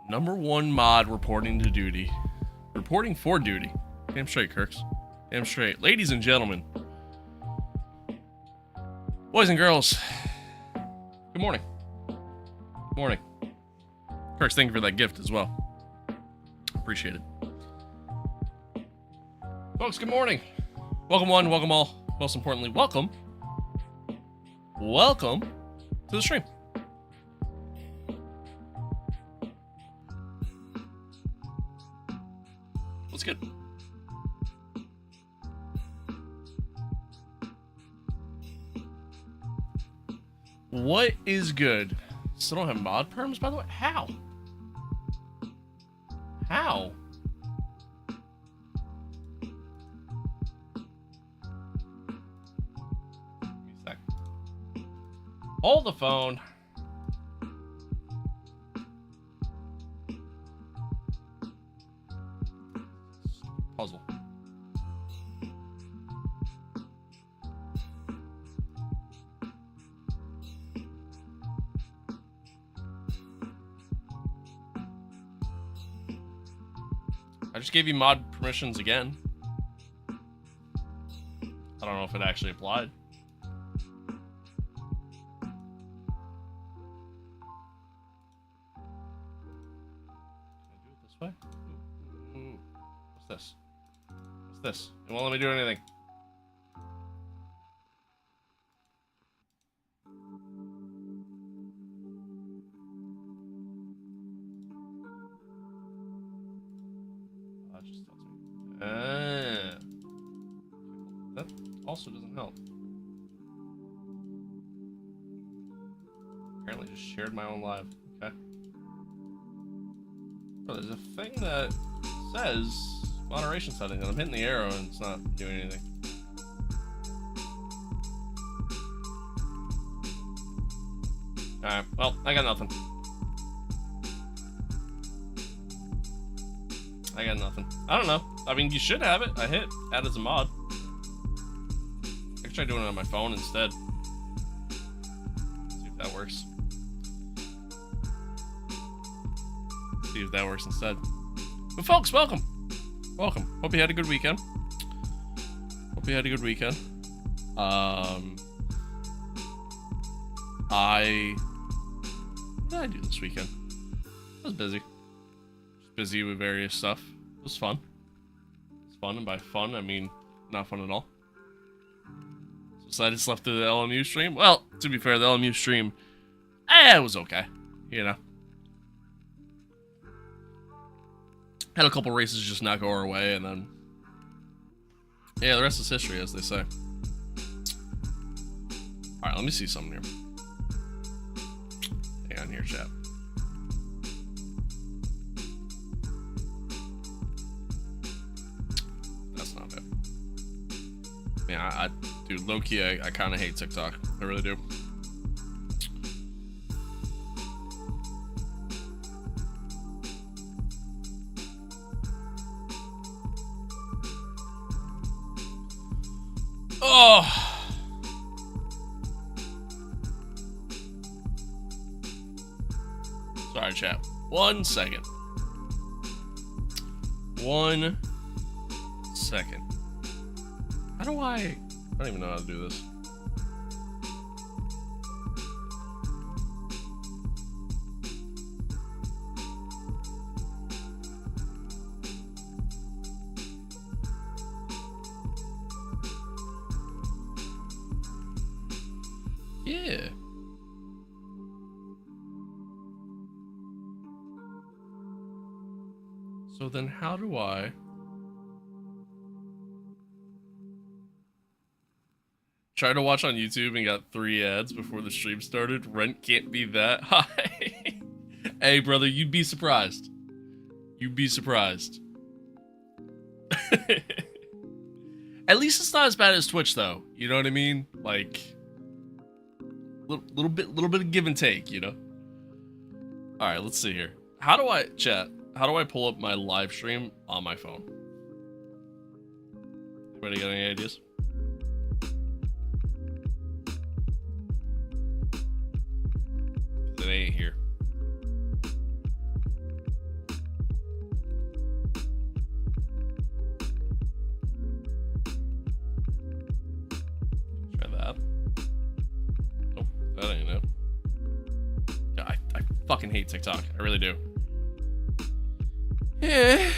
Number one mod reporting to duty. Reporting for duty. Damn straight, Kirks. Damn straight. Ladies and gentlemen. Boys and girls. Good morning. Good morning. Kirks, thank you for that gift as well. Appreciate it. Folks, good morning. Welcome one, welcome all. Most importantly, welcome. Welcome to the stream. What's good? What is good? Still don't have mod perms, by the way? How? How? Give me a sec. Hold the phone. Puzzle. I just gave you mod permissions again. I don't know if it actually applied. Can I do it this way? Ooh. What's this? What's this? It won't let me do anything. That just tells me. That also doesn't help. Apparently just shared my own live. Okay. Oh, there's a thing that says moderation settings, and I'm hitting the arrow and it's not doing anything. Alright, well, I got nothing. I got nothing. I don't know. I mean, you should have it. I hit add as a mod. I can try doing it on my phone instead. See if that works. See if that works instead. But folks, welcome. Welcome. Hope you had a good weekend. Hope you had a good weekend. What did I do this weekend? I was busy. Just busy with various stuff. It was fun. It's fun, and by fun, I mean not fun at all. So I just left the LMU stream. Well, to be fair, the LMU stream, it was okay. You know. Had a couple races just not go our way, and then yeah, the rest is history, as they say. Alright, let me see something here. Hang on here, chat. That's not it. Man, dude, low-key, I kind of hate TikTok. I really do. Oh! Sorry, chat. 1 second. 1 second. How do I don't even know how to do this. Yeah. So then how do I try to watch on YouTube and got 3 ads before the stream started? Rent can't be that high. Hey brother, you'd be surprised. You'd be surprised. At least it's not as bad as Twitch though. You know what I mean? Like little bit of give and take, you know? Alright, let's see here. How do I pull up my live stream on my phone? Anybody got any ideas? It ain't here. That ain't it. I fucking hate TikTok. I really do. Yeah.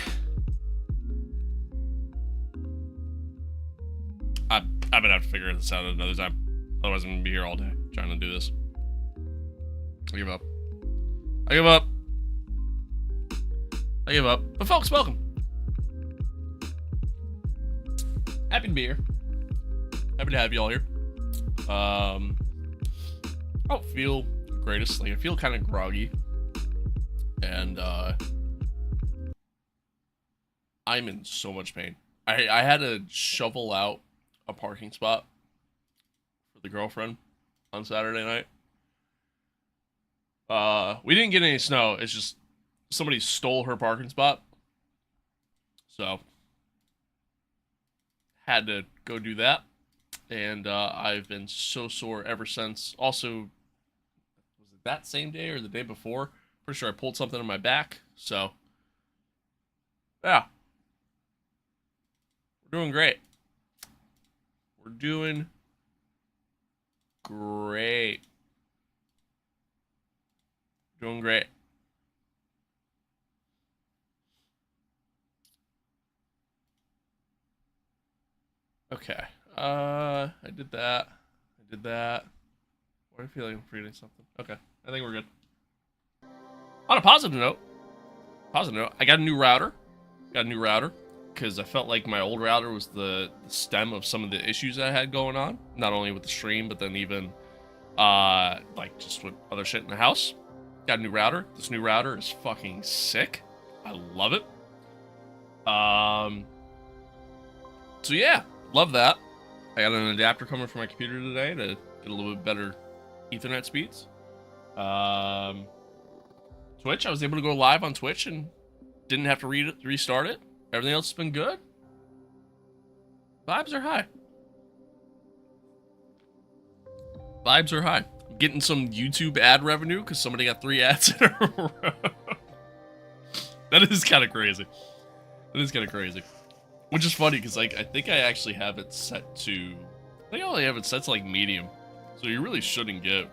I'm gonna have to figure this out another time. Otherwise, I'm gonna be here all day trying to do this. I give up. I give up. I give up. But folks, welcome. Happy to be here. Happy to have you all here. I don't feel the greatest. Like, I feel kind of groggy. And, I'm in so much pain. I had to shovel out a parking spot for the girlfriend on Saturday night. We didn't get any snow. It's just somebody stole her parking spot. So, had to go do that. And I've been so sore ever since. Also, was it that same day or the day before? Pretty sure I pulled something on my back. So, yeah. We're doing great. We're doing great. Doing great. Okay. I did that. I did that. Why do I feel like I'm forgetting something? Okay. I think we're good. On a positive note, I got a new router. Because I felt like my old router was the stem of some of the issues I had going on. Not only with the stream, but then even, like, just with other shit in the house. Got a new router. This new router is fucking sick. I love it. So yeah, love that. I got an adapter coming from my computer today to get a little bit better Ethernet speeds. Twitch, I was able to go live on Twitch and didn't have to restart it. Everything else has been good. Vibes are high. Vibes are high. I'm getting some YouTube ad revenue because somebody got 3 ads in a row. That is kind of crazy. Which is funny because, like, I think I actually have it set to... I think I only have it set to, like, medium. So you really shouldn't get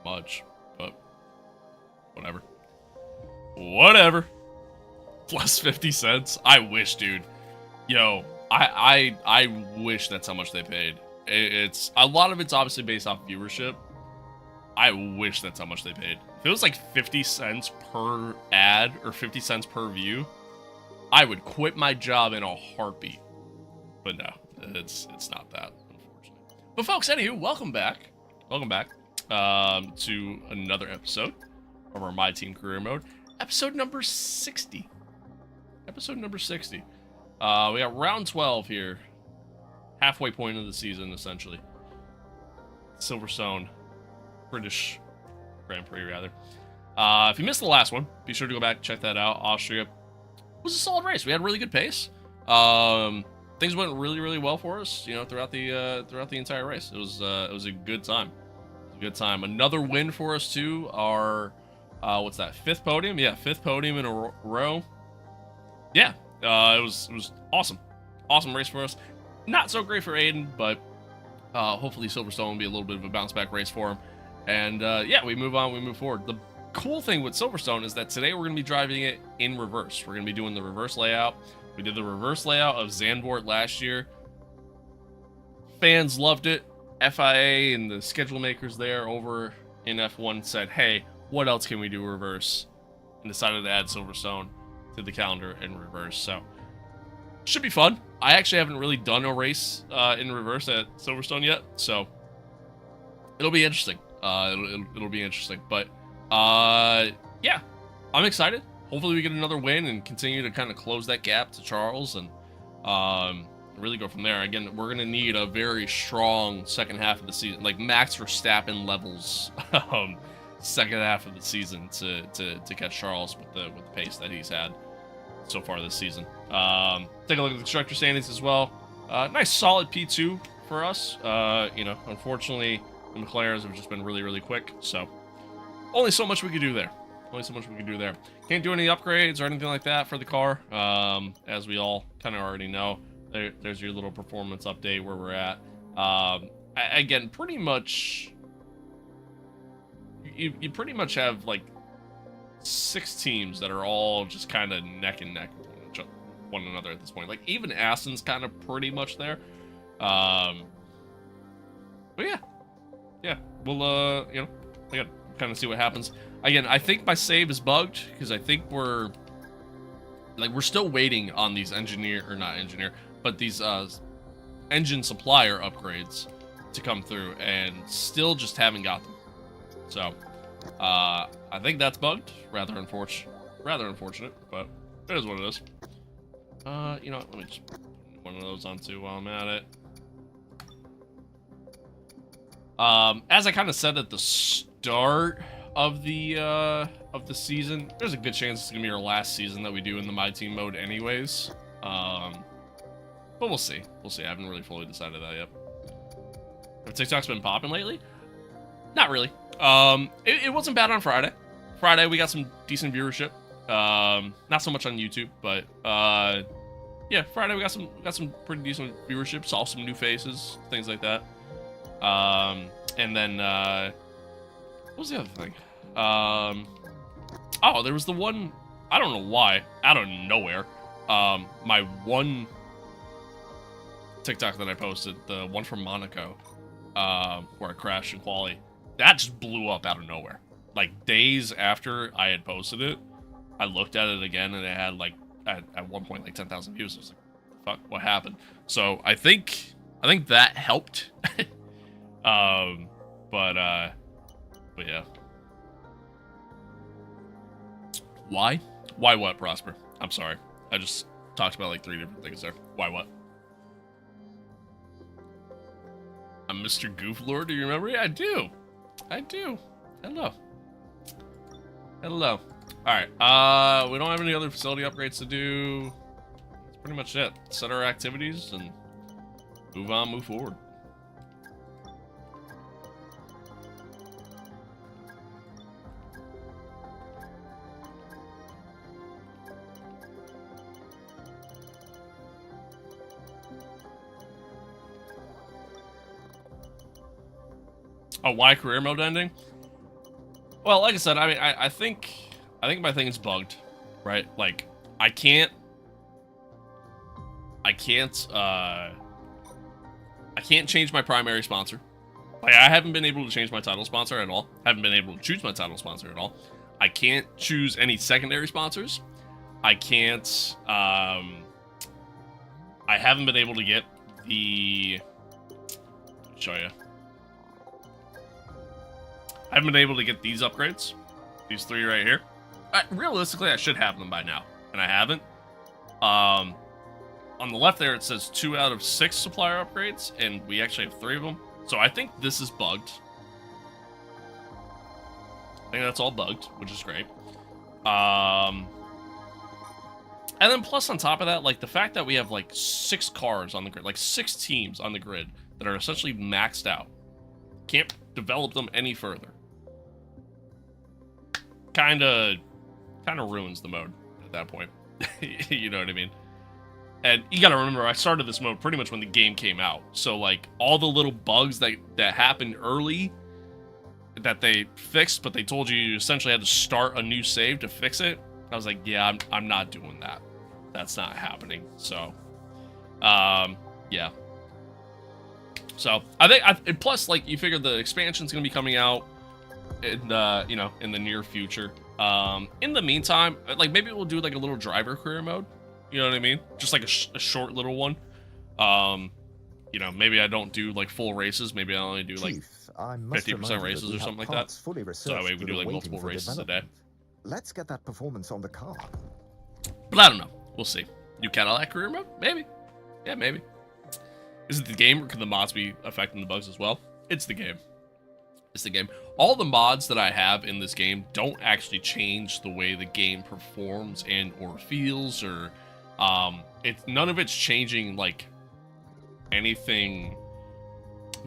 much. But whatever. Whatever. Plus 50 cents. I wish, dude. Yo, I wish that's how much they paid. It's a lot of it's obviously based off viewership. I wish that's how much they paid. If it was like 50 cents per ad or 50 cents per view, I would quit my job in a heartbeat. But no, it's not that, unfortunately. But folks, anywho, welcome back. Welcome back to another episode of our Myteam career mode. Episode number 60. Episode number 60. We got round 12 here. Halfway point of the season, essentially. Silverstone. British Grand Prix, rather. If you missed the last one, be sure to go back and check that out. Austria was a solid race. We had really good pace. Things went really, really well for us, you know, throughout the entire race. It was a good time. It was a good time. Another win for us too. Our what's that? 5th podium? Yeah, 5th podium in a row. Yeah, it was awesome. Awesome race for us. Not so great for Aiden, but hopefully Silverstone will be a little bit of a bounce back race for him. And yeah, we move on, we move forward. The cool thing with Silverstone is that today we're going to be driving it in reverse. We're going to be doing the reverse layout. We did the reverse layout of Zandvoort last year. Fans loved it. FIA and the schedule makers there over in F1 said, hey, what else can we do reverse? And decided to add Silverstone to the calendar in reverse. So, should be fun. I actually haven't really done a race in reverse at Silverstone yet, so it'll be interesting. It'll be interesting. But, yeah, I'm excited. Hopefully we get another win and continue to kind of close that gap to Charles and really go from there. Again, we're going to need a very strong second half of the season, like Max Verstappen levels second half of the season to catch Charles with the pace that he's had so far this season. Take a look at the constructor standings as well. Nice solid P2 for us. You know, unfortunately, the McLarens have just been really, really quick, so only so much we could do there. Can't do any upgrades or anything like that for the car, as we all kind of already know. There's your little performance update where we're at. I again, pretty much, you pretty much have like 6 teams that are all just kind of neck and neck with one another at this point. Like even Aston's kind of pretty much there. But yeah, we'll again, kind of see what happens. Again, I think my save is bugged because I think we're still waiting on these these engine supplier upgrades to come through, and still just haven't got them. So I think that's bugged. Rather unfortunate, but it is what it is. You know what, let me just put one of those on too while I'm at it. As I kind of said at the start of the season, there's a good chance it's gonna be our last season that we do in the Myteam mode anyways. But we'll see. We'll see. I haven't really fully decided that yet. Have TikTok's been popping lately? Not really. It wasn't bad on Friday. Friday we got some decent viewership. Not so much on YouTube, but yeah, Friday we got some pretty decent viewership. Saw some new faces, things like that. And then what was the other thing? Oh, there was the one, I don't know why, out of nowhere. My one TikTok that I posted, the one from Monaco, where I crashed in quali, that just blew up out of nowhere. Like days after I had posted it, I looked at it again and it had like at one point like 10,000 views. I was like, fuck, what happened? So I think that helped. But yeah. Why? Why what, Prosper? I'm sorry. I just talked about like 3 different things there. Why what? I'm Mr. Gooflord, do you remember me? I do. I do. Hello. Hello. Alright, we don't have any other facility upgrades to do. That's pretty much it. Set our activities and move on, move forward. Oh, why career mode ending? Well, like I said, I mean, I think my thing is bugged, right? Like, I can't change my primary sponsor. Like, I haven't been able to change my title sponsor at all. Haven't been able to choose my title sponsor at all. I can't choose any secondary sponsors. I can't, I haven't been able to get the, let me show you. I haven't been able to get these upgrades. These 3 right here. Realistically, I should have them by now, and I haven't. On the left there, it says 2 out of 6 supplier upgrades, and we actually have 3 of them. So I think this is bugged. I think that's all bugged, which is great. And then plus on top of that, like the fact that we have like 6 cars on the grid, like 6 teams on the grid that are essentially maxed out. Can't develop them any further. Kind of ruins the mode at that point. You know what I mean? And you gotta remember, I started this mode pretty much when the game came out. So, like, all the little bugs that happened early that they fixed, but they told you essentially had to start a new save to fix it. I was like, yeah, I'm not doing that. That's not happening. So, yeah. So, I think, plus, like, you figure the expansion's gonna be coming out in the, in the near future. In the meantime, like, maybe we'll do, like, a little driver career mode. You know what I mean? Just, like, a short little one. Maybe I don't do, like, full races. Maybe I only do, like, 50% races or something like that. So that way we do, like, multiple races a day. Let's get that performance on the car. But I don't know. We'll see. New Cadillac career mode? Maybe. Yeah, maybe. Is it the game, or can the mods be affecting the bugs as well? It's the game. It's the game. All the mods that I have in this game don't actually change the way the game performs and or feels, or none of it's changing like anything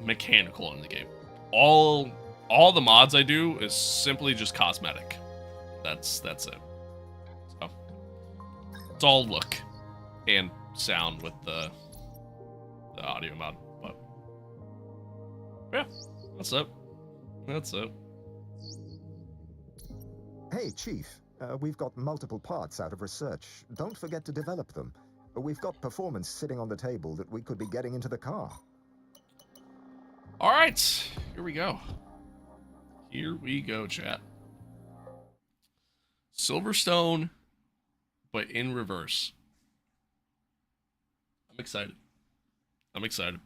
mechanical in the game. All the mods I do is simply just cosmetic. That's it. So it's all look and sound with the audio mod, but Yeah, that's up. That's up. Hey, Chief. We've got multiple parts out of research. Don't forget to develop them. We've got performance sitting on the table that we could be getting into the car. All right, here we go. Here we go, chat. Silverstone, but in reverse. I'm excited. I'm excited.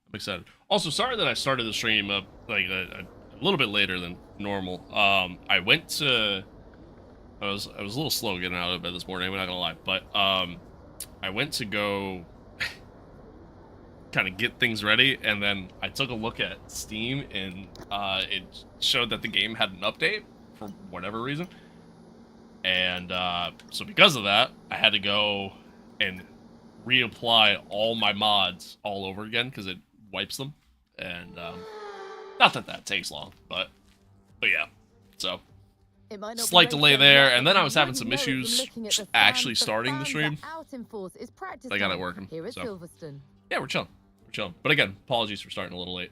I'm excited. Also, sorry that I started the stream up like a little bit later than normal. I went to. I was a little slow getting out of bed this morning. I'm not gonna lie, but I went to go kind of get things ready, and then I took a look at Steam, and it showed that the game had an update for whatever reason, and so because of that, I had to go and reapply all my mods all over again because it wipes them, and not that that takes long, but yeah, so slight delay there, and then I was having some issues actually starting the stream. I got it working. So yeah, we're chilling. We're chilling. But again, apologies for starting a little late.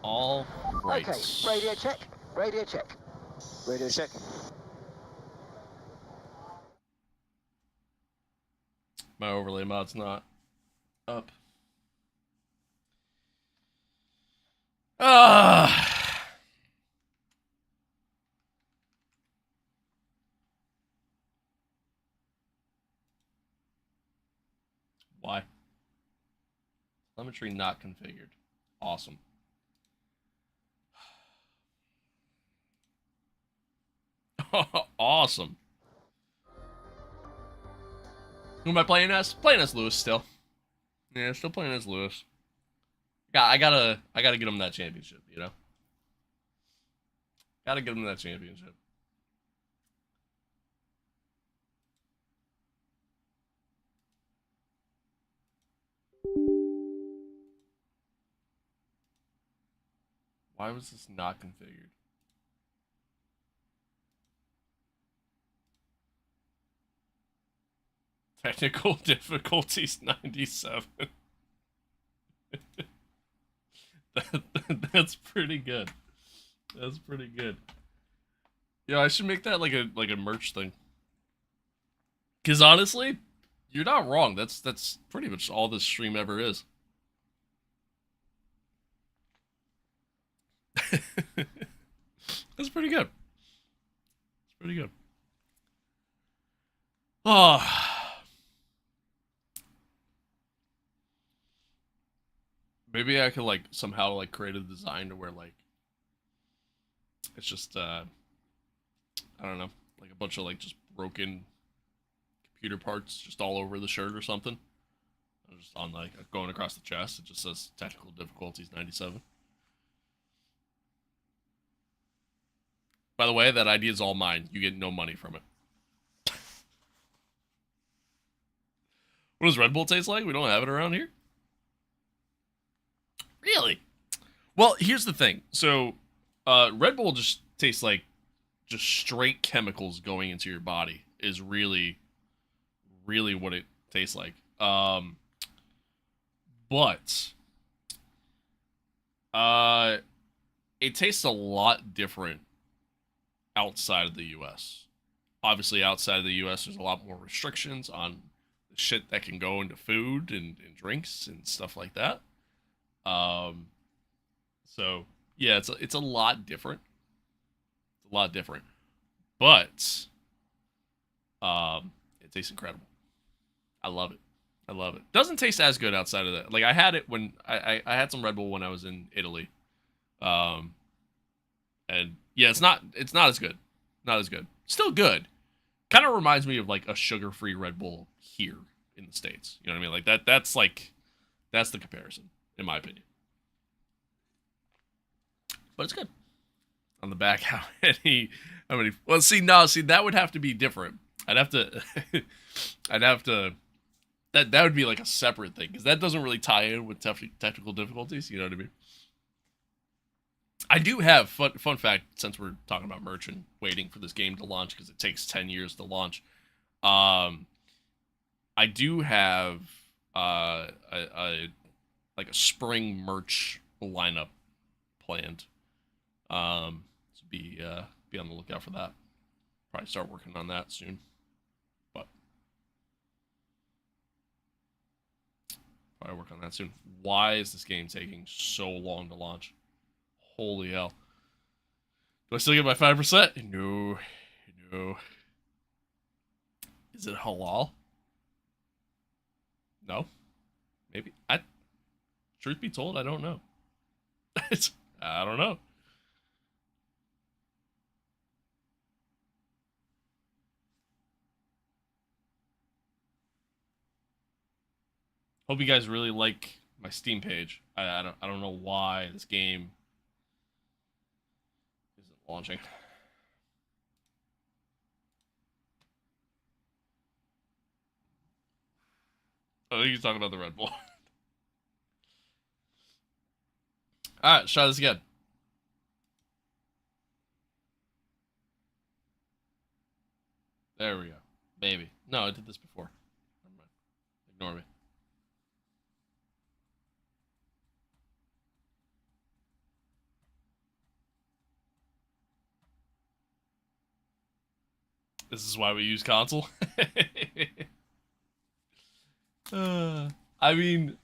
All right. Okay, radio check. Radio check. Radio check. My overlay mod's not up. Why? Telemetry not configured. Awesome. Awesome. Who am I playing as? Playing as Lewis still. Yeah, still playing as Lewis. Yeah, I gotta get him that championship, you know? Gotta get him that championship. Why was this not configured? Technical difficulties 97. That's pretty good. That's pretty good. Yeah, I should make that like a merch thing. Cause honestly, you're not wrong. That's pretty much all this stream ever is. That's pretty good. It's pretty good. Oh. Maybe I could like somehow like create a design to where like it's just I don't know, like a bunch of like just broken computer parts just all over the shirt or something. Just on like going across the chest, it just says technical difficulties 97. By the way, that idea is all mine. You get no money from it. What does Red Bull taste like? We don't have it around here. Really? Well, here's the thing. So, Red Bull just tastes like just straight chemicals going into your body is really, really what it tastes like. But it tastes a lot different outside of the U.S. Obviously, outside of the U.S., there's a lot more restrictions on the shit that can go into food and drinks and stuff like that. So yeah, it's a lot different. It's a lot different, but it tastes incredible. I love it. I love it. Doesn't taste as good outside of that. Like I had it when I had some Red Bull when I was in Italy, and yeah, it's not as good. Not as good. Still good. Kind of reminds me of like a sugar-free Red Bull here in the States. You know what I mean? Like that's the comparison in my opinion. But it's good. On the back, how many? Well, see, that would have to be different. I'd have to That would be like a separate thing, because that doesn't really tie in with technical difficulties. You know what I mean? I do have fun fact, since we're talking about merch and waiting for this game to launch because it takes 10 years to launch. I do have like a spring merch lineup planned. So be on the lookout for that. Probably start working on that soon. But probably work on that soon. Why is this game taking so long to launch? Holy hell. Do I still get my 5%? No. No. Is it halal? No. Maybe. Truth be told, I don't know. I don't know. Hope you guys really like my Steam page. I don't know why this game isn't launching. I think he's talking about the Red Bull. Alright, let's try this again. There we go. Maybe. No, I did this before. Never mind. Ignore me. This is why we use console. I mean,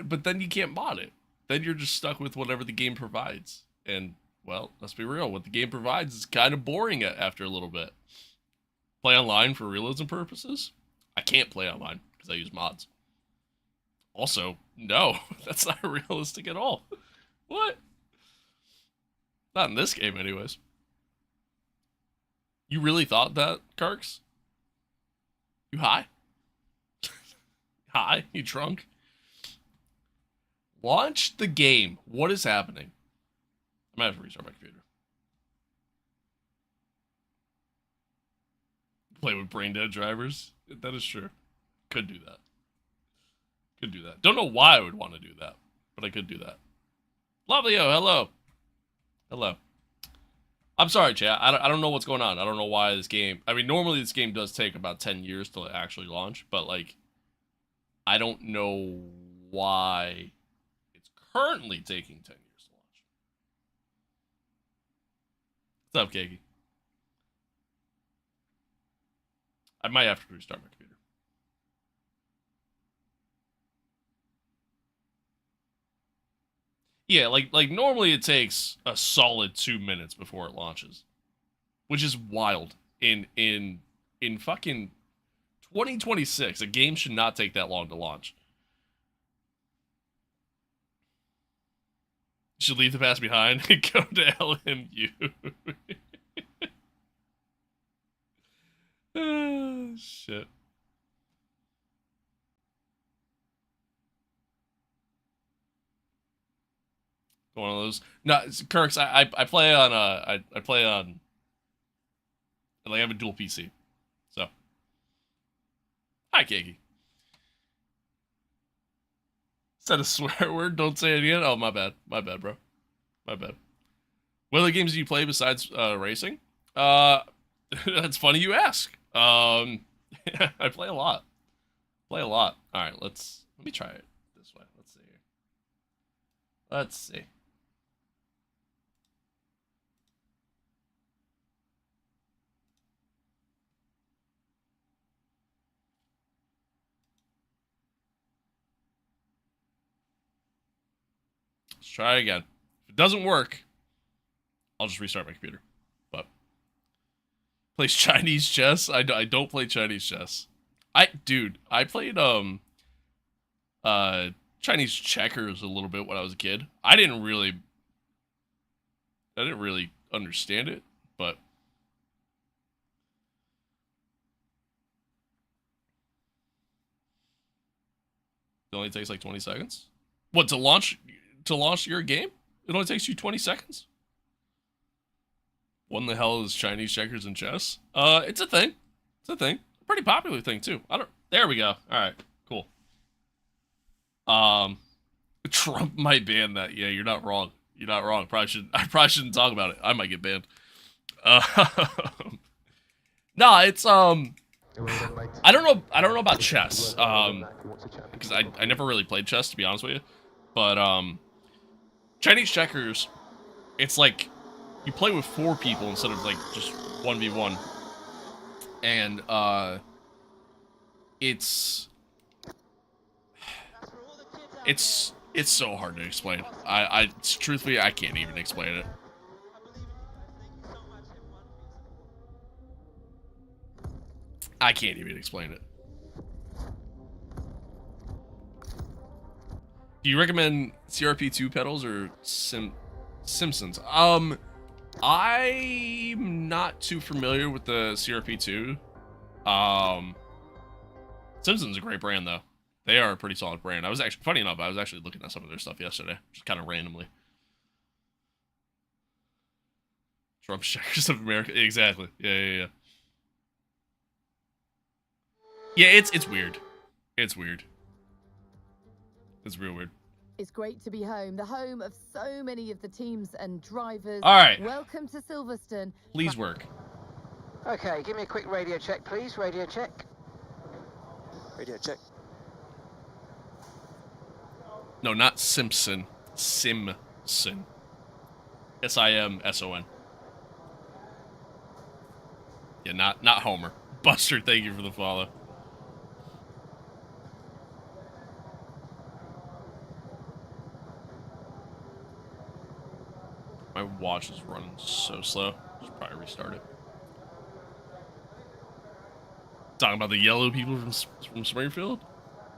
but then you can't mod it. Then you're just stuck with whatever the game provides. And, well, let's be real. What the game provides is kind of boring after a little bit. Play online for realism purposes? I can't play online because I use mods. Also, no, that's not realistic at all. What? Not in this game, anyways. You really thought that, Karks? You high? High? You drunk? Launch the game. What is happening? I might have to restart my computer. Play with brain dead drivers? That is true. Could do that. Could do that. Don't know why I would want to do that, but I could do that. Lovely-o, hello. Hello. I'm sorry, chat. I don't know what's going on. I don't know why this game... I mean, normally this game does take about 10 years to actually launch, but, like, I don't know why it's currently taking 10 years to launch. What's up, Kiki? I might have to restart my computer. Yeah, like normally it takes a solid 2 minutes before it launches, which is wild. In fucking 2026, a game should not take that long to launch. Should leave the past behind and go to LMU. Oh, shit. One of those. No, Kirks. I play on I play on. Like I have a dual PC, so. Hi, Kiki. Said a swear word. Don't say it again. Oh, my bad. My bad, bro. My bad. What other games do you play besides racing? That's funny you ask. I play a lot. Play a lot. All right, let me try it this way. Let's see. Let's see. Let's try again. If it doesn't work, I'll just restart my computer. But plays Chinese chess. I don't play Chinese chess. I played Chinese checkers a little bit when I was a kid. I didn't really understand it, but it only takes like 20 seconds. What, to launch your game? It only takes you 20 seconds? What in the hell is Chinese checkers and chess? It's a thing. It's a thing. Pretty popular thing too. There we go. All right, cool. Trump might ban that. Yeah, you're not wrong. You're not wrong. I probably shouldn't talk about it. I might get banned. No, it's I don't know about chess. Because I never really played chess, to be honest with you. But Chinese checkers, it's like you play with 4 people instead of like just 1v1. And it's so hard to explain. Truthfully, I can't even explain it. I can't even explain it. Do you recommend CRP2 pedals or Simpsons? I'm not too familiar with the CRP2. Simpsons is a great brand though. They are a pretty solid brand. Funny enough, I was actually looking at some of their stuff yesterday, just kind of randomly. Trump checkers of America, exactly. Yeah. Yeah, it's weird. It's weird. It's real weird. It's great to be home, the home of so many of the teams and drivers. All right. Welcome to Silverstone. Please work. Okay, give me a quick radio check, please. Radio check. Radio check. No, not Simpson. Simson. Simson. Yeah, not Homer. Buster, thank you for the follow. My watch is running so slow. Should probably restart it. Talking about the yellow people from Springfield?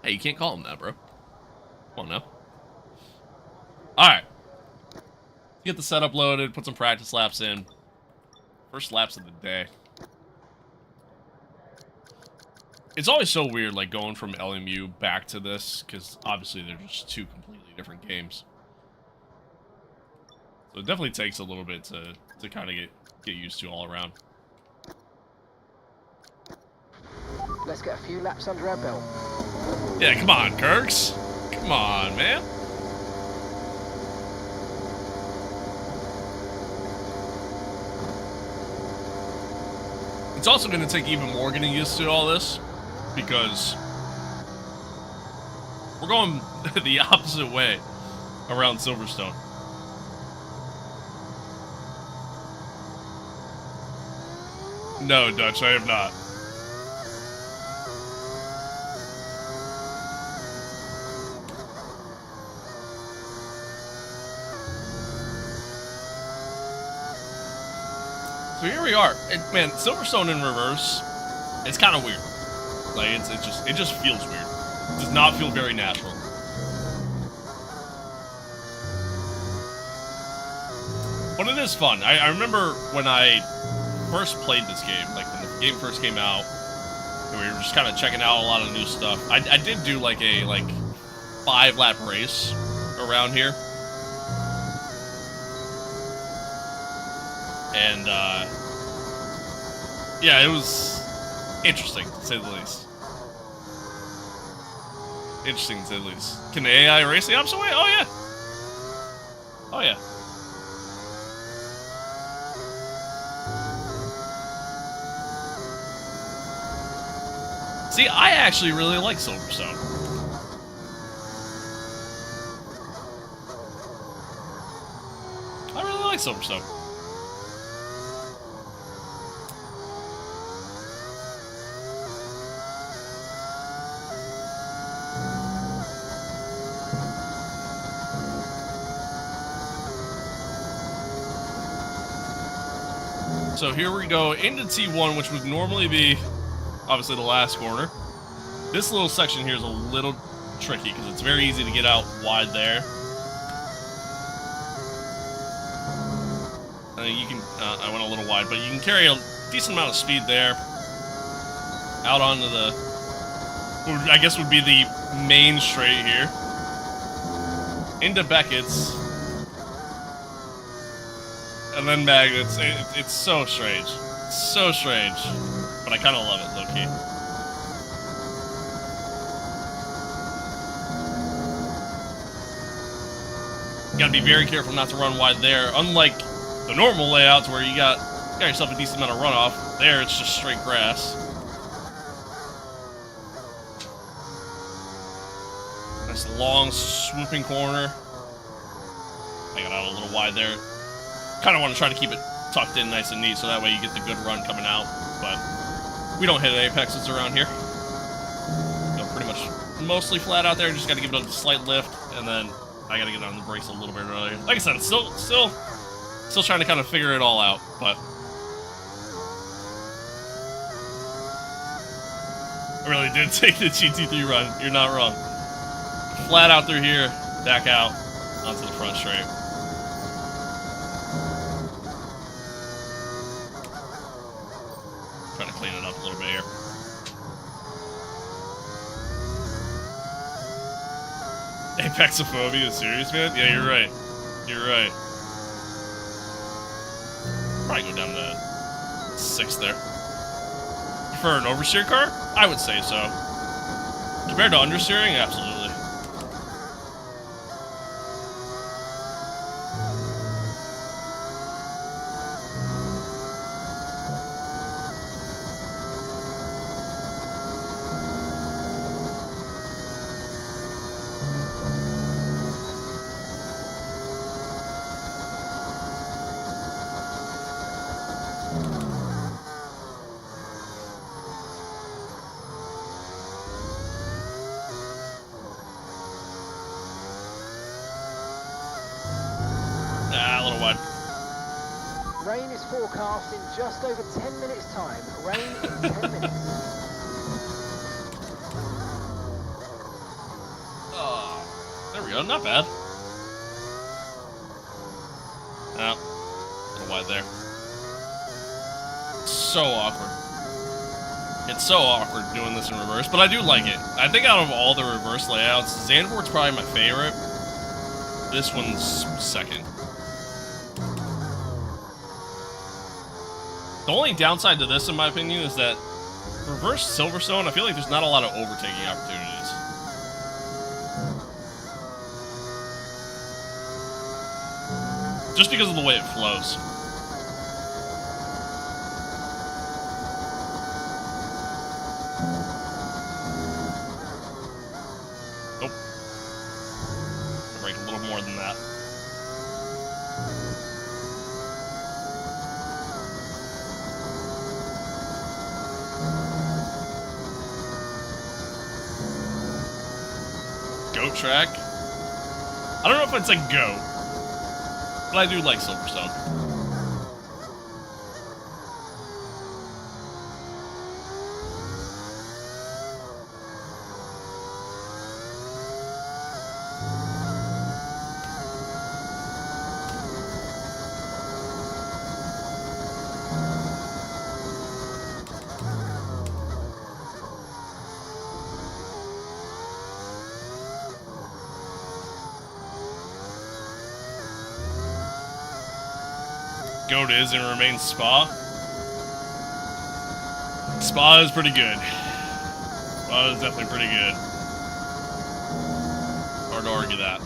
Hey, you can't call them that, bro. Come on now. Alright. Get the setup loaded, put some practice laps in. First laps of the day. It's always so weird, like, going from LMU back to this, because obviously they're just 2 completely different games. So it definitely takes a little bit to kind of get used to all around. Let's get a few laps under our belt. Yeah, come on, Kirks. Come on, man. It's also going to take even more getting used to all this, because we're going the opposite way around Silverstone. No, Dutch, I have not. So here we are. Man, Silverstone in reverse, it's kind of weird. Like, it just feels weird. It does not feel very natural. But it is fun. I remember when I first played this game, like when the game first came out, and we were just kind of checking out a lot of new stuff. I did do like a 5-lap race around here. And, yeah, it was interesting, to say the least. Interesting, to say the least. Can the AI race the opposite way? Oh, yeah. Oh, yeah. See, I actually really like Silverstone. I really like Silverstone. So here we go into T1, which would normally be, obviously, the last corner. This little section here is a little tricky because it's very easy to get out wide there. You can, I went a little wide, but you can carry a decent amount of speed there. Out onto the, I guess would be the main straight here. Into Beckett's. and then magnets. It's so strange. It's so strange. But I kind of love it, low-key. You gotta be very careful not to run wide there. Unlike the normal layouts where you got yourself a decent amount of runoff. There, it's just straight grass. Nice long, swooping corner. I got out a little wide there. Kind of want to try to keep it tucked in nice and neat so that way you get the good run coming out. But we don't hit apexes around here. You know, pretty much mostly flat out there. Just got to give it a slight lift, and then I got to get on the brakes a little bit earlier. Like I said, it's still trying to kind of figure it all out, but I really did take the GT3 run. You're not wrong. Flat out through here, back out onto the front straight. Trying to clean it up a little bit here. Apexophobia is serious, man? Yeah, you're right. You're right. Probably go down to 6 there. For an oversteer car? I would say so. Compared to understeering, absolutely. A little wide. Rain is forecast in just over 10 minutes' time. Rain in 10 minutes. Oh, there we go. Not bad. Oh, a little wide there. So awkward. It's so awkward doing this in reverse, but I do like it. I think out of all the reverse layouts, Zandvoort's probably my favorite. This one's second. The only downside to this, in my opinion, is that reverse Silverstone, I feel like there's not a lot of overtaking opportunities. Just because of the way it flows. Nope. I'll break a little more than that. Goat track. I don't know if I'd say go, but I do like Silverstone. Goat is and remains Spa. Spa is pretty good. Spa is definitely pretty good. Hard to argue that.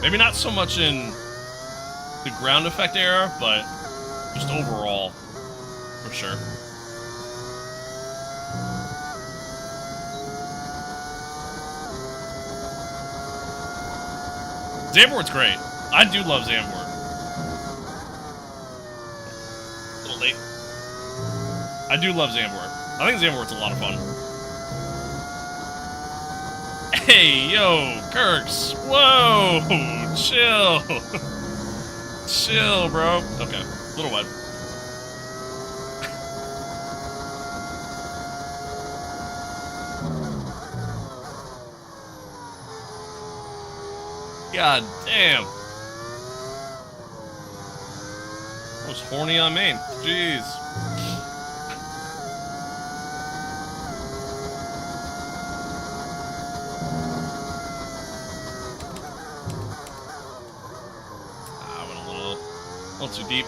Maybe not so much in the ground effect era, but just overall, for sure. Zandvoort's great. I do love Zandvoort. A little late. I do love Zandvoort. I think Zandvoort's a lot of fun. Hey, yo, Kirks. Whoa, chill. Chill, bro. Okay, a little wide. God damn. I was horny on main. Jeez. too deep.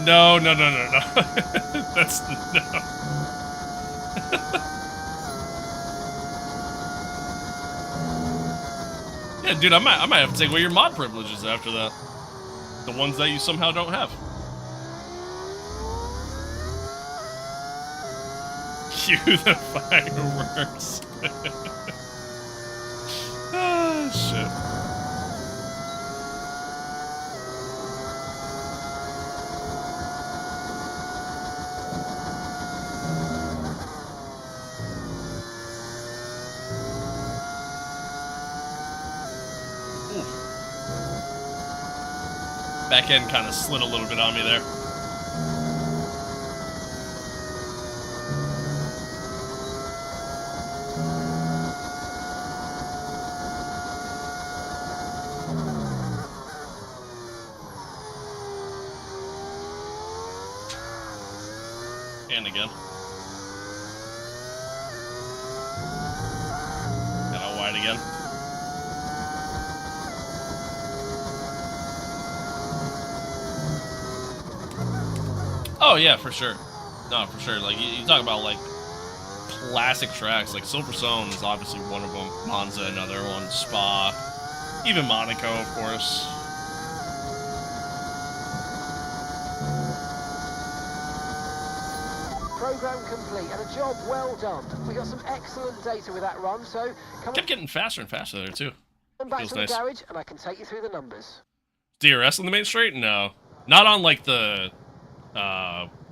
No. That's no. Yeah, dude, I might have to take away your mod privileges after that. The ones that you somehow don't have. Cue the fireworks. Ah, shit. Back end kind of slid a little bit on me there. And again. Got out wide again. Oh yeah, for sure. No, for sure. Like you talk about like classic tracks, like Silverstone is obviously one of them. Monza, another one. Spa, even Monaco, of course. Program complete and a job well done. We got some excellent data with that run, so come Kept getting faster and faster there too. back Feels to nice. the garage and I can take you through the numbers. DRS on the main straight? No, not on like the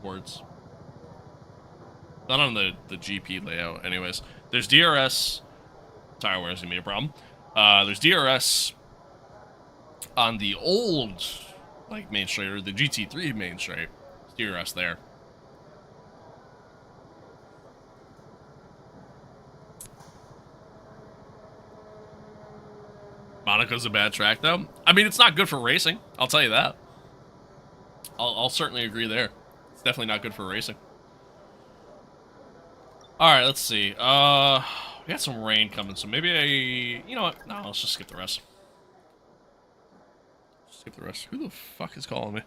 words. Not on the GP layout. Anyways, there's DRS. Tire wear is gonna be a problem. There's DRS on the old like main straight or the GT3 main straight. There's DRS there. Monaco's a bad track, though. I mean, it's not good for racing. I'll tell you that. I'll certainly agree there. It's definitely not good for racing. All right, let's see. We got some rain coming, so maybe you know what? No, let's just skip the rest. Skip the rest. Who the fuck is calling me?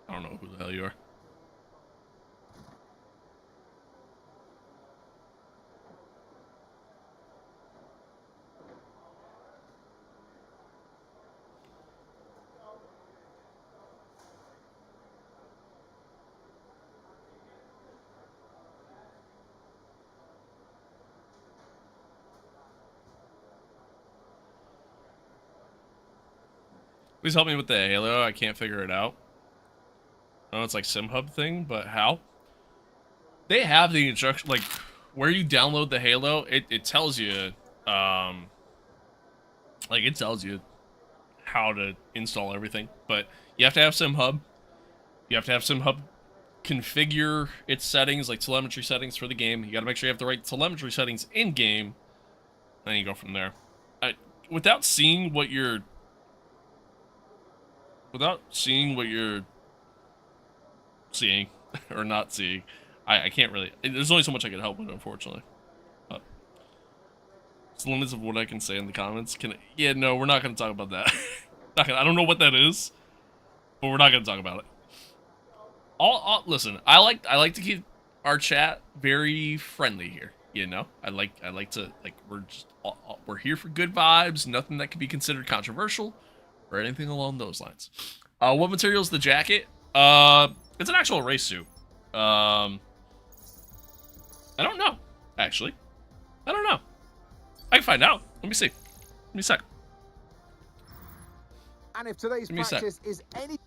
I don't know who the hell you are. Please help me with the Halo. I can't figure it out. I know it's like SimHub thing, but how? They have the instruction, like where you download the Halo. It tells you, like it tells you how to install everything. But you have to have SimHub. You have to have SimHub configure its settings, like telemetry settings for the game. You got to make sure you have the right telemetry settings in game. Then you go from there. Without seeing what you're seeing or not seeing, I can't really. There's only so much I can help with, unfortunately. It's the limits of what I can say in the comments. Yeah, no, we're not going to talk about that. I don't know what that is, but we're not going to talk about it. Listen, I like to keep our chat very friendly here. You know, I like to we're here for good vibes. Nothing that can be considered controversial or anything along those lines. What material is the jacket? It's an actual race suit. I don't know, actually. I don't know. I can find out. Let me see. Give me a sec. And if today's practice is any...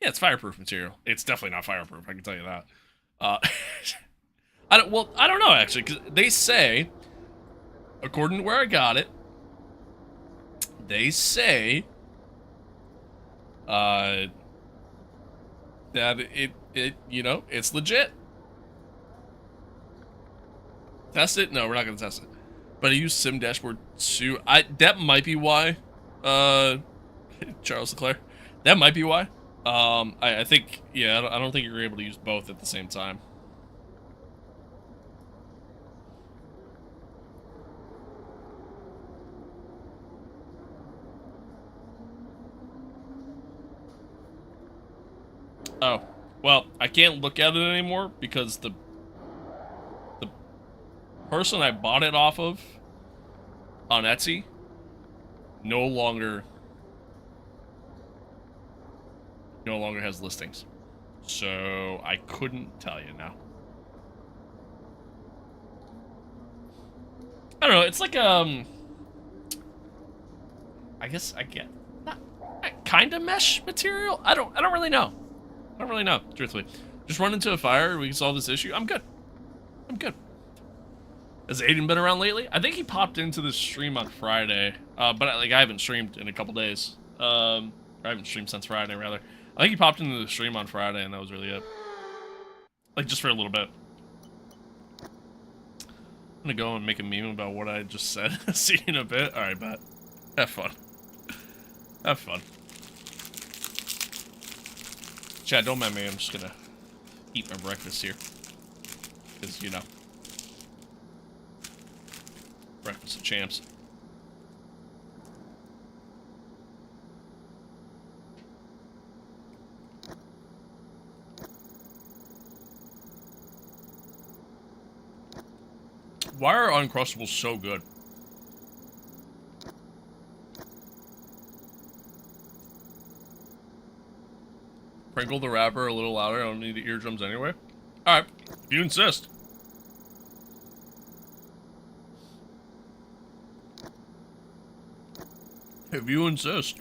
Yeah, it's fireproof material. It's definitely not fireproof, I can tell you that. I don't know, actually, because they say, according to where I got it, they say that it you know, it's legit. Test it? No, we're not gonna test it. But I use Sim Dashboard 2. That might be why, Charles Leclerc. That might be why. I think, yeah, I don't think you're able to use both at the same time. Oh, well, I can't look at it anymore because the person I bought it off of on Etsy no longer has listings. So I couldn't tell you now. I don't know, it's like I guess I get not kind of mesh material. I don't really know. I don't really know, truthfully. Just run into a fire, we can solve this issue. I'm good. I'm good. Has Aiden been around lately? I think he popped into the stream on Friday, but I haven't streamed in a couple days. I haven't streamed since Friday, rather. I think he popped into the stream on Friday, and that was really it. Like, just for a little bit. I'm gonna go and make a meme about what I just said. See you in a bit. Alright, bet. Have fun. Have fun. Chad, don't mind me. I'm just gonna eat my breakfast here. Because, you know. Breakfast of champs. Why are Uncrustables so good? Sprinkle the wrapper a little louder. I don't need the eardrums anyway. Alright, if you insist. If you insist.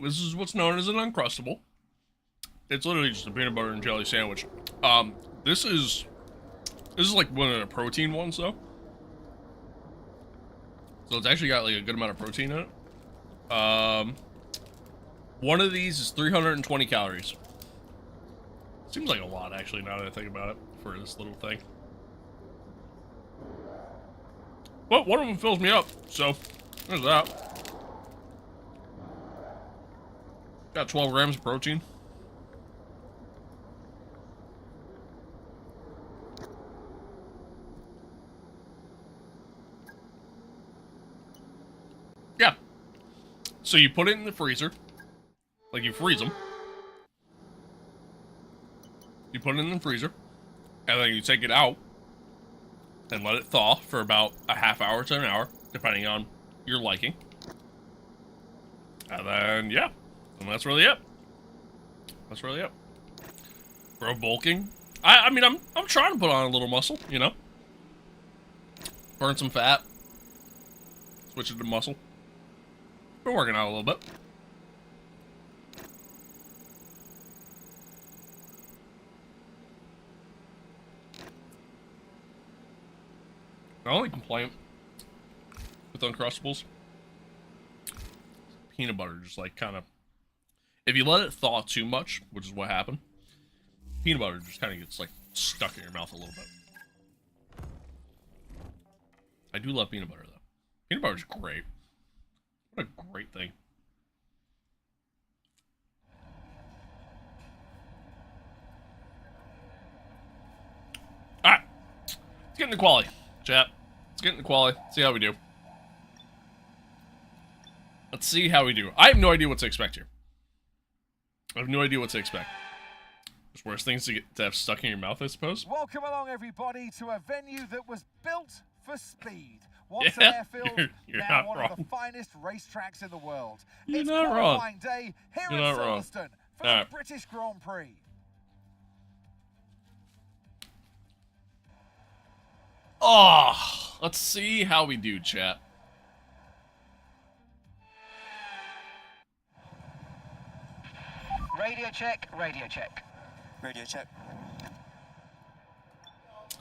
This is what's known as an Uncrustable. It's literally just a peanut butter and jelly sandwich. This is like one of the protein ones, though. So it's actually got like a good amount of protein in it. One of these is 320 calories. Seems like a lot, actually, now that I think about it, for this little thing. But one of them fills me up, so there's that. Got 12 grams of protein. Yeah. So you put it in the freezer. Like, you freeze them. You put it in the freezer. And then you take it out. And let it thaw for about a half hour to an hour. Depending on your liking. And then, yeah. And that's really it. That's really it. Bro, bulking. I mean, I'm trying to put on a little muscle, you know? Burn some fat. Switch it to muscle. Been working out a little bit. My only complaint with Uncrustables, peanut butter just like kind of, if you let it thaw too much, which is what happened, peanut butter just kind of gets like stuck in your mouth a little bit. I do love peanut butter though. Peanut butter is great. What a great thing. Alright. Let's get into quality, chat. Let's get into quality. See how we do. Let's see how we do. I have no idea what to expect here. I have no idea what to expect. There's worse things to have stuck in your mouth, I suppose. Welcome along, everybody, to a venue that was built for speed. Once an airfield, now one of the finest racetracks in the world. It's qualifying day here at Silverstone for the British Grand Prix. Oh, let's see how we do, chat. Radio check, radio check. Radio check.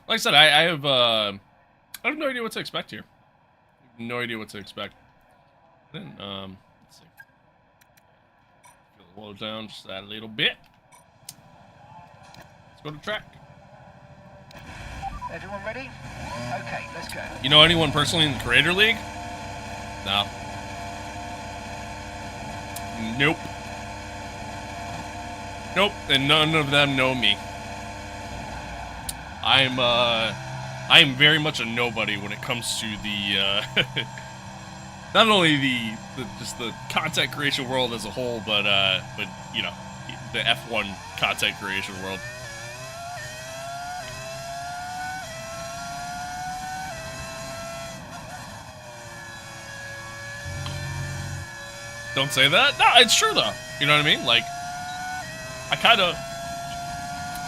Like I said, I have no idea what to expect here. No idea what to expect. Then, let's see. Load down just that a little bit. Let's go to track. Everyone ready? Okay, let's go. You know anyone personally in the Creator League? No. Nope. Nope, and none of them know me. I am very much a nobody when it comes to the, not only just the content creation world as a whole, but you know, the F1 content creation world. Don't say that. No, it's true though. You know what I mean? Like,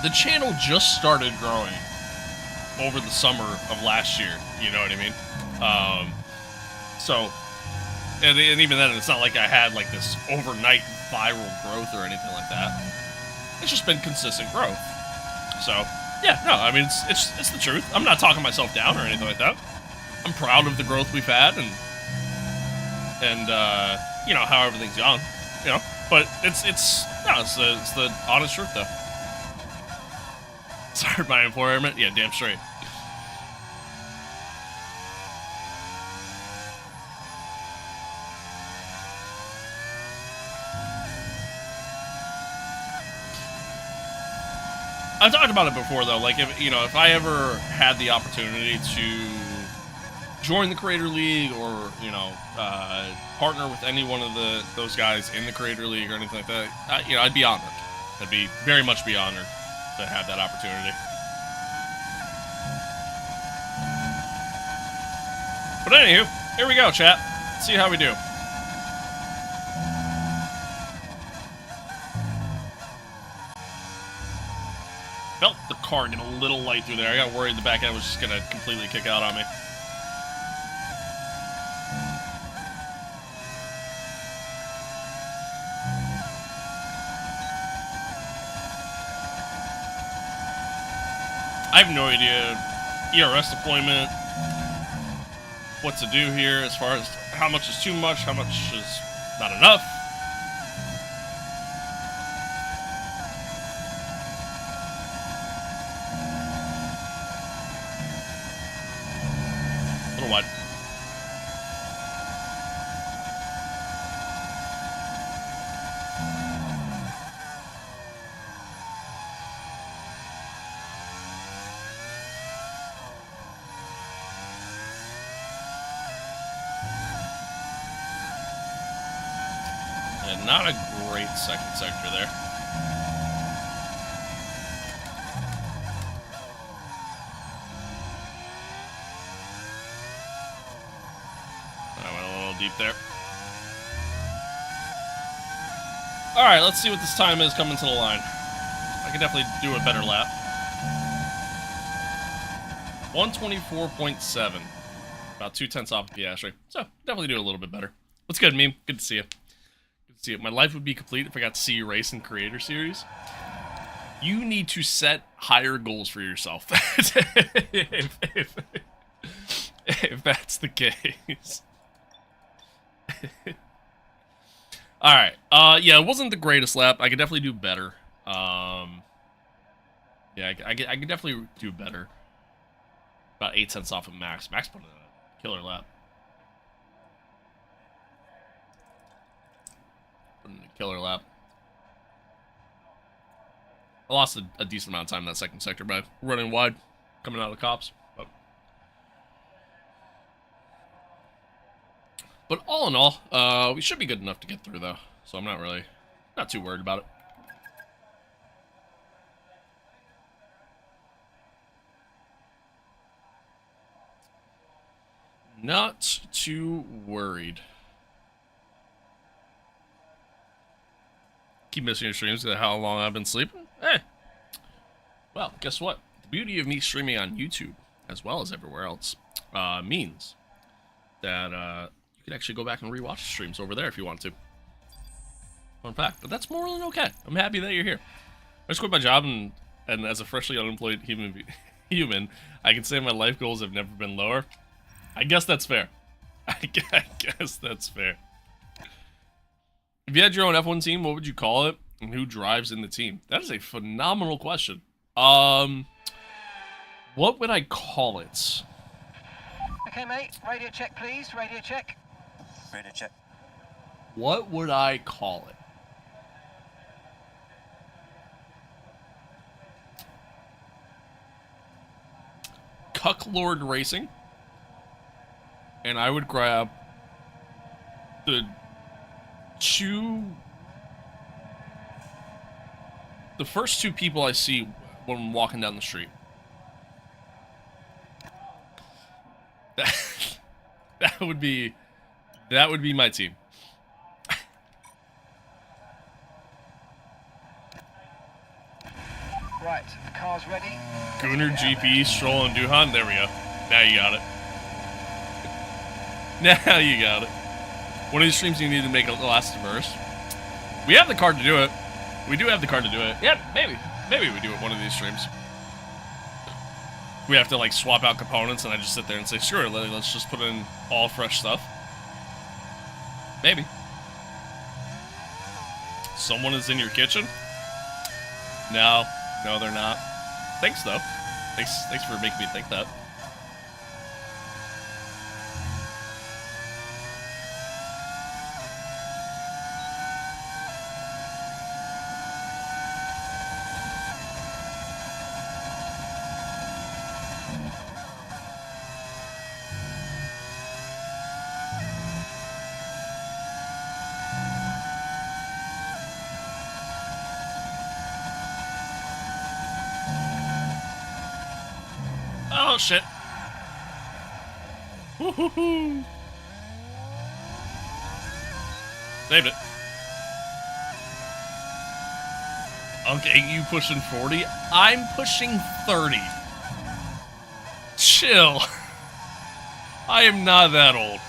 the channel just started growing over the summer of last year. You know what I mean? So, and even then, it's not like I had like this overnight viral growth or anything like that. It's just been consistent growth. So, yeah, no, I mean, it's the truth. I'm not talking myself down or anything like that. I'm proud of the growth we've had and you know, how everything's gone, you know, but it's the honest truth, though. Sorry, my employment? Yeah, damn straight. I've talked about it before, though, like, if I ever had the opportunity to join the Creator League or, partner with any one of those guys in the Creator League or anything like that, I'd be honored. I'd be very much be honored to have that opportunity. But anywho, here we go, chat. Let's see how we do. Felt the car get a little light through there. I got worried the back end was just going to completely kick out on me. I have no idea ERS deployment, what to do here as far as how much is too much, how much is not enough. A little wide. Not a great second sector there. I went a little deep there. Alright, let's see what this time is coming to the line. I can definitely do a better lap. 124.7. About 2/10 off of Piastri. So, definitely do a little bit better. What's good, Meme? Good to see you. See it. My life would be complete if I got to see you race in Creator Series. You need to set higher goals for yourself. if that's the case. Alright. Yeah, it wasn't the greatest lap. I could definitely do better. Yeah, I could definitely do better. About 8/10 off of Max. Max put in a killer lap. Killer lap. I lost a decent amount of time in that second sector by running wide, coming out of the cops. But all in all, we should be good enough to get through, though. So I'm not too worried about it. Not too worried. Keep missing your streams because of how long I've been sleeping? Well, guess what? The beauty of me streaming on YouTube, as well as everywhere else, means that you can actually go back and rewatch the streams over there if you want to. Fun fact. But that's more than okay. I'm happy that you're here. I just quit my job, and as a freshly unemployed human, I can say my life goals have never been lower. I guess that's fair. I guess that's fair. If you had your own F1 team, what would you call it? And who drives in the team? That is a phenomenal question. What would I call it? Okay, mate. Radio check, please. Radio check. Radio check. What would I call it? Cucklord Racing. And I would grab the first two people I see when I'm walking down the street. That would be my team. Right, the car's ready. Gunnar, GP, Stroll, and Duhan. There we go. Now you got it. Now you got it. One of these streams you need to make it last diverse. We have the card to do it. We do have the card to do it. Yeah, maybe. Maybe we do it one of these streams. We have to, like, swap out components, and I just sit there and say, sure, let's just put in all fresh stuff. Maybe. Someone is in your kitchen? No. No, they're not. Thanks, though. Thanks for making me think that. Oh, shit. Woohoo! Saved it. Okay, you pushing 40? I'm pushing 30. Chill. I am not that old.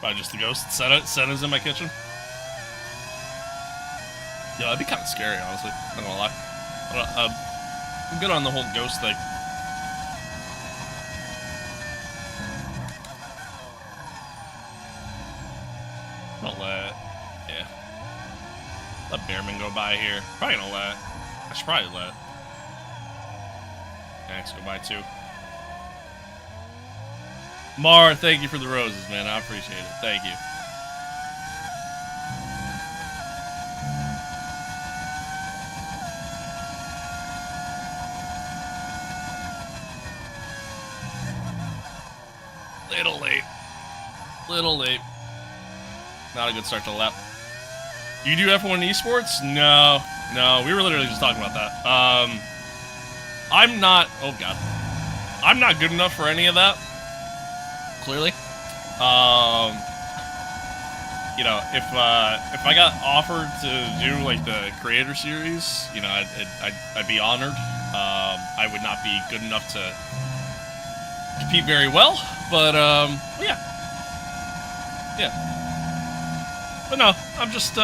Probably just a ghost. Senna's in my kitchen. Yeah, that'd be kind of scary, honestly. Not gonna lie. I'm good on the whole ghost thing. Let Bearman go by here. Probably gonna let. I should probably let Max go by too. Mar, thank you for the roses, man. I appreciate it. Thank you. Little late. Not a good start to the lap. You do F1 esports? No. We were literally just talking about that. I'm not. Oh god. I'm not good enough for any of that. Clearly. You know, if I got offered to do like the creator series, you know, I'd be honored. I would not be good enough to compete very well, but yeah. But no, I'm just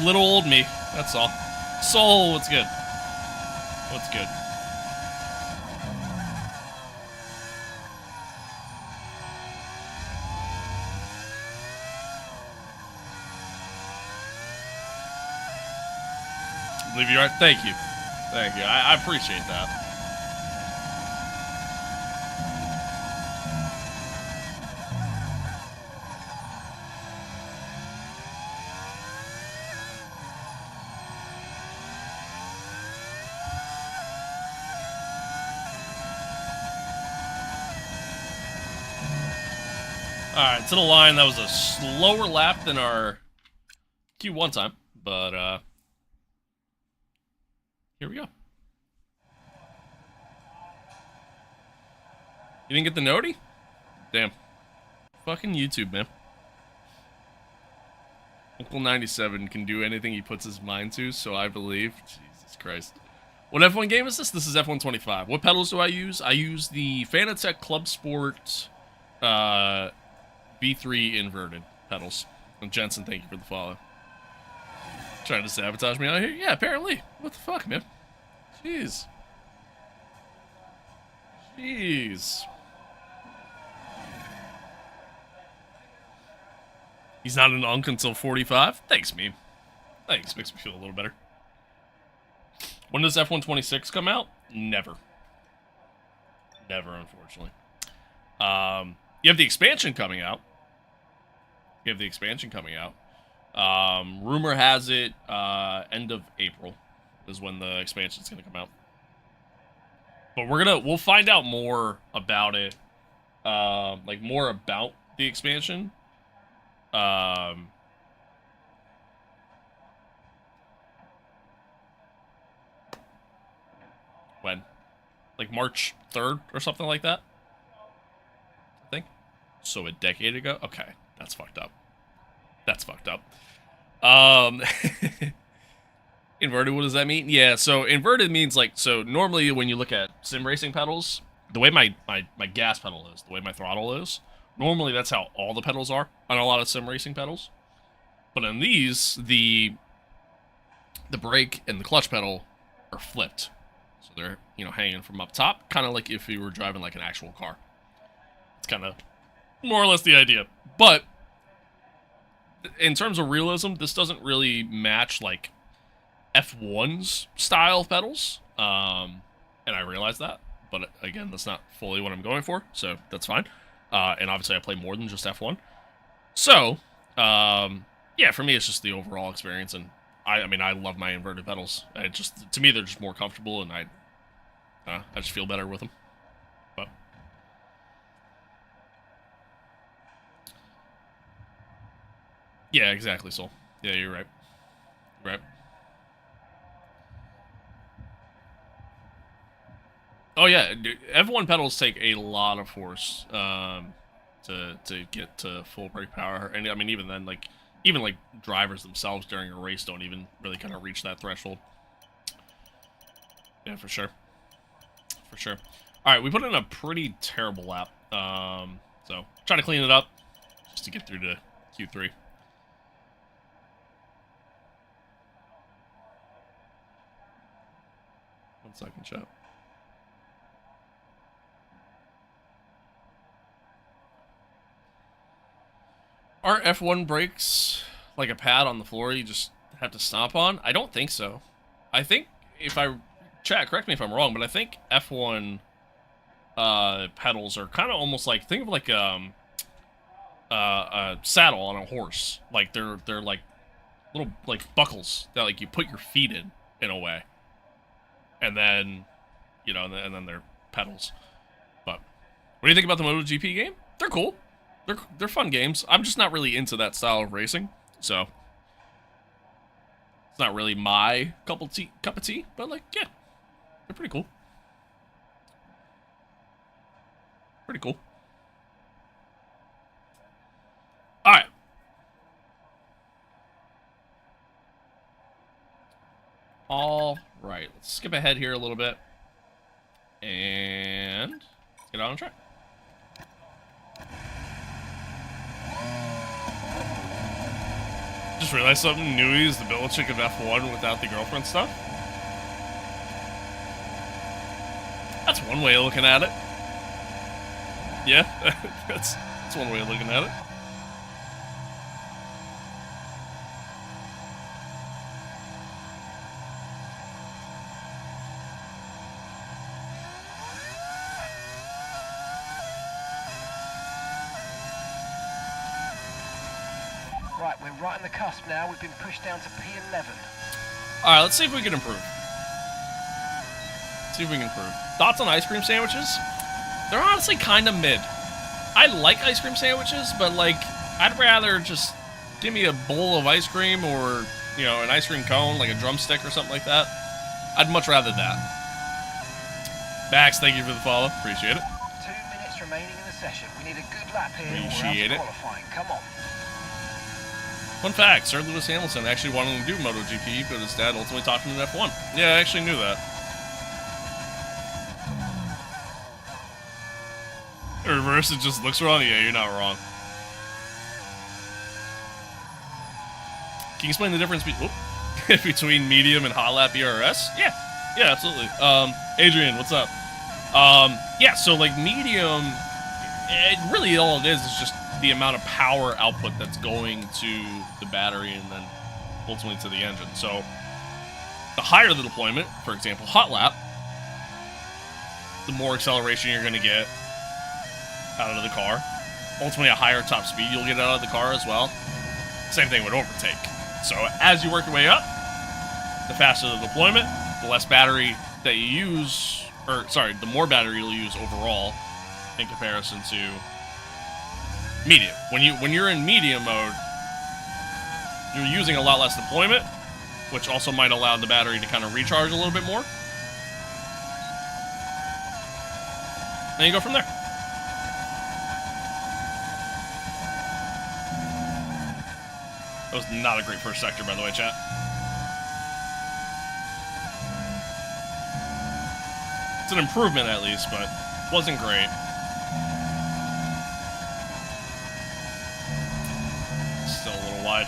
little old me. That's all. Soul, what's good? What's good? I believe you are. Thank you. Thank you. I appreciate that. Alright, to the line, that was a slower lap than our Q1 time, but, here we go. You didn't get the noti? Damn. Fucking YouTube, man. Uncle 97 can do anything he puts his mind to, so I believe. Jesus Christ. What F1 game is this? This is F125. What pedals do I use? I use the Fanatec Club Sport, V3 inverted pedals. And Jensen, thank you for the follow. Trying to sabotage me out here? Yeah, apparently. What the fuck, man? Jeez. He's not an unk until 45? Thanks, meme. Thanks, makes me feel a little better. When does F126 come out? Never. Never, unfortunately. You have the expansion coming out. Rumor has it end of April is when the expansion's gonna come out. But we'll find out more about it, like more about the expansion. When? Like March 3rd or something like that? I think. So a decade ago? Okay, that's fucked up. Inverted, what does that mean? Yeah, so inverted means like, so normally when you look at sim racing pedals, the way my gas pedal is, the way my throttle is, normally that's how all the pedals are on a lot of sim racing pedals. But on these, the brake and the clutch pedal are flipped. So they're, you know, hanging from up top, kind of like if you were driving like an actual car. It's kind of more or less the idea. But in terms of realism, this doesn't really match like F1's style pedals, and I realize that, but again, that's not fully what I'm going for, so that's fine. And obviously I play more than just F1. So, yeah, for me, it's just the overall experience, and I mean, I love my inverted pedals. To me, they're just more comfortable, and I just feel better with them. But yeah, exactly, Soul. Yeah, you're right. Right. Oh yeah, dude, F1 pedals take a lot of force to get to full brake power, and I mean even then, like drivers themselves during a race don't even really kind of reach that threshold. Yeah, for sure. All right, we put in a pretty terrible lap, so try to clean it up just to get through to Q3. 1 second, chat. Are F1 brakes like a pad on the floor you just have to stomp on? I don't think so. I think chat, correct me if I'm wrong, but I think F1 pedals are kind of almost like, think of like a saddle on a horse. Like they're like little like buckles that like you put your feet in a way, and then you know, and then they're pedals. But what do you think about the MotoGP game? They're cool. They're fun games. I'm just not really into that style of racing, so it's not really my cup of tea. But like, yeah, they're pretty cool. All right. All right. Let's skip ahead here a little bit, and let's get on track. Just realized something. Nui is the Belichick of F1 without the girlfriend stuff. That's one way of looking at it. Yeah, that's one way of looking at it. Right, we're right on the cusp now. We've been pushed down to P11. All right, let's see if we can improve. Thoughts on ice cream sandwiches? They're honestly kind of mid. I like ice cream sandwiches, but like, I'd rather just give me a bowl of ice cream or, you know, an ice cream cone, like a drumstick or something like that. I'd much rather that. Max, thank you for the follow. Appreciate it. 2 minutes remaining in the session. We need a good lap here. Appreciate it. Qualifying. Come on. Fun fact, Sir Lewis Hamilton actually wanted to do MotoGP, but his dad ultimately talked him to F1. Yeah, I actually knew that. Reverse, it just looks wrong? Yeah, you're not wrong. Can you explain the difference between medium and hot lap ERS? Yeah, absolutely. Adrian, what's up? Yeah, so like medium, really all it is just the amount of power output that's going to the battery and then ultimately to the engine. So the higher the deployment, for example, hot lap, the more acceleration you're going to get out of the car. ultimately a higher top speed you'll get out of the car as well. Same thing with overtake. So as you work your way up, the faster the deployment, the less battery that you use, or sorry, the more battery you'll use overall in comparison to medium. When you're in medium mode, you're using a lot less deployment, which also might allow the battery to kind of recharge a little bit more. Then you go from there. That was not a great first sector, by the way, chat. It's an improvement at least, but wasn't great. Still a little wide.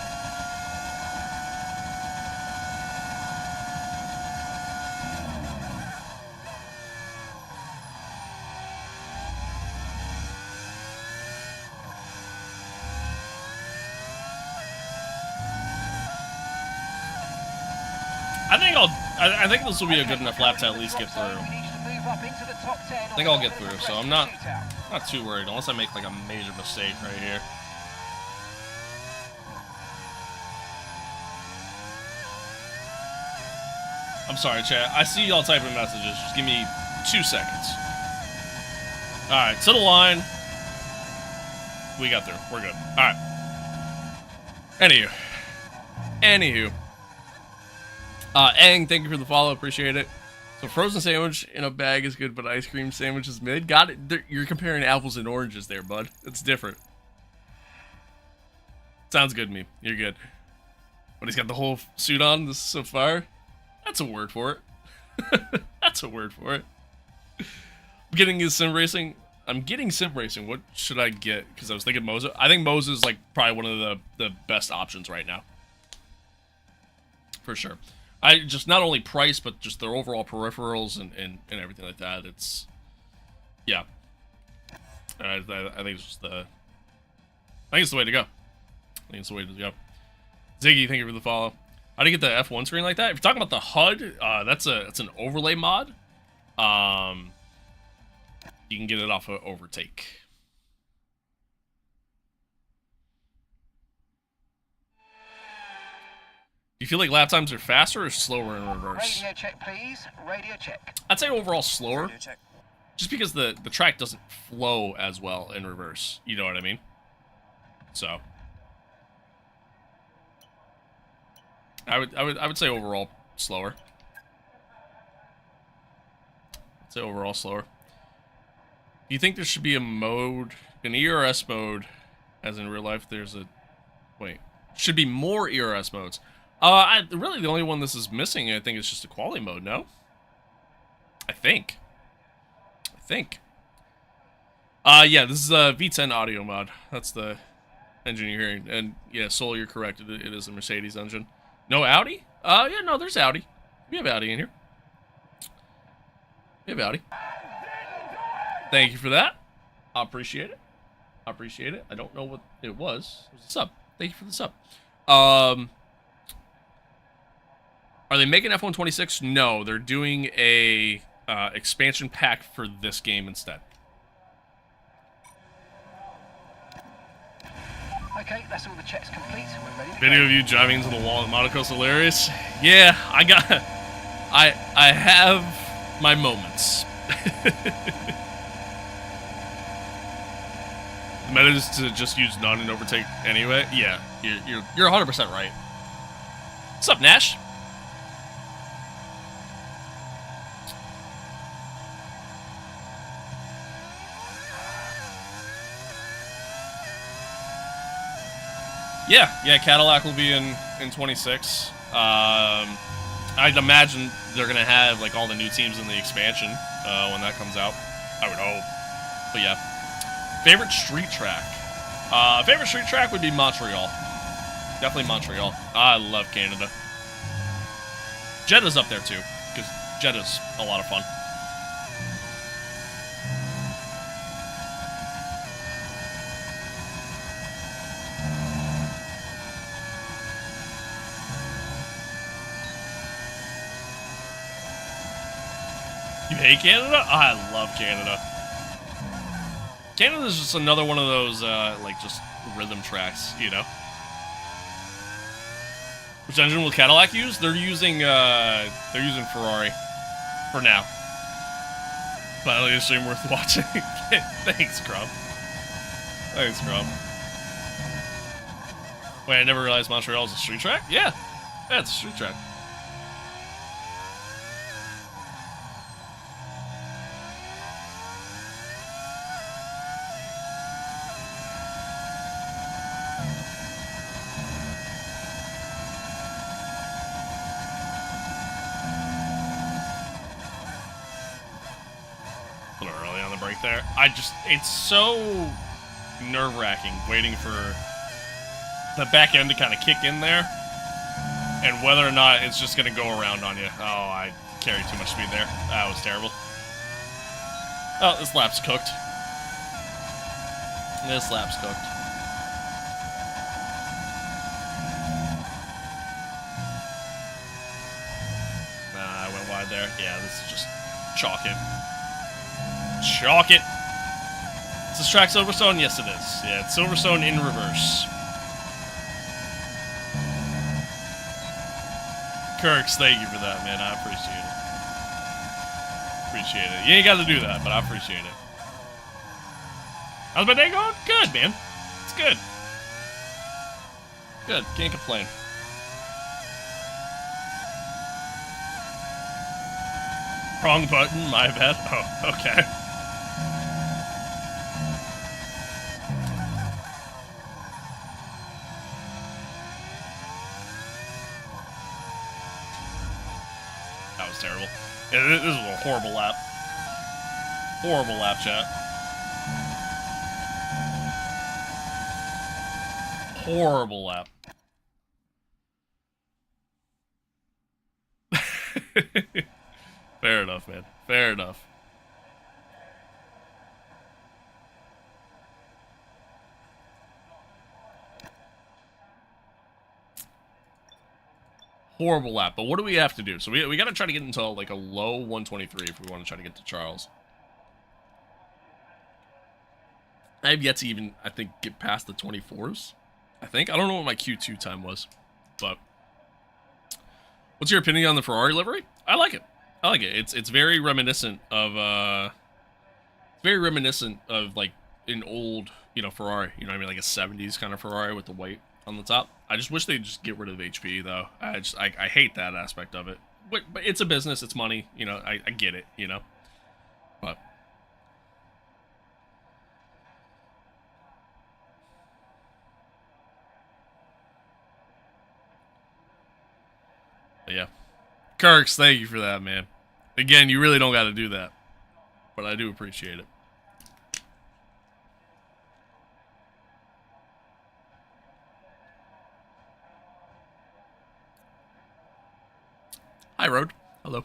I think this will be a good enough lap to at least get through. I think I'll get through, so I'm not too worried, unless I make like a major mistake right here. I'm sorry, chat. I see y'all typing messages. Just give me 2 seconds. Alright, to the line. We got through. We're good. Alright. Anywho. Aang, thank you for the follow. Appreciate it. So frozen sandwich in a bag is good, but ice cream sandwich is mid. Got it. You're comparing apples and oranges there, bud. It's different. Sounds good to me. You're good. But he's got the whole suit on. This is so fire. That's a word for it. That's a word for it. I'm getting sim racing. What should I get? Because I was thinking Moza. I think Moza is like probably one of the best options right now. For sure. I just not only price, but just their overall peripherals and everything like that. It's, yeah. I think it's just I think it's the way to go. I think it's the way to go. Ziggy, thank you for the follow. How do you get the F1 screen like that? If you're talking about the HUD, that's an overlay mod. You can get it off of Overtake. Do you feel like lap times are faster or slower in reverse? Radio check, please. Radio check. I'd say overall slower. Just because the track doesn't flow as well in reverse. You know what I mean? So I would say overall slower. I'd say overall slower. Do you think there should be a mode, an ERS mode, as in real life? There's a should be more ERS modes. Really, the only one this is missing, I think, is just a quality mode, no? I think. Yeah, this is a V10 audio mod. That's the engine you're hearing. And, yeah, Soul, you're correct. It is a Mercedes engine. No Audi? Yeah, no, there's Audi. We have Audi in here. We have Audi. Thank you for that. I appreciate it. I don't know what it was. It was a sub. Thank you for the sub. Are they making F126? No, they're doing a expansion pack for this game instead. Okay, that's all the checks complete. We're ready to Video go. of you driving into the wall at Monaco's hilarious. Yeah, I have my moments. The meta is to just use none and overtake anyway. Yeah, you're 100% right. What's up, Nash? Yeah, Cadillac will be in 26. I'd imagine they're gonna have like all the new teams in the expansion when that comes out. I would hope. But yeah, favorite street track. Favorite street track would be Montreal. Definitely Montreal. I love Canada. Jeddah's up there too, because Jeddah's a lot of fun. You hate Canada? I love Canada. Canada's just another one of those, like, just rhythm tracks, you know? Which engine will Cadillac use? They're using Ferrari. For now. But at least stream worth watching. Thanks, Crumb. Thanks, Crumb. Wait, I never realized Montreal is a street track? Yeah. Yeah, it's a street track. A little early on the break there. It's so nerve-wracking waiting for the back end to kind of kick in there, and whether or not it's just going to go around on you. Oh, I carried too much speed there. That was terrible. Oh, this lap's cooked. This lap's cooked. Nah, I went wide there. Yeah, this is just chalk it. Chalk it. Is this track Silverstone? Yes, it is. Yeah, it's Silverstone in reverse. Kirks, thank you for that, man. I appreciate it. Appreciate it. You ain't got to do that, but I appreciate it. How's my day going? Good, man. It's good. Good. Can't complain. Wrong button. My bad. Oh, okay. That was terrible. Yeah, this was a horrible lap. Horrible lap, chat. Horrible lap. Fair enough, man. Fair enough. Horrible lap, but what do we have to do? So we got to try to get into like a low 123 if we want to try to get to Charles. I have yet to even, I think, get past the 24s. I don't know what my Q2 time was, but what's your opinion on the Ferrari livery? I like it. I like it. It's very reminiscent of like an old, Ferrari. You know what I mean? Like a 70s kind of Ferrari with the white on the top. I just wish they'd just get rid of HP though. I hate that aspect of it. But it's a business, it's money, I get it, But yeah. Kirks, thank you for that, man. Again, you really don't got to do that. But I do appreciate it. Hi, Road. Hello.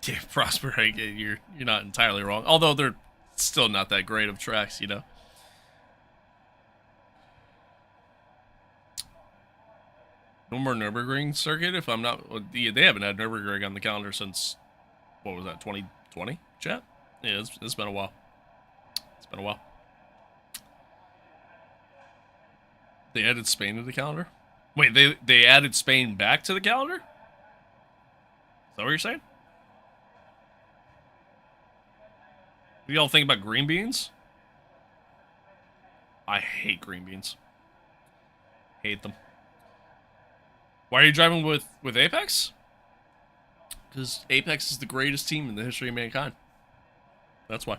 Yeah, Prosper, you're not entirely wrong. Although they're still not that great of tracks, No more Nürburgring circuit, if I'm not... They haven't had Nürburgring on the calendar since... What was that, 2020, chat? Yeah, it's been a while. It's been a while. They added Spain to the calendar? Wait, they added Spain back to the calendar? Is that what you're saying? What do y'all think about green beans? I hate green beans. Hate them. Why are you driving with Apex? Because Apex is the greatest team in the history of mankind. That's why.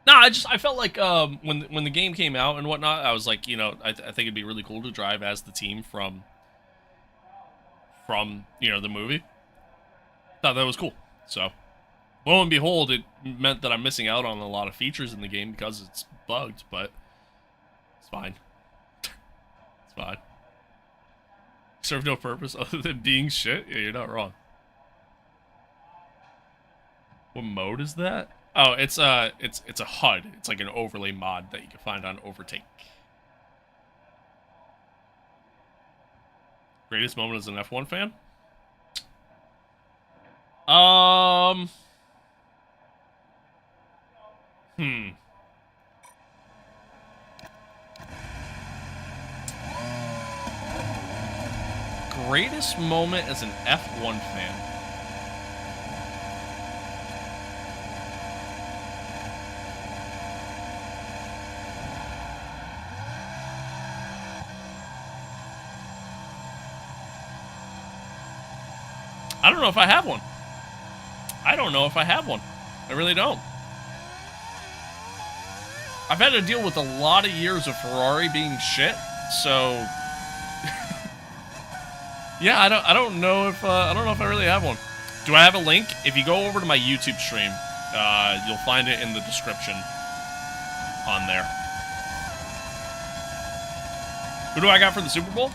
Nah, I felt like when the game came out and whatnot, I was like, I think it'd be really cool to drive as the team from the movie. Thought that was cool. So, lo and behold, it meant that I'm missing out on a lot of features in the game because it's bugged, but it's fine. It's fine. Serve no purpose other than being shit? Yeah, you're not wrong. What mode is that? Oh, it's a HUD. It's like an overlay mod that you can find on Overtake. Greatest moment as an F1 fan? Greatest moment as an F1 fan. I don't know if I have one. I don't know if I have one. I really don't. I've had to deal with a lot of years of Ferrari being shit, so yeah, I don't know if I really have one. Do I have a link? If you go over to my YouTube stream, you'll find it in the description on there. Who do I got for the Super Bowl?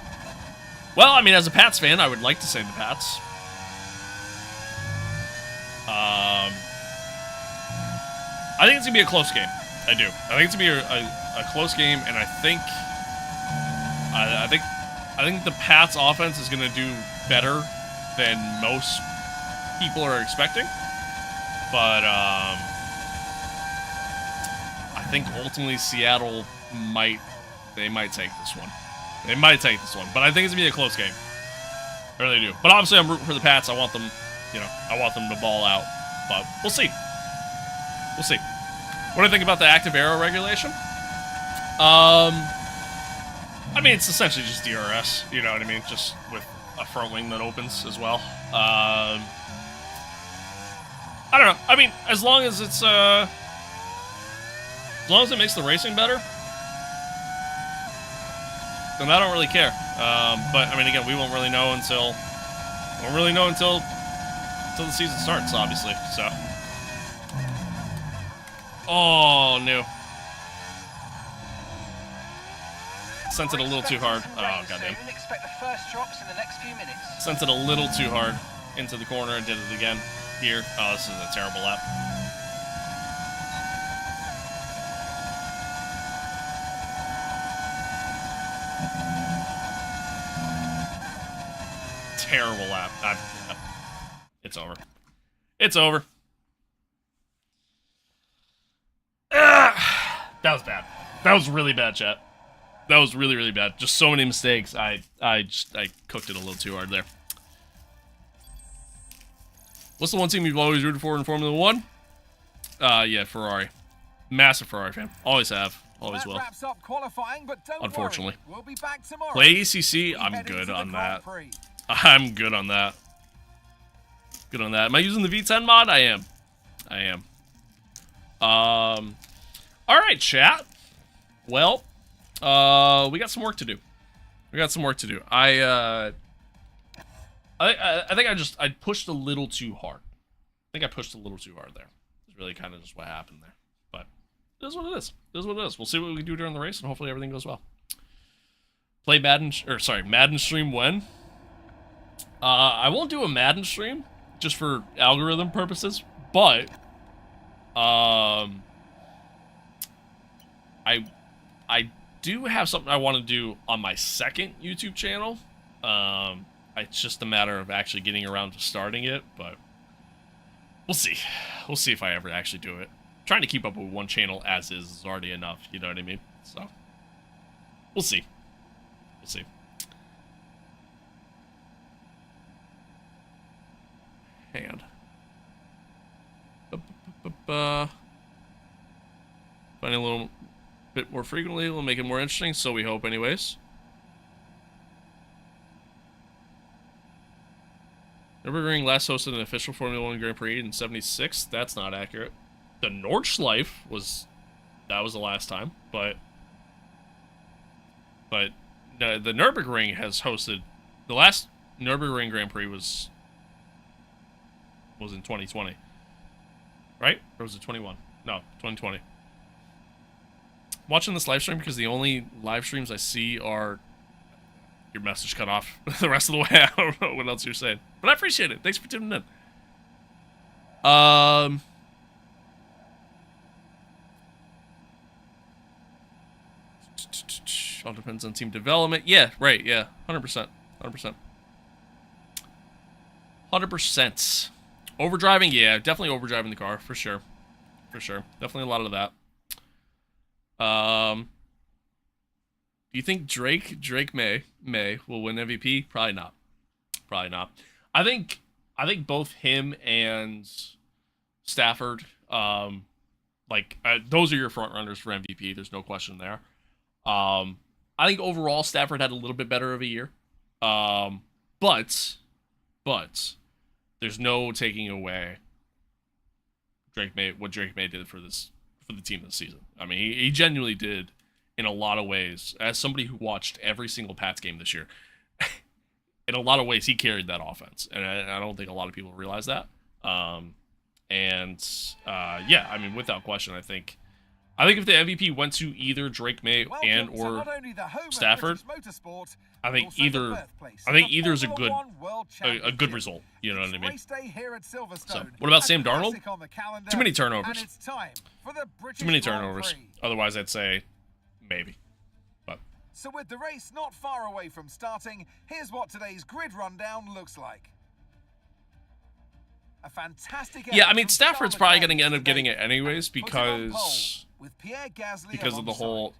Well, I mean, as a Pats fan, I would like to say the Pats. I think it's gonna be a close game. I do. I think it's gonna be a close game, and I think the Pats offense is gonna do better than most people are expecting. But I think ultimately Seattle might take this one. They might take this one, but I think it's gonna be a close game. I really do. But obviously, I'm rooting for the Pats. I want them, I want them to ball out. But we'll see. We'll see. What do I think about the active aero regulation? I mean, it's essentially just DRS. You know what I mean? Just with a front wing that opens as well. I don't know. I mean, as long as it's as long as it makes the racing better, then I don't really care. But I mean, again, we won't really know until the season starts, obviously. So, oh no, sent it a little too hard. Oh goddamn! Expect the first drops in the next few minutes. Sent it a little too hard into the corner and did it again here. Oh, this is a terrible lap. Terrible lap. It's over. It's over. That was bad. That was really bad, chat. That was really, really bad. Just so many mistakes. I cooked it a little too hard there. What's the one team you've always rooted for in Formula 1? Yeah, Ferrari. Massive Ferrari fan. Always have. Always will. Unfortunately. We'll be back tomorrow. Play ACC? I'm good on that. I'm good on that. Good on that. Am I using the V10 mod? I am. I am. Alright, chat. Well, we got some work to do. We got some work to do. I think I pushed a little too hard. I think I pushed a little too hard there. It's really kind of just what happened there. But it is what it is. It is what it is. We'll see what we can do during the race, and hopefully everything goes well. Play Madden, Madden stream when? I won't do a Madden stream, just for algorithm purposes, but, I do have something I want to do on my second YouTube channel. It's just a matter of actually getting around to starting it, but we'll see. We'll see if I ever actually do it. Trying to keep up with one channel as is already enough, you know what I mean? So, we'll see. We'll see. Hang on. Finding a little bit more frequently will make it more interesting, so we hope anyways. Nürburgring last hosted an official Formula 1 Grand Prix in '76. That's not accurate. The Nordschleife was the last time, but the Nürburgring has hosted the last Nürburgring Grand Prix was in 2020, right? Or was it 21? No, 2020. I'm watching this live stream because the only live streams I see are your message cut off the rest of the way. I don't know what else you're saying, but I appreciate it. Thanks for tuning in. All depends on team development. Yeah, right. Yeah, 100%. 100%. 100%. Overdriving, yeah, definitely overdriving the car, for sure. For sure. Definitely a lot of that. Do you think Drake May will win MVP? Probably not. Probably not. I think both him and Stafford, those are your front runners for MVP. There's no question there. I think overall Stafford had a little bit better of a year. But there's no taking away what Drake May did for the team this season. I mean, he genuinely did in a lot of ways. As somebody who watched every single Pats game this year, in a lot of ways he carried that offense, and I don't think a lot of people realize that. Yeah, I mean, without question, I think if the MVP went to either Drake May and or Stafford, I think either is a good result. You know what I mean? So, what about Sam Darnold? Too many turnovers. Too many turnovers. Otherwise, I'd say maybe. But so with the race not far away from starting, here's what today's grid rundown looks like. A fantastic. Yeah, I mean, Stafford's probably going to end up getting it anyways because of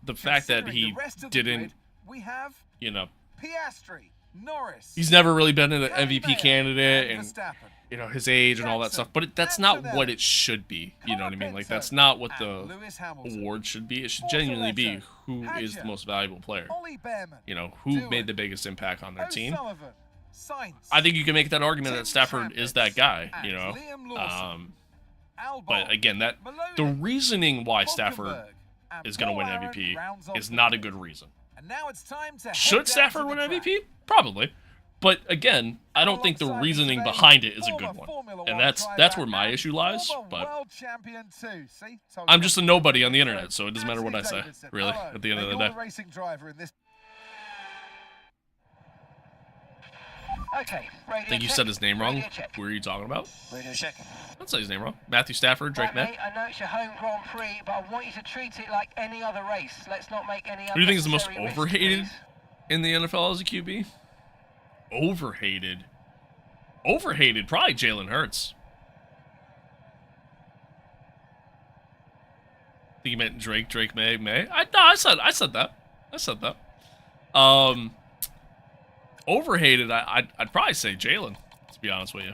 the fact that he didn't, you know, Piastri, Norris, he's never really been an MVP candidate, and you know, his age and all that stuff. But that's not what it should be. You know what I mean? Like, that's not what the award should be. It should genuinely be who is the most valuable player. You know, who made the biggest impact on their team. I think you can make that argument that Stafford is that guy. You know, but again, the reasoning why Stafford is going to win MVP is not a good reason. Should Stafford win MVP? Probably. But again, I don't think the reasoning behind it is a good one. And that's where my issue lies. But I'm just a nobody on the internet, so it doesn't matter what I say, really, at the end of the day. Okay, I think you said his name wrong. Who are you talking about? Radio check. Don't say his name wrong. Matthew Stafford, Drake May. I know it's your home Grand Prix, but I want you to treat it like any other race. Let's not make any. Who do you think is the most overhated in the NFL as a QB? Overhated. Probably Jalen Hurts. I think you meant Drake May. I said that. Overhated, I'd probably say Jalen, to be honest with you.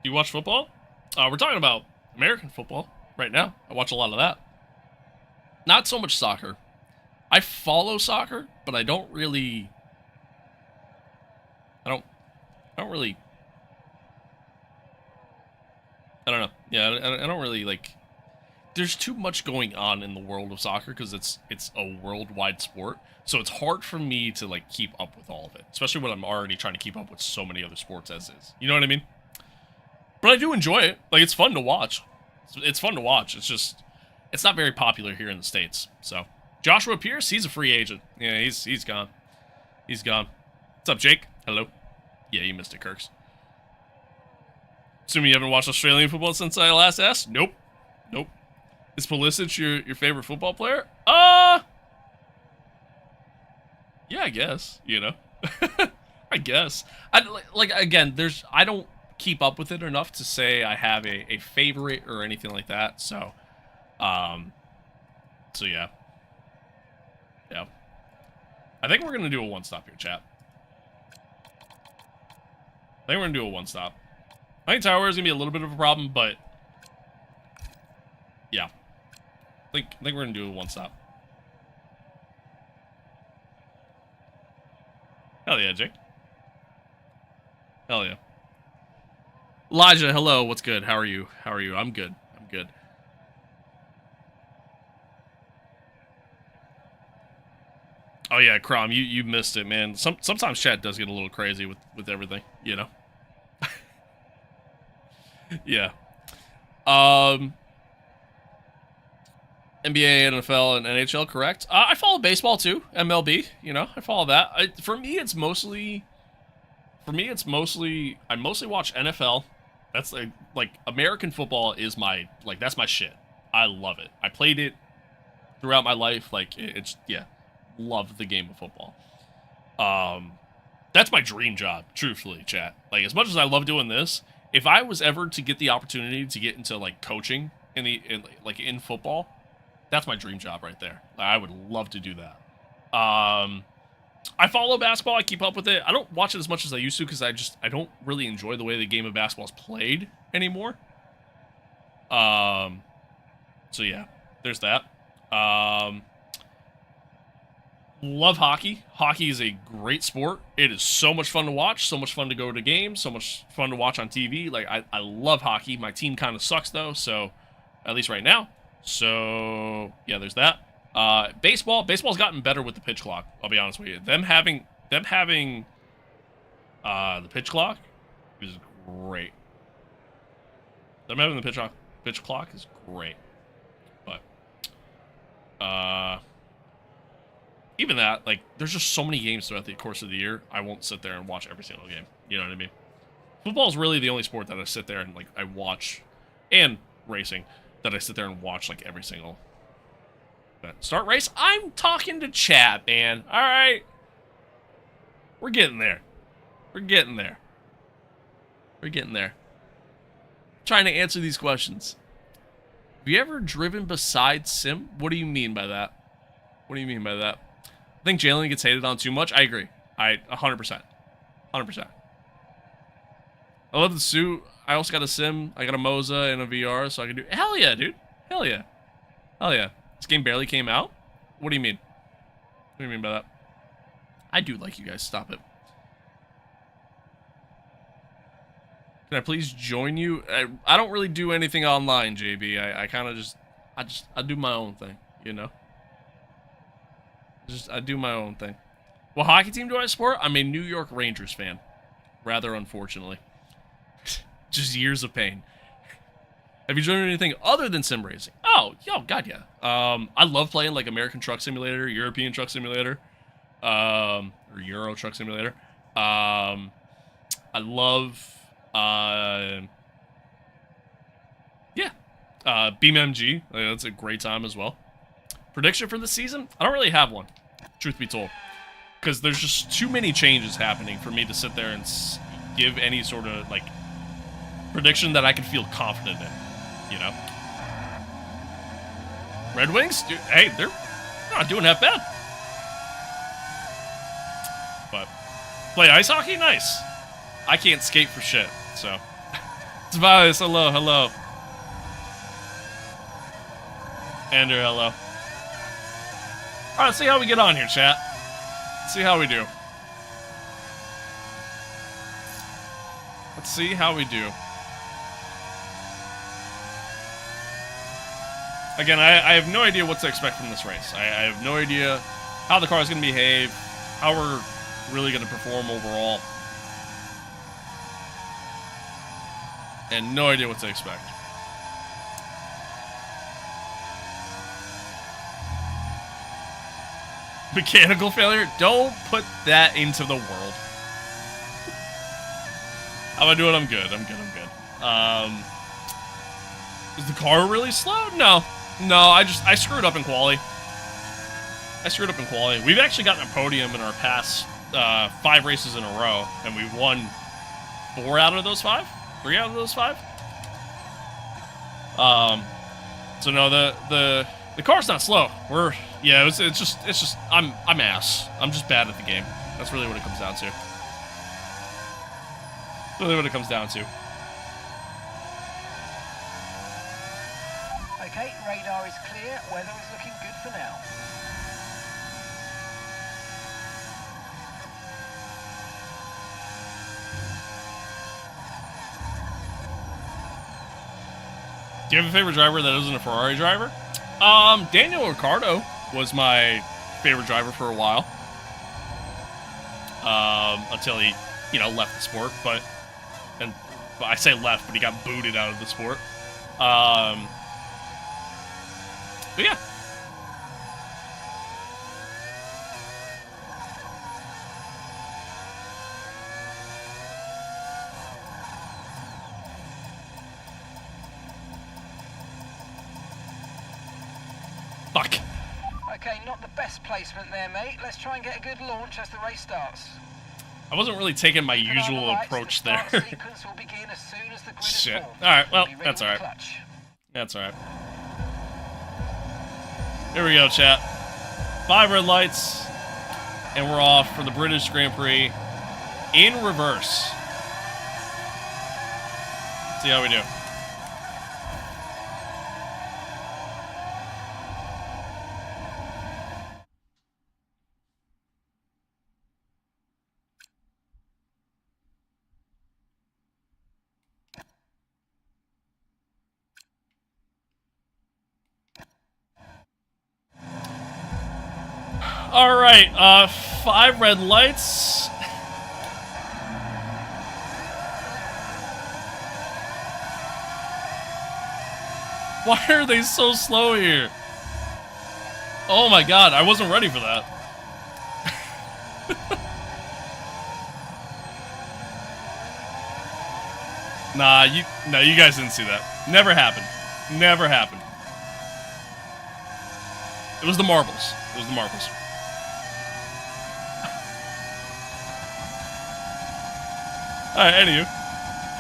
Do you watch football? We're talking about American football right now. I watch a lot of that. Not so much soccer. I follow soccer, but I don't really... I don't know. Yeah, I don't really, like... There's too much going on in the world of soccer because it's a worldwide sport. So it's hard for me to, like, keep up with all of it. Especially when I'm already trying to keep up with so many other sports as is. You know what I mean? But I do enjoy it. Like, it's fun to watch. It's fun to watch. It's just... It's not very popular here in the States. So, Joshua Pierce, he's a free agent. Yeah, he's gone. He's gone. What's up, Jake? Hello. Yeah, you missed it, Kirks. Assuming you haven't watched Australian football since I last asked? Nope. Is Pulisic your favorite football player? Yeah, I guess. You know, I guess. Again, I don't keep up with it enough to say I have a favorite or anything like that. So, yeah. I think we're gonna do a one-stop here, chat. I think we're gonna do a one-stop. I think tower is gonna be a little bit of a problem, but yeah, I think we're gonna do a one-stop. Hell yeah, Jake. Hell yeah. Elijah, hello. What's good? How are you? I'm good. Oh yeah, Crom, you missed it, man. Sometimes chat does get a little crazy with everything, you know. Yeah. NBA, NFL, and NHL, correct? I follow baseball too, MLB. You know, I follow that. For me, it's mostly. I mostly watch NFL. That's like American football is that's my shit. I love it. I played it throughout my life. Like, it's, yeah, love the game of football. That's my dream job, truthfully, chat. Like, as much as I love doing this, if I was ever to get the opportunity to get into, like, coaching in football, that's my dream job right there. I would love to do that. I follow basketball. I keep up with it. I don't watch it as much as I used to because I don't really enjoy the way the game of basketball is played anymore. So yeah, there's that. Love hockey. Hockey is a great sport. It is so much fun to watch, so much fun to go to games, so much fun to watch on TV. Like, I love hockey. My team kind of sucks, though, so at least right now. So, yeah, there's that. Baseball's gotten better with the pitch clock, I'll be honest with you. Them having the pitch clock is great. Them having the pitch clock is great. But, even that, like, there's just so many games throughout the course of the year, I won't sit there and watch every single game. You know what I mean? Football is really the only sport that I sit there and, like, I watch, and racing, that I sit there and watch, like, every single event. Start race? I'm talking to chat, man. All right. We're getting there. We're getting there. We're getting there. Trying to answer these questions. Have you ever driven beside sim? What do you mean by that? What do you mean by that? I think Jalen gets hated on too much. I agree. 100%. 100%. I love the suit. I also got a sim. I got a Moza and a VR, so I can do... Hell yeah, dude. Hell yeah. Hell yeah. This game barely came out? What do you mean? What do you mean by that? I do like you guys. Stop it. Can I please join you? I don't really do anything online, JB. I kind of just... I do my own thing, you know? I do my own thing. What hockey team do I support? I'm a New York Rangers fan. Rather unfortunately. Just years of pain. Have you joined anything other than sim racing? Oh, God, yeah. I love playing, like, American Truck Simulator, European Truck Simulator, or Euro Truck Simulator. I love, BeamMG. That's a great time as well. Prediction for the season? I don't really have one, truth be told. Because there's just too many changes happening for me to sit there and give any sort of, like, prediction that I can feel confident in, you know? Red Wings? Dude, hey, they're not doing that bad. But, play ice hockey? Nice. I can't skate for shit, so. Tobias, hello, hello. Andrew, hello. Alright, let's see how we get on here, chat. Let's see how we do. Let's see how we do. Again, I have no idea what to expect from this race. I have no idea how the car is going to behave, how we're really going to perform overall. And no idea what to expect. Mechanical failure? Don't put that into the world. How am I doing? I'm good. I'm good. Is the car really slow? No. No, I screwed up in quali. We've actually gotten a podium in our past 5 races in a row, and we've won 4 out of those 5? 3 out of those 5? So no, the car's not slow. It's just I'm ass. I'm just bad at the game. That's really what it comes down to. Okay, radar is clear. Weather is looking good for now. Do you have a favorite driver that isn't a Ferrari driver? Daniel Ricciardo was my favorite driver for a while. Until he, left the sport, but I say left, but he got booted out of the sport. But yeah. Fuck. Okay, not the best placement there, mate. Let's try and get a good launch as the race starts. I wasn't really taking my usual approach there. Sequence will begin as soon as the grid is Shit. formed. Alright, well, Be ready that's with alright. clutch. That's alright. Here we go, chat. 5 red lights, and we're off for the British Grand Prix in reverse. See how we do. Alright, 5 red lights. Why are they so slow here? Oh my god, I wasn't ready for that. Nah, you guys didn't see that. Never happened. Never happened. It was the marbles. It was the marbles. Alright, anywho.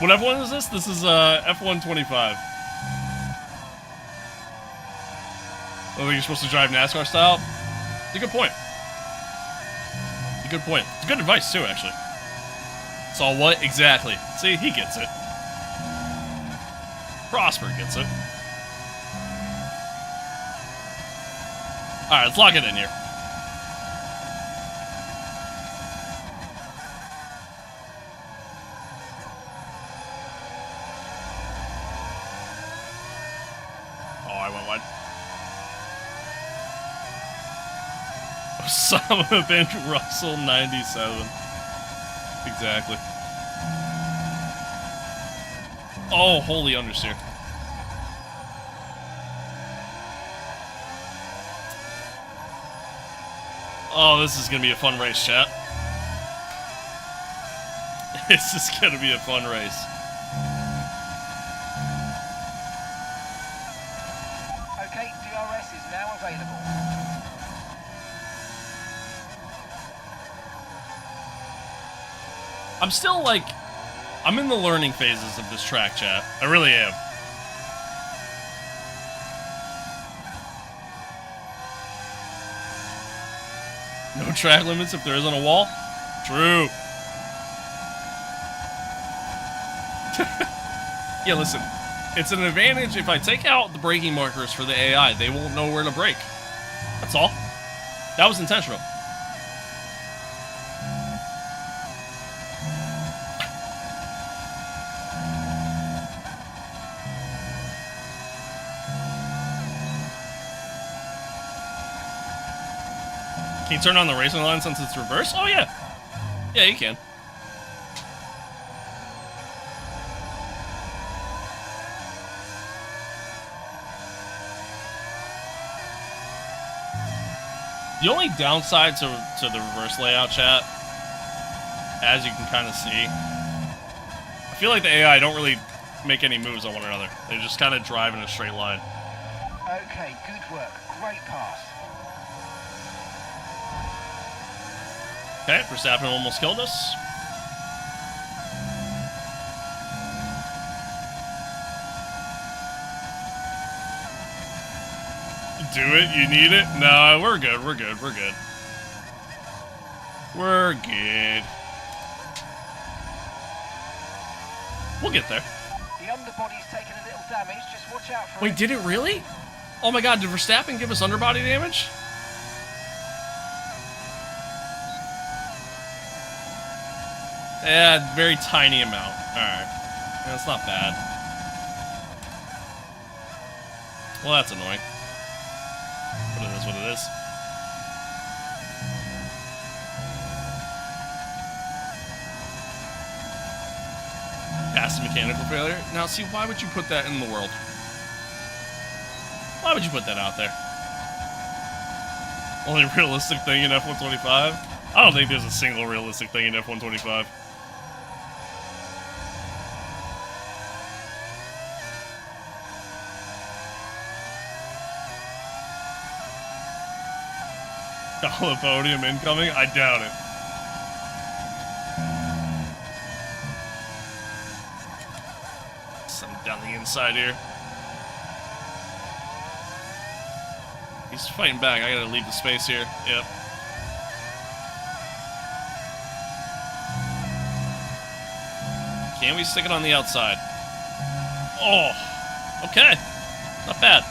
What F1 is this? This is F125. I think you're supposed to drive NASCAR style. It's a good point. It's a good point. It's good advice too, actually. Saw what? Exactly. See, he gets it. Prosper gets it. Alright, let's lock it in here. Oh, I went wide. Osama bin Russell 97. Exactly. Oh, holy understeer. Oh, this is gonna be a fun race, chat. This is gonna be a fun race. Okay, DRS is now available. I'm still like, I'm in the learning phases of this track, chat. I really am. No track limits if there isn't a wall? True. Yeah, listen. It's an advantage if I take out the braking markers for the AI. They won't know where to brake. That's all. That was intentional. Can you turn on the racing line since it's reverse? Oh, yeah. Yeah, you can. The only downside to the reverse layout, chat, as you can kind of see, I feel like the AI don't really make any moves on one another. They just kind of drive in a straight line. Okay, good work. Great pass. Okay, Verstappen almost killed us. Do it? You need it? No, we're good, we're good, we're good. We're good. We'll get there. The underbody's taken a little damage. Just watch out for it. Wait, did it really? Oh my god, did Verstappen give us underbody damage? Yeah, very tiny amount. Alright. That's not bad. Well, that's annoying. But it is what it is. Past mechanical failure. Now, see, why would you put that in the world? Why would you put that out there? Only realistic thing in F125? I don't think there's a single realistic thing in F125. Call a podium incoming? I doubt it. Send him down the inside here. He's fighting back. I gotta leave the space here. Yep. Can we stick it on the outside? Oh, okay. Not bad.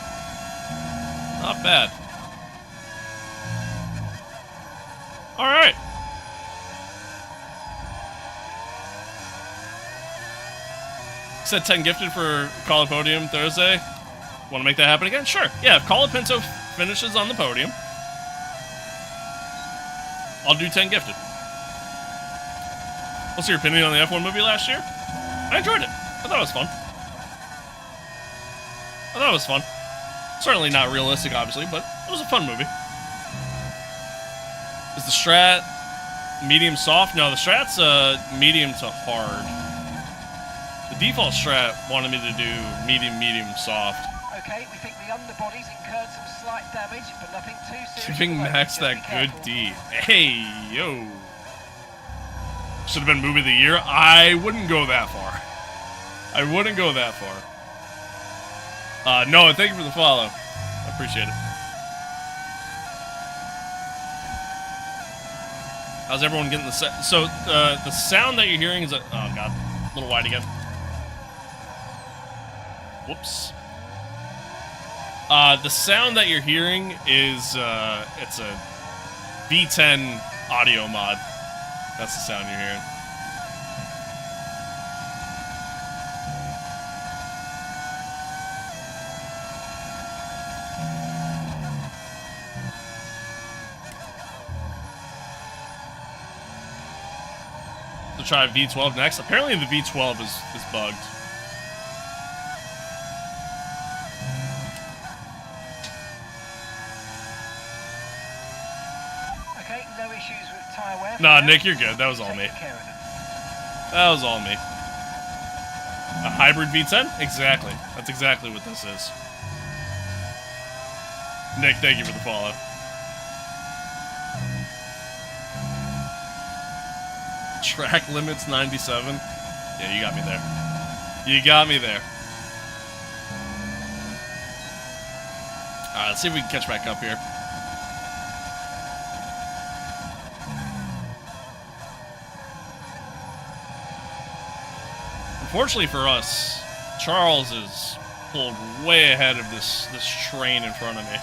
Not bad. All right. Said 10 gifted for Call of Podium Thursday. Want to make that happen again? Sure. Yeah, if Call of Pinto finishes on the podium, I'll do 10 gifted. What's your opinion on the F1 movie last year? I enjoyed it. I thought it was fun. I thought it was fun. Certainly not realistic, obviously, but it was a fun movie. Is the strat medium soft? No, the strat's medium to hard. The default strat wanted me to do medium soft. Okay, we think the underbody's incurred some slight damage, but nothing too serious. Giving Max that good D. Hey, yo. Should have been movie of the year. I wouldn't go that far. I wouldn't go that far. No, thank you for the follow. I appreciate it. How's everyone getting the set? So, the sound that you're hearing is oh god, a little wide again. Whoops. The sound that you're hearing is, it's a V10 audio mod. That's the sound you're hearing. So try V12 next. Apparently the V12 is bugged. Nah, Nick, you're good. That was all me. That was all me. A hybrid V10? Exactly. That's exactly what this is. Nick, thank you for the follow. Track limits 97. Yeah, you got me there. You got me there. Alright, let's see if we can catch back up here. Unfortunately for us, Charles is pulled way ahead of this train in front of me.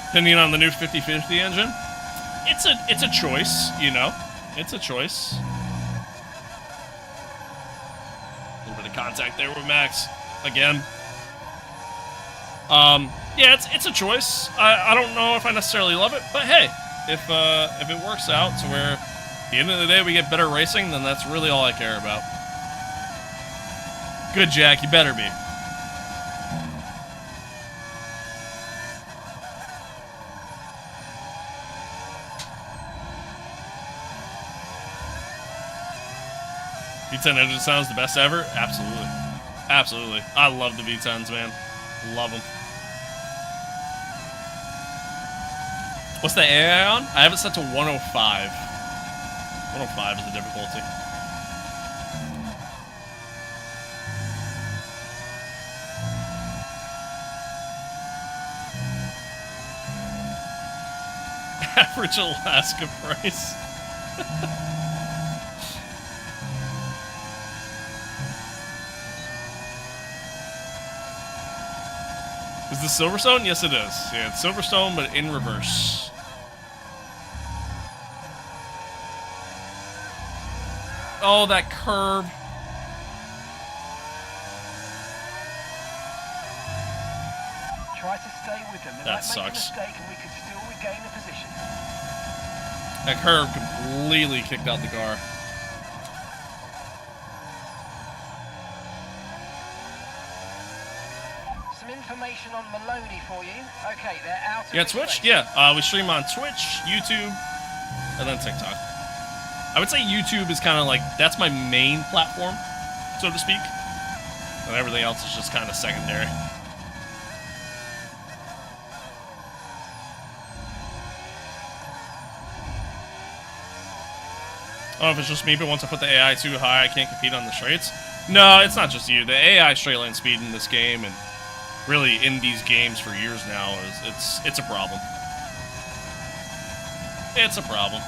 Opinion on the new 50/50 engine? It's a choice, you know. It's a choice. A little bit of contact there with Max again. Yeah, it's a choice. I don't know if I necessarily love it, but hey, if it works out to where at the end of the day we get better racing, then that's really all I care about. Good, Jack, you better be. V10 engine sounds the best ever? Absolutely. Absolutely. I love the V10s, man. Love them. What's the AI on? I have it set to 105. 105 is the difficulty. Average Alaska price. Is this Silverstone? Yes, it is. Yeah, it's Silverstone, but in reverse. Oh, that curb. Try to stay with them. That sucks. Make a mistake and we could still regain the position. That curb completely kicked out the car. Some information on Maloney for you. Okay, they're out of You got Twitch? Yeah, we stream on Twitch, YouTube, and then TikTok. I would say YouTube is kind of like, that's my main platform, so to speak. And everything else is just kind of secondary. I don't know if it's just me, but once I put the AI too high, I can't compete on the straights. No, it's not just you. The AI straight line speed in this game, and really in these games for years now, it's a problem. It's a problem.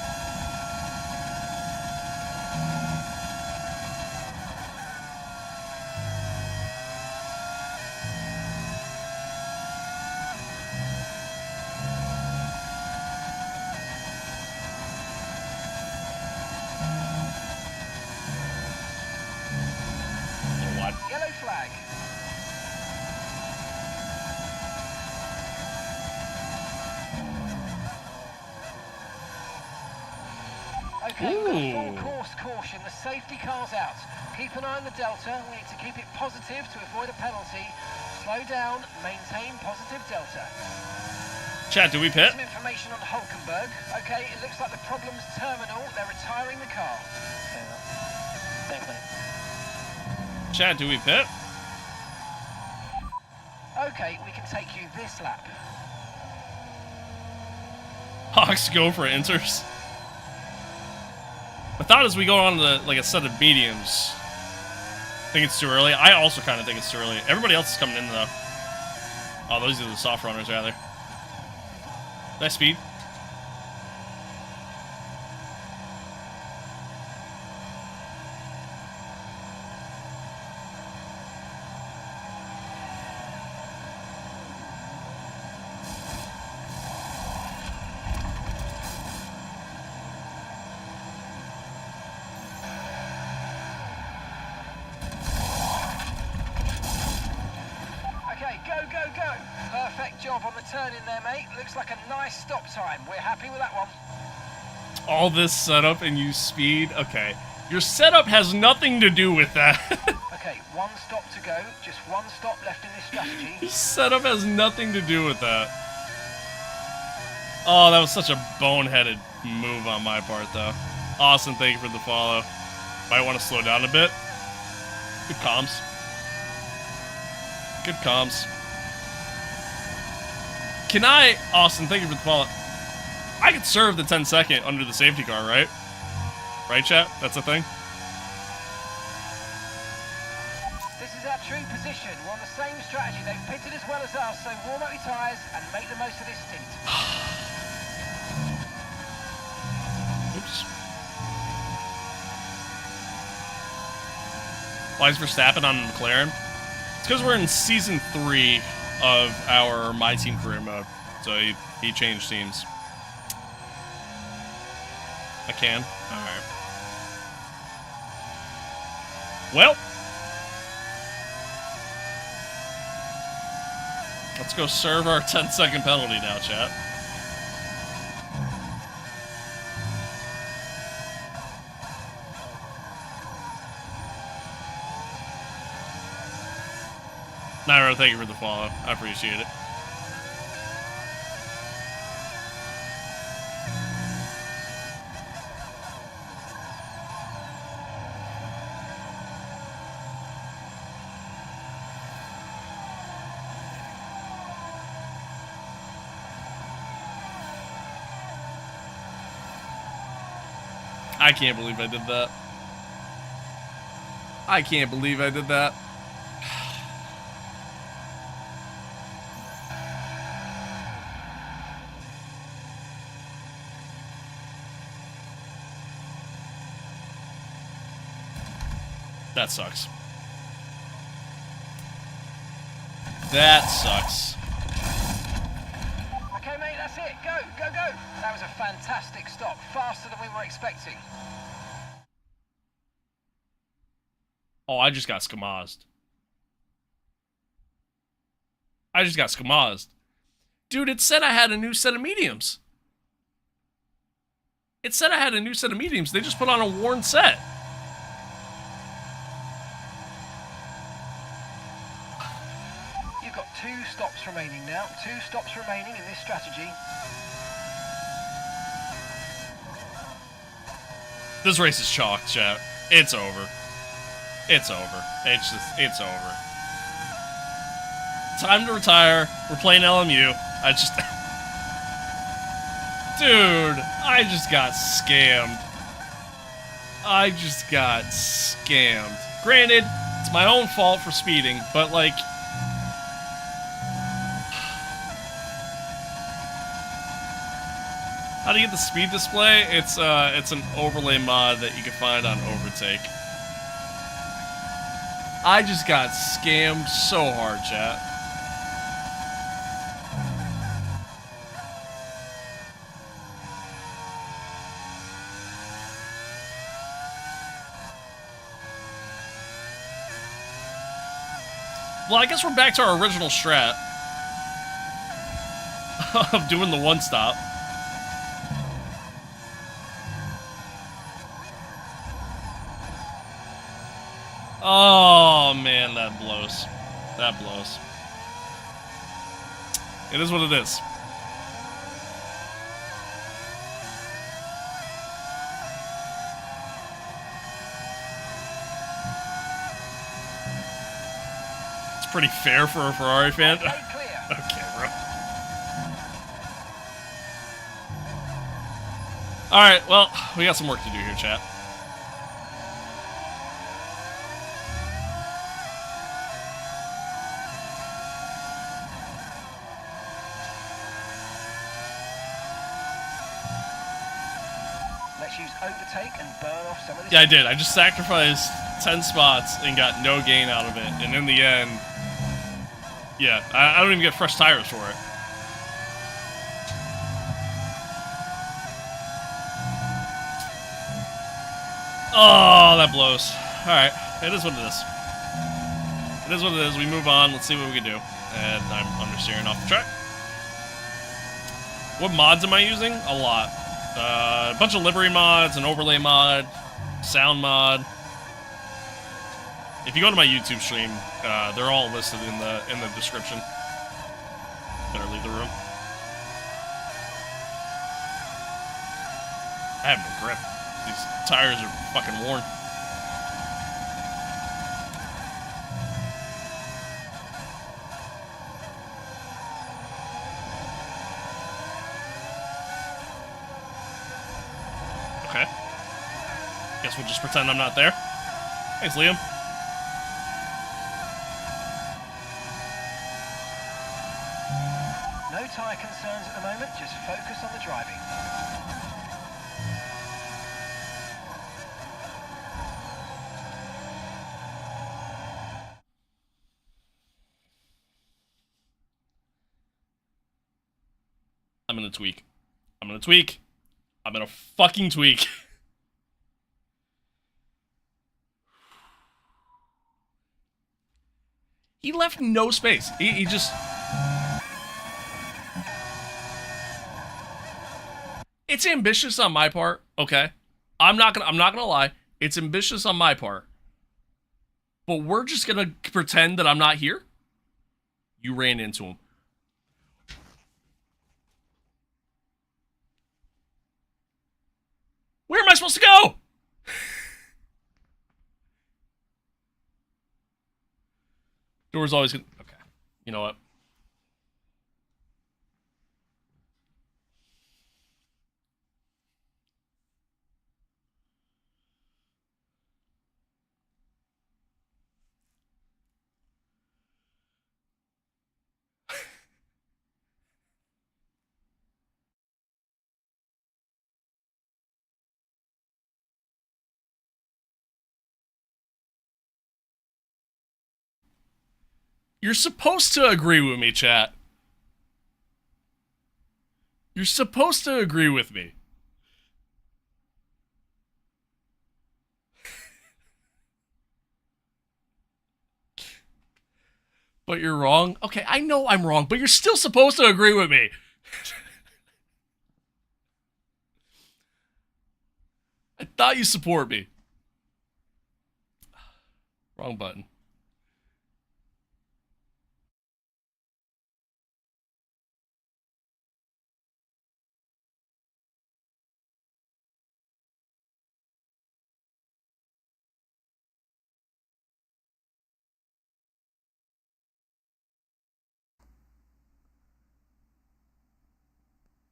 Yellow flag. Okay, we've got a full course caution. The safety car's out. Keep an eye on the delta. We need to keep it positive to avoid a penalty. Slow down, maintain positive delta. Chat, do we pit? Some information on Hulkenberg. Okay, it looks like the problem's terminal. They're retiring the car. Chat, do we pit? Okay, we can take you this lap. Hawks go for inters. My thought is we go on to like a set of mediums. Think it's too early. I also kind of think it's too early. Everybody else is coming in though. Oh, those are the soft runners rather. Nice speed. Job on the turn in there, mate. Looks like a nice stop time. We're happy with that one. All this setup and use speed? Okay. Your setup has nothing to do with that. Okay, one stop to go. Just one stop left in this strategy. Your setup has nothing to do with that. Oh, that was such a boneheaded move on my part, though. Awesome, thank you for the follow. Might want to slow down a bit. Good comms. Good comms. Can I, Austin, thank you for the follow. I could serve the 10-second under the safety car, right? Right, chat? That's a thing? This is our true position. We're on the same strategy. They've pitted as well as us, so warm up your tyres and make the most of this stint. Oops. Why is Verstappen on McLaren? It's because we're in Season 3 of our Myteam career mode, so he changed teams. I can? Alright. Well, let's go serve our 10-second penalty now, chat. Nairo, thank you for the follow. I appreciate it. I can't believe I did that. I can't believe I did that. That sucks. That sucks. Okay, mate, that's it. Go, go, go. That was a fantastic stop. Faster than we were expecting. Oh, I just got skamazed. I just got skamazed. Dude, it said I had a new set of mediums. It said I had a new set of mediums. They just put on a worn set. You've got 2 stops remaining now. 2 stops remaining in this strategy. This race is chalked, chat. It's over. It's over. It's over. Time to retire. We're playing LMU. Dude, I just got scammed. I just got scammed. Granted, it's my own fault for speeding, but like... How do you get the speed display? It's an overlay mod that you can find on Overtake. I just got scammed so hard, chat. Well, I guess we're back to our original strat of doing the one stop. Oh man, that blows. That blows. It is what it is. It's pretty fair for a Ferrari fan. Okay, bro. Alright, well, we got some work to do here, chat. Let's use overtake and burn off some of this. Yeah, I did. I just sacrificed 10 spots and got no gain out of it. And in the end, yeah, I don't even get fresh tires for it. Oh, that blows. Alright, it is what it is. It is what it is. We move on. Let's see what we can do. And I'm understeering off the track. What mods am I using? A lot. A bunch of livery mods, an overlay mod, sound mod. If you go to my YouTube stream, they're all listed in the description. Better leave the room. I have no grip. These tires are fucking worn. Okay. Guess we'll just pretend I'm not there. Thanks, Liam. No tyre concerns at the moment, just focus on the driving. I'm gonna tweak. I'm gonna tweak. I'm gonna fucking tweak. He left no space. He just... It's ambitious on my part, okay? I'm not gonna lie. It's ambitious on my part. But we're just gonna pretend that I'm not here. You ran into him. Where am I supposed to go? Door's always gonna... Okay. You know what? You're supposed to agree with me, chat. You're supposed to agree with me. But you're wrong? Okay, I know I'm wrong, but you're still supposed to agree with me. I thought you support me. Wrong button.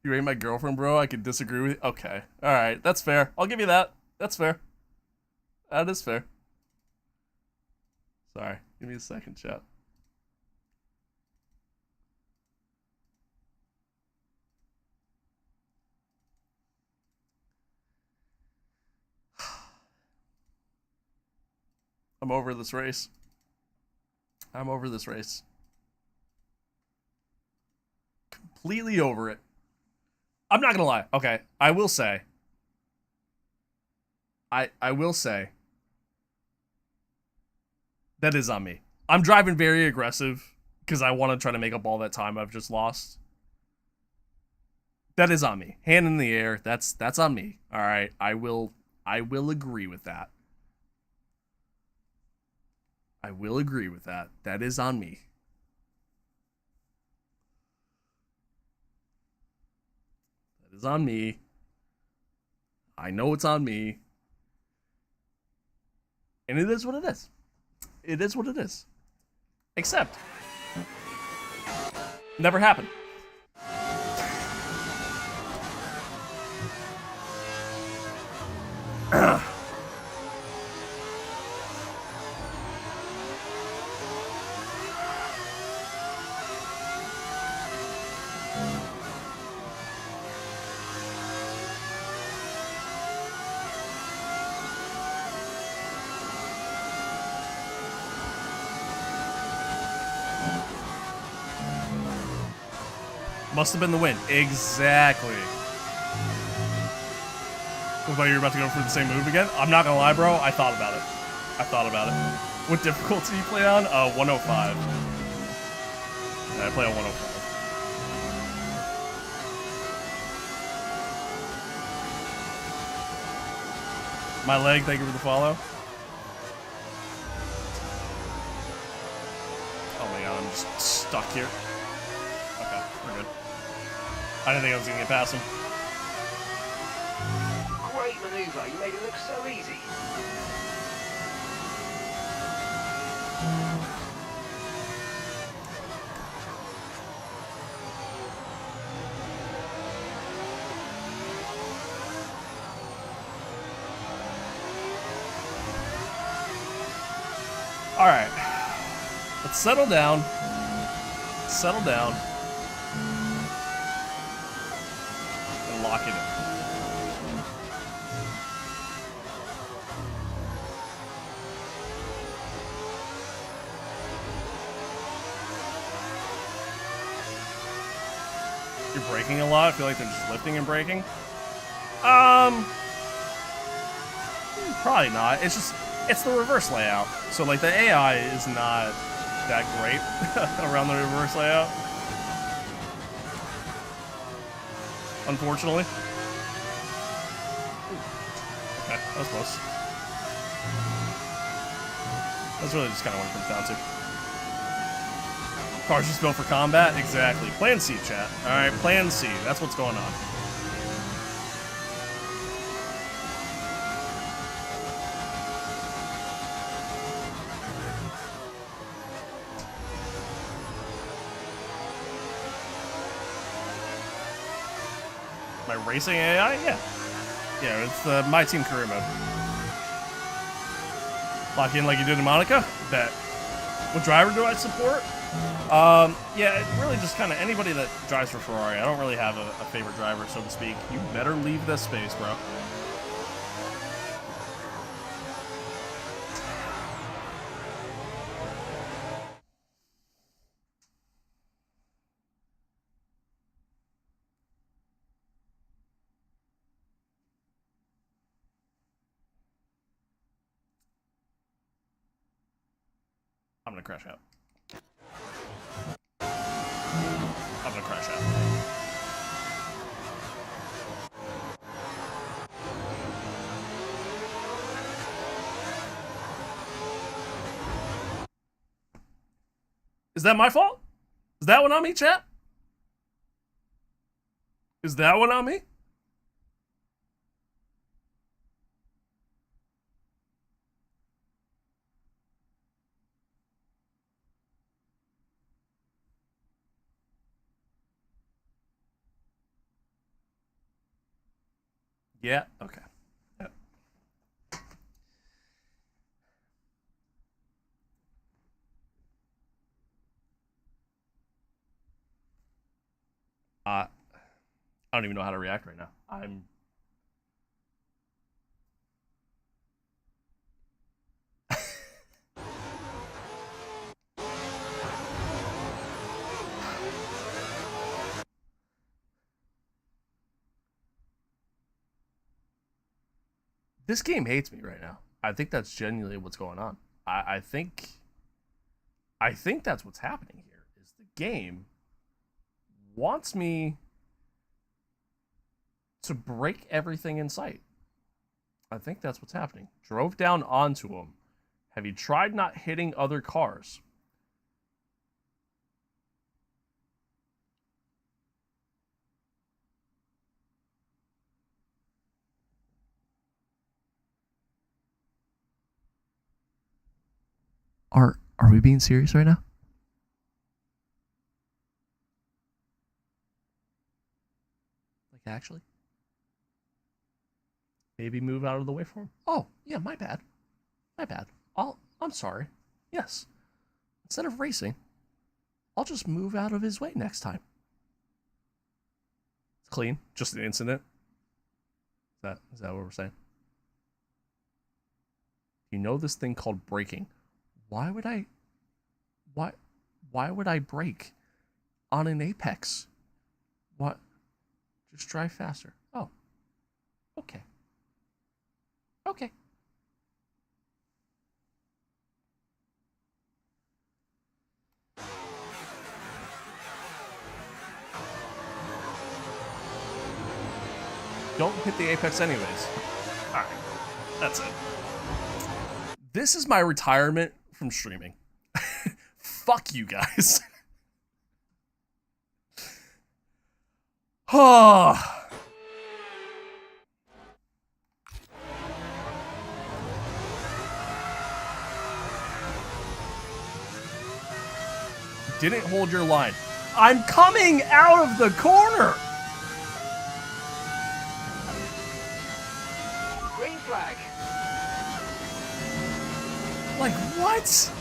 You ain't my girlfriend, bro. I could disagree with you. Okay. Alright, that's fair. I'll give you that. That's fair. That is fair. Sorry, give me a second, chat. I'm over this race. I'm over this race. Completely over it. I'm not gonna lie. Okay, I will say. I will say. That is on me. I'm driving very aggressive because I want to try to make up all that time I've just lost. That is on me. Hand in the air. That's on me. All right. I will agree with that. I will agree with that. That is on me. That is on me. I know it's on me. And it is what it is. It is what it is. Except, never happened. Must have been the win. Exactly. What about you're about to go for the same move again? I'm not gonna lie, bro. I thought about it. What difficulty you play on? 105. Yeah, I play on 105. My leg, thank you for the follow. Oh my god, I'm just stuck here. Okay, we're good. I didn't think I was gonna get past him. Great maneuver. You made it look so easy. All right, let's settle down. Settle down. And lock it in. You're braking a lot. I feel like they're just lifting and braking. Probably not. It's the reverse layout. So like the AI is not that great around the reverse layout. Unfortunately. Okay, that was close. That's really just kind of what it comes down to. Car's just built for combat? Exactly. Plan C, chat. Alright, plan C. That's what's going on. My racing AI? Yeah. Yeah, it's the Myteam career mode. Lock in like you did in Monaco? Bet. What driver do I support? Yeah, it really just kind of anybody that drives for Ferrari. I don't really have a favorite driver, so to speak. You better leave this space, bro. I'm gonna crash out. I'm gonna crash out. Is that my fault? Is that one on me, chat? Is that one on me? Yeah, okay. Yep. I don't even know how to react right now. This game hates me right now. I think that's genuinely what's going on. I think that's what's happening here. Is the game wants me to break everything in sight. I think that's what's happening. Drove down onto him. Have you tried not hitting other cars? Are we being serious right now? Like, actually? Maybe move out of the way for him? Oh, yeah, my bad. My bad. I'm sorry. Yes. Instead of racing, I'll just move out of his way next time. It's clean. Just an incident. Is that what we're saying? You know this thing called braking. Why would I brake on an apex? What? Just drive faster. Oh. Okay. Okay. Don't hit the apex anyways. Alright. That's it. This is my retirement from streaming. Fuck you guys. Didn't hold your line. I'm coming out of the corner. Green flag. Like, what?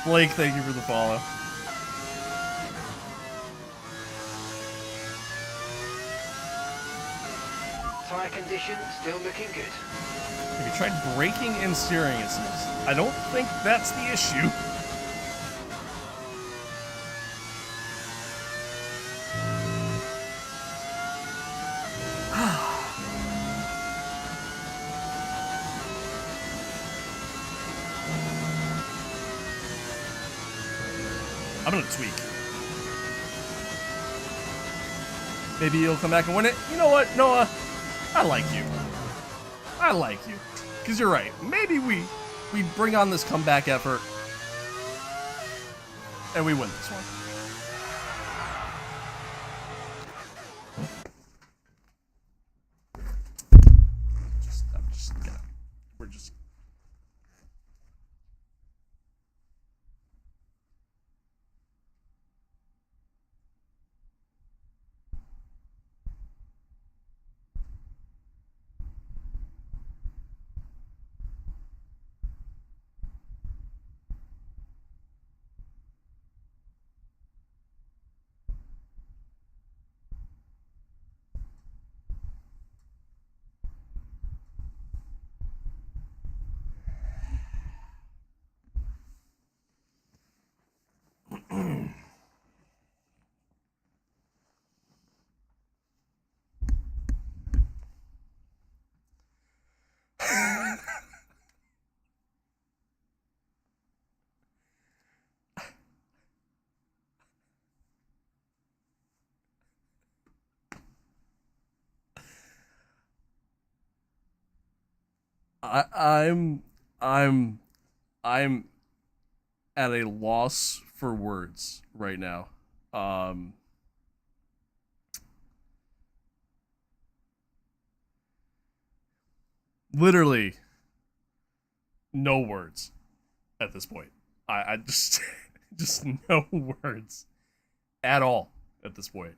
Blake, thank you for the follow. Tyre condition still looking good. Have you tried braking and steering, it says. I don't think that's the issue. I'm gonna tweak. Maybe you'll come back and win it. You know what, Noah? I like you. I like you. Because you're right. Maybe we bring on this comeback effort and we win this one. We're just I'm at a loss for words right now. Literally no words at this point. I just just no words at all at this point.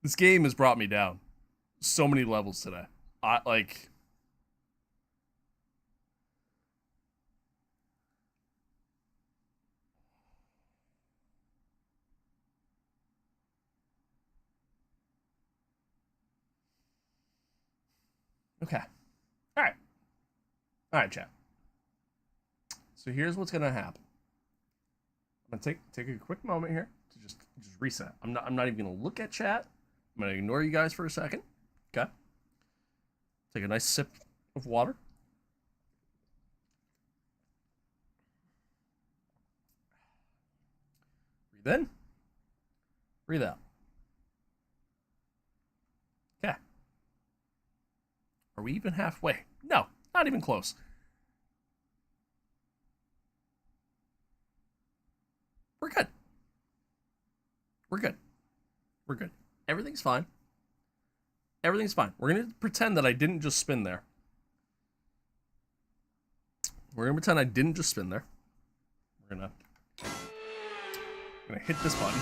This game has brought me down so many levels today. Like... Okay. All right. All right, chat. So here's what's gonna happen. I'm gonna take a quick moment here to just reset. I'm not even gonna look at chat. I'm gonna ignore you guys for a second. Okay. Take a nice sip of water. Breathe in. Breathe out. Okay. Are we even halfway? No, not even close. We're good. We're good. We're good. Everything's fine. Everything's fine. We're going to pretend that I didn't just spin there. We're going to pretend I didn't just spin there. We're going to hit this button.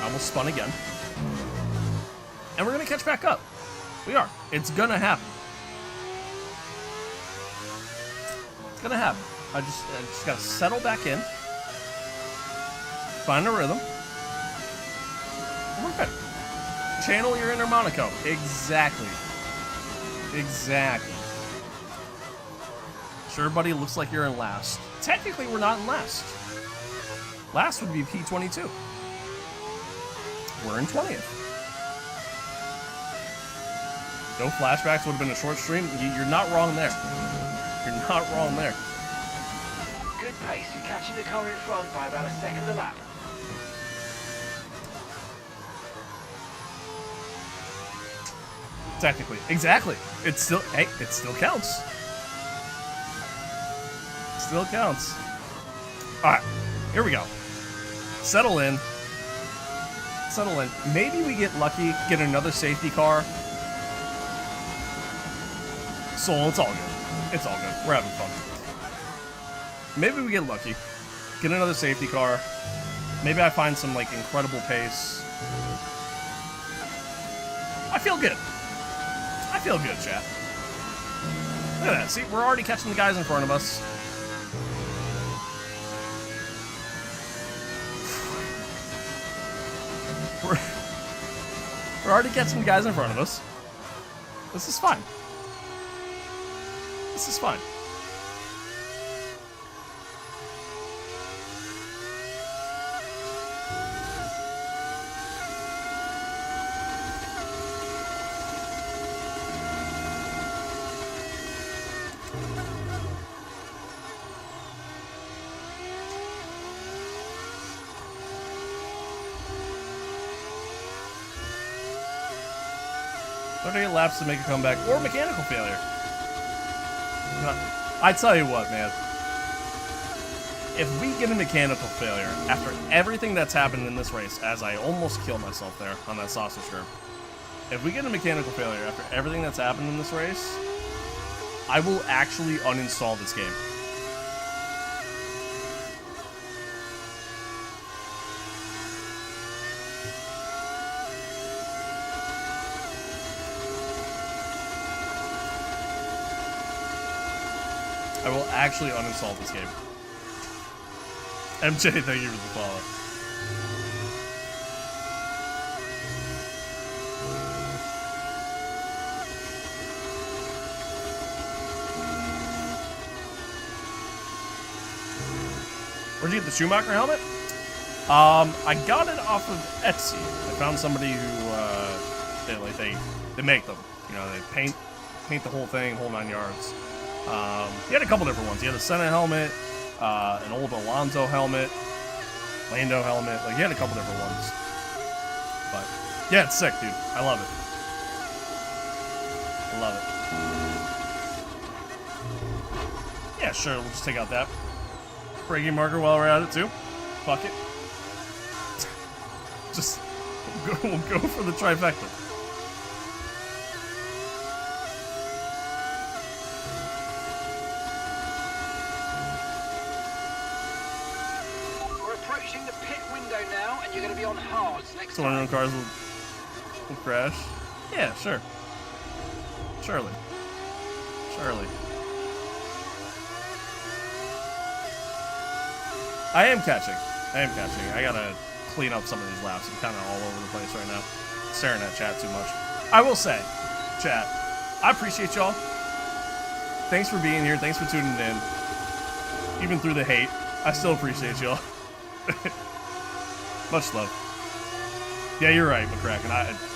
I almost spun again. And we're going to catch back up. We are. It's going to happen. It's going to happen. I just got to settle back in. Find a rhythm. We're good. Channel your inner Monaco. Exactly. Exactly. Sure, buddy, looks like you're in last. Technically, we're not in last. Last would be P22. We're in 20th. No flashbacks would have been a short stream. You're not wrong there. You're not wrong there. Good pace. You're catching the car in front by about a second a lap. Technically. Exactly. It still counts. It still counts. Alright. Here we go. Settle in. Settle in. Maybe we get lucky, get another safety car. Soul, it's all good. It's all good. We're having fun. Maybe we get lucky. Get another safety car. Maybe I find some, like, incredible pace. I feel good. I feel good, chat. Look at that. See, we're already catching the guys in front of us. We're already catching the guys in front of us. This is fine. This is fine. Laps to make a comeback, or mechanical failure. I tell you what, man. If we get a mechanical failure after everything that's happened in this race, as I almost killed myself there on that sausage curb, if we get a mechanical failure after everything that's happened in this race, I will actually uninstall this game. I will actually uninstall this game. MJ, thank you for the follow. Where'd you get the Schumacher helmet? I got it off of Etsy. I found somebody who they make them. You know, they paint the whole thing, whole 9 yards. He had a couple different ones. He had a Senna helmet, an old Alonso helmet, Lando helmet. Like, he had a couple different ones. But, yeah, it's sick, dude. I love it. I love it. Yeah, sure. We'll just take out that braking marker while we're at it, too. Fuck it. Just, we'll go for the trifecta. You're going to be on hards next so one of time. the cars will crash. Yeah, sure. Surely. Surely. I am catching. I gotta clean up some of these laps. I'm kind of all over the place right now. Staring at chat too much. I will say, chat, I appreciate y'all. Thanks for being here. Thanks for tuning in. Even through the hate, I still appreciate y'all. Much love. Yeah, you're right, McCracken.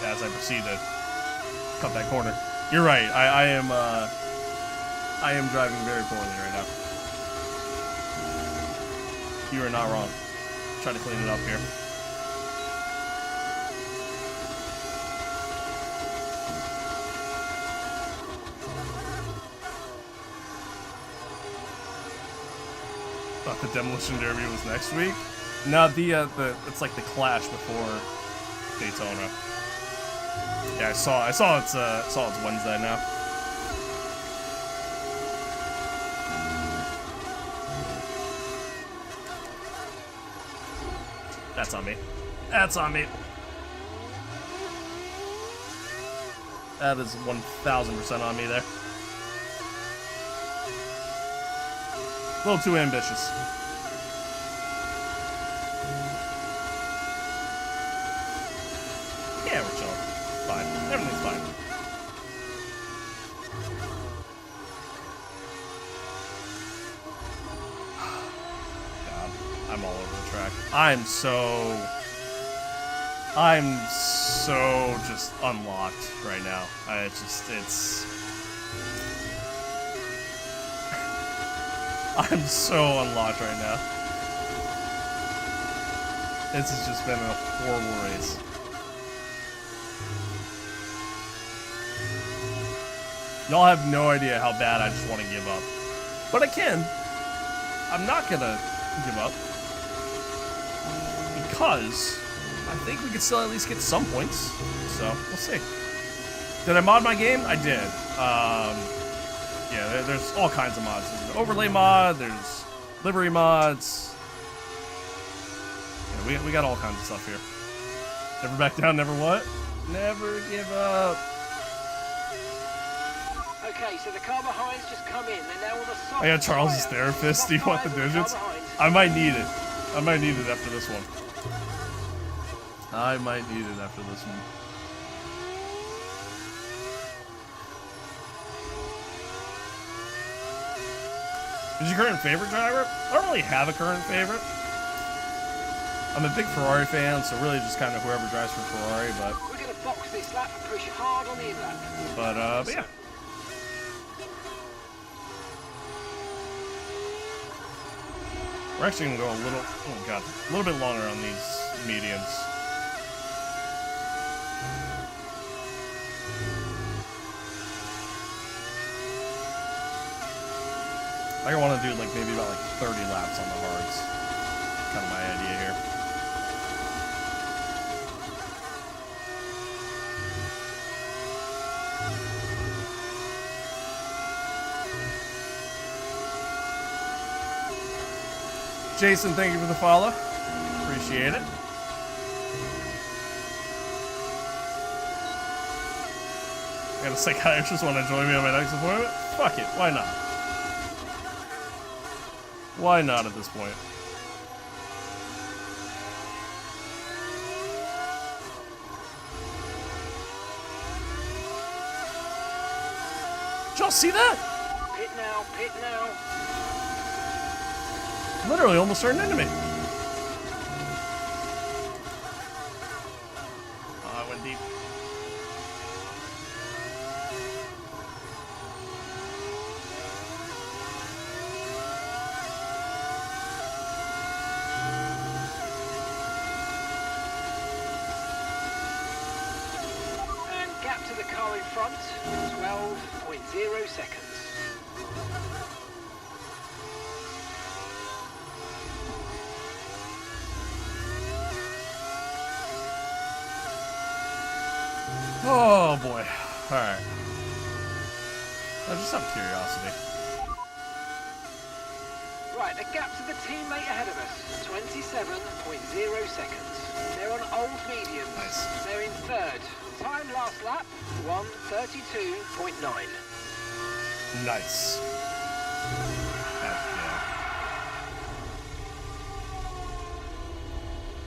As I proceed to cut that corner, you're right. I am driving very poorly right now. You are not wrong. Try to clean it up here. Thought the Demolition Derby was next week. No, the it's like the Clash before Daytona. Yeah, I saw it's Wednesday now. That's on me. That's on me. That is 1,000% on me there. A little too ambitious. Yeah, we're chilling. Fine. Everything's fine. God, I'm all over the track. I'm so just unlocked right now. I'm so unlocked right now. This has just been a horrible race. Y'all have no idea how bad I just want to give up. But I can. I'm not gonna give up. Because I think we could still at least get some points. So, we'll see. Did I mod my game? I did. Yeah, there's all kinds of mods. There's an overlay mod, there's livery mods. Yeah, we got all kinds of stuff here. Never back down, never what? Never give up. Okay, so the car behind's just come in. They're now on the soft I got Charles's tyre. therapist. Do you want the Soft tyres digits? on the car behind. I might need it. I might need it after this one. I might need it after this one. Who's your current favorite driver? I don't really have a current favorite. I'm a big Ferrari fan, so really just kind of whoever drives for Ferrari, but... We're going to box this lap and push hard on the inlap. But yeah. We're actually going to go a little... Oh, God. A little bit longer on these mediums. I want to do like maybe about like 30 laps on the hards. Kind of my idea here. Jason, thank you for the follow. Appreciate it. I got a psychiatrist want to join me on my next appointment? Fuck it, why not? Why not at this point? Did y'all see that? Pit now, pit now. Literally almost turned into me. Oh, I went deep. And gap to the car in front, 12.0 seconds. Oh boy. Alright. Just out of curiosity. Right, the gap to the teammate ahead of us, 27.0 seconds. They're on old mediums. Nice. They're in third. Time last lap, 1:32.9. Nice. Yeah.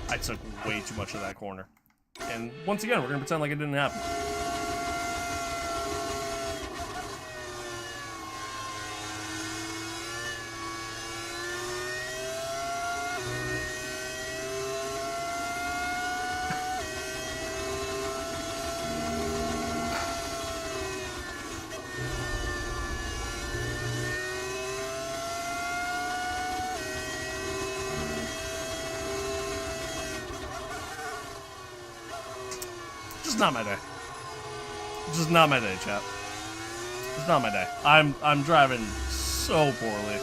I took way too much of that corner. And once again, we're gonna pretend like it didn't happen. Just not my day. Just not my day, chap. It's not my day. I'm driving so poorly.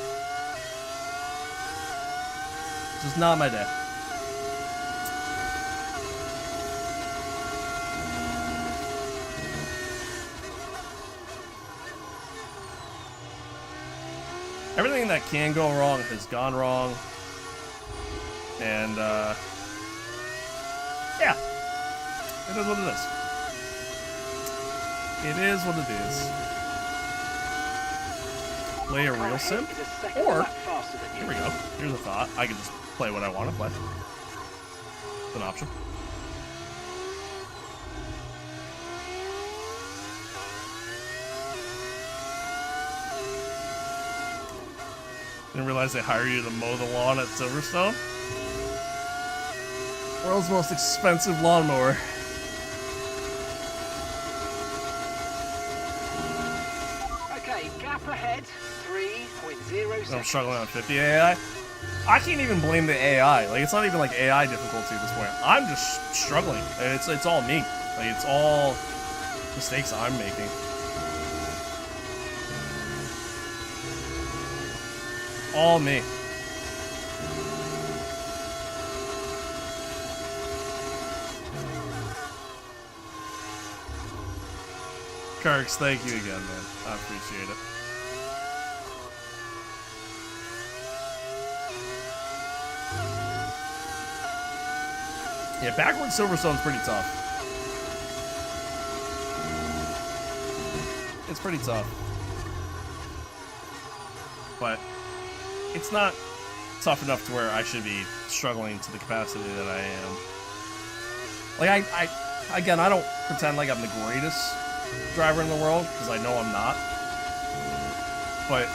Just not my day. Everything that can go wrong has gone wrong. And yeah. It is what it is. It is what it is. Play a real sim? Or, here we go. Here's a thought. I can just play what I want to play. It's an option. Didn't realize they hire you to mow the lawn at Silverstone? World's most expensive lawnmower. Gap ahead, 3.0 seconds. I'm struggling on 50 AI. I can't even blame the AI. Like, it's not even like AI difficulty at this point. I'm just struggling. It's all me. Like, it's all mistakes I'm making. All me. Kirks, thank you again, man. I appreciate it. Yeah, backwards Silverstone's pretty tough. It's pretty tough. But it's not tough enough to where I should be struggling to the capacity that I am. Like, again, I don't pretend like I'm the greatest driver in the world, because I know I'm not. But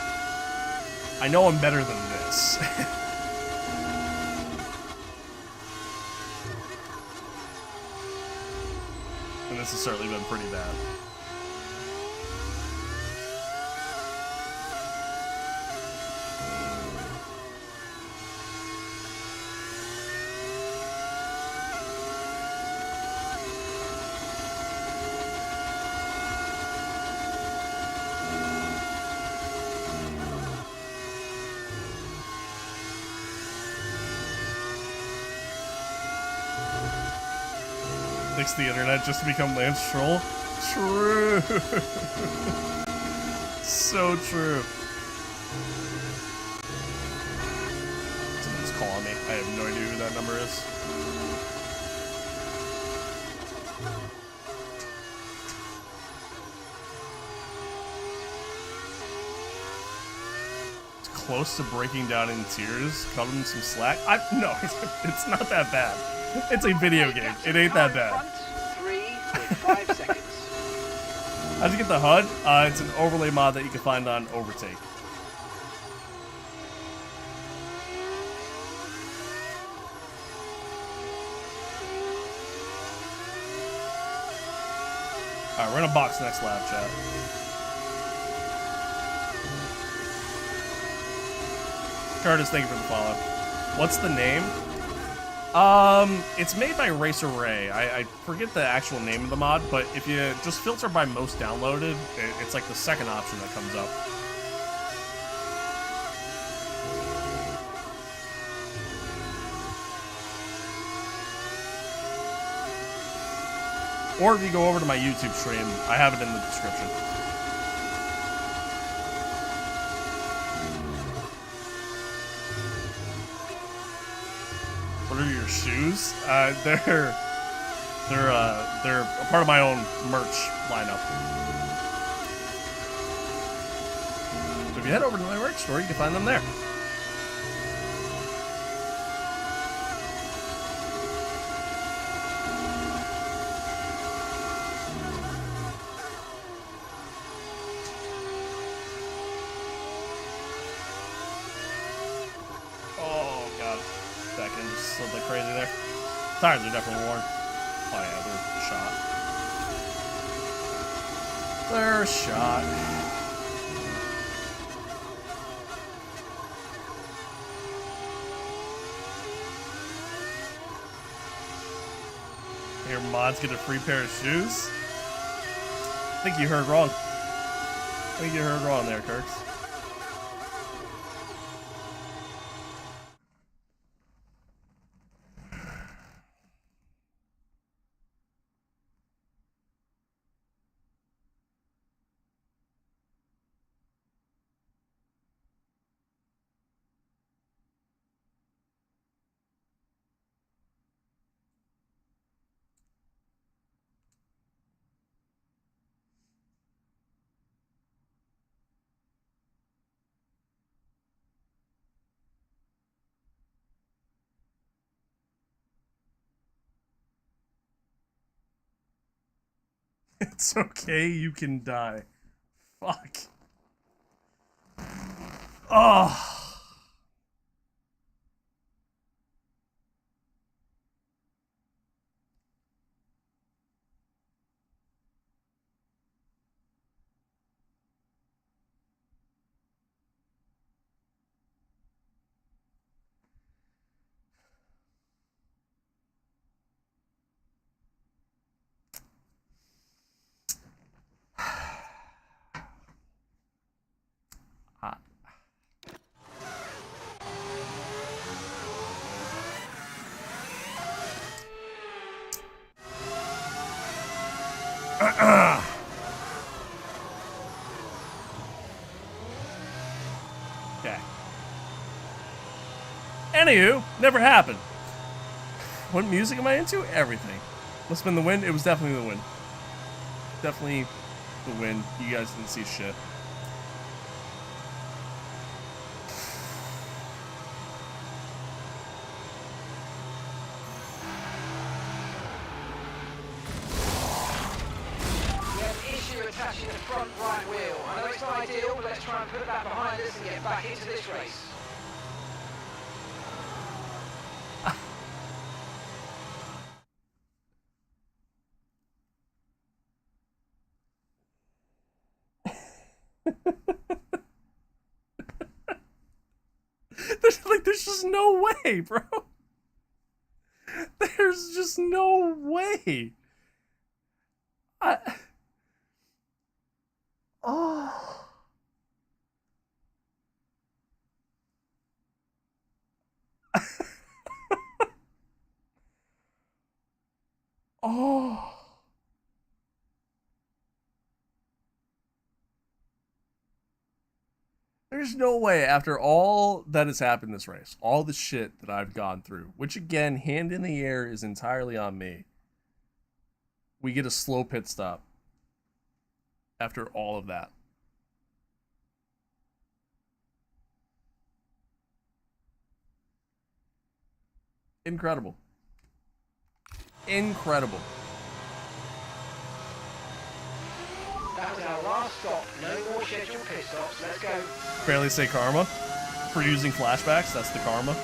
I know I'm better than this. And this has certainly been pretty bad. Fix the internet just to become Lance Stroll? True. So true. Someone's calling me. I have no idea who that number is. It's close to breaking down in tears. Cut him some slack. No, it's not that bad. It's a video game. It ain't that bad. 3.5 seconds. How'd you get the HUD? It's an overlay mod that you can find on Overtake. Alright, we're gonna box next lap, chat. Curtis, thank you for the follow. What's the name? It's made by Racer Ray. I forget the actual name of the mod, but if you just filter by most downloaded, it's like the second option that comes up. Or if you go over to my YouTube stream, I have it in the description. your shoes. They're a part of my own merch lineup. So if you head over to my merch store, you can find them there. Oh god, back in just slid like crazy there. Tires are definitely worn. Oh yeah, they're shot. They're shot. Your mods get a free pair of shoes? I think you heard wrong. I think you heard wrong there, Kirks. It's okay, you can die. Fuck. Oh. Okay. Anywho, never happened. What music am I into? Everything. Must have been the wind. It was definitely the wind. Definitely the wind. You guys didn't see shit. Attaching the front right wheel. I know it's not ideal, but let's try and put that behind us and get back into this race. There's just no way, bro. There's just no way. Oh. Oh. There's no way after all that has happened in this race, all the shit that I've gone through, which again, hand in the air is entirely on me. We get a slow pit stop after all of that. Incredible. Incredible. That was our last stop. No more scheduled pit stops. Let's go. Barely say karma for using flashbacks. That's the karma.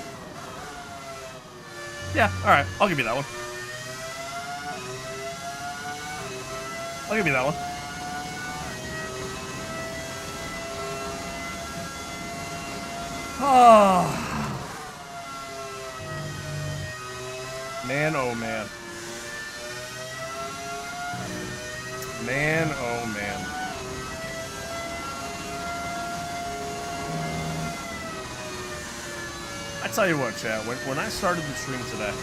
Yeah, alright. I'll give you that one. I'll give you that one. Oh. Man, oh man. Man, oh man. I tell you what, chat, when I started the stream today,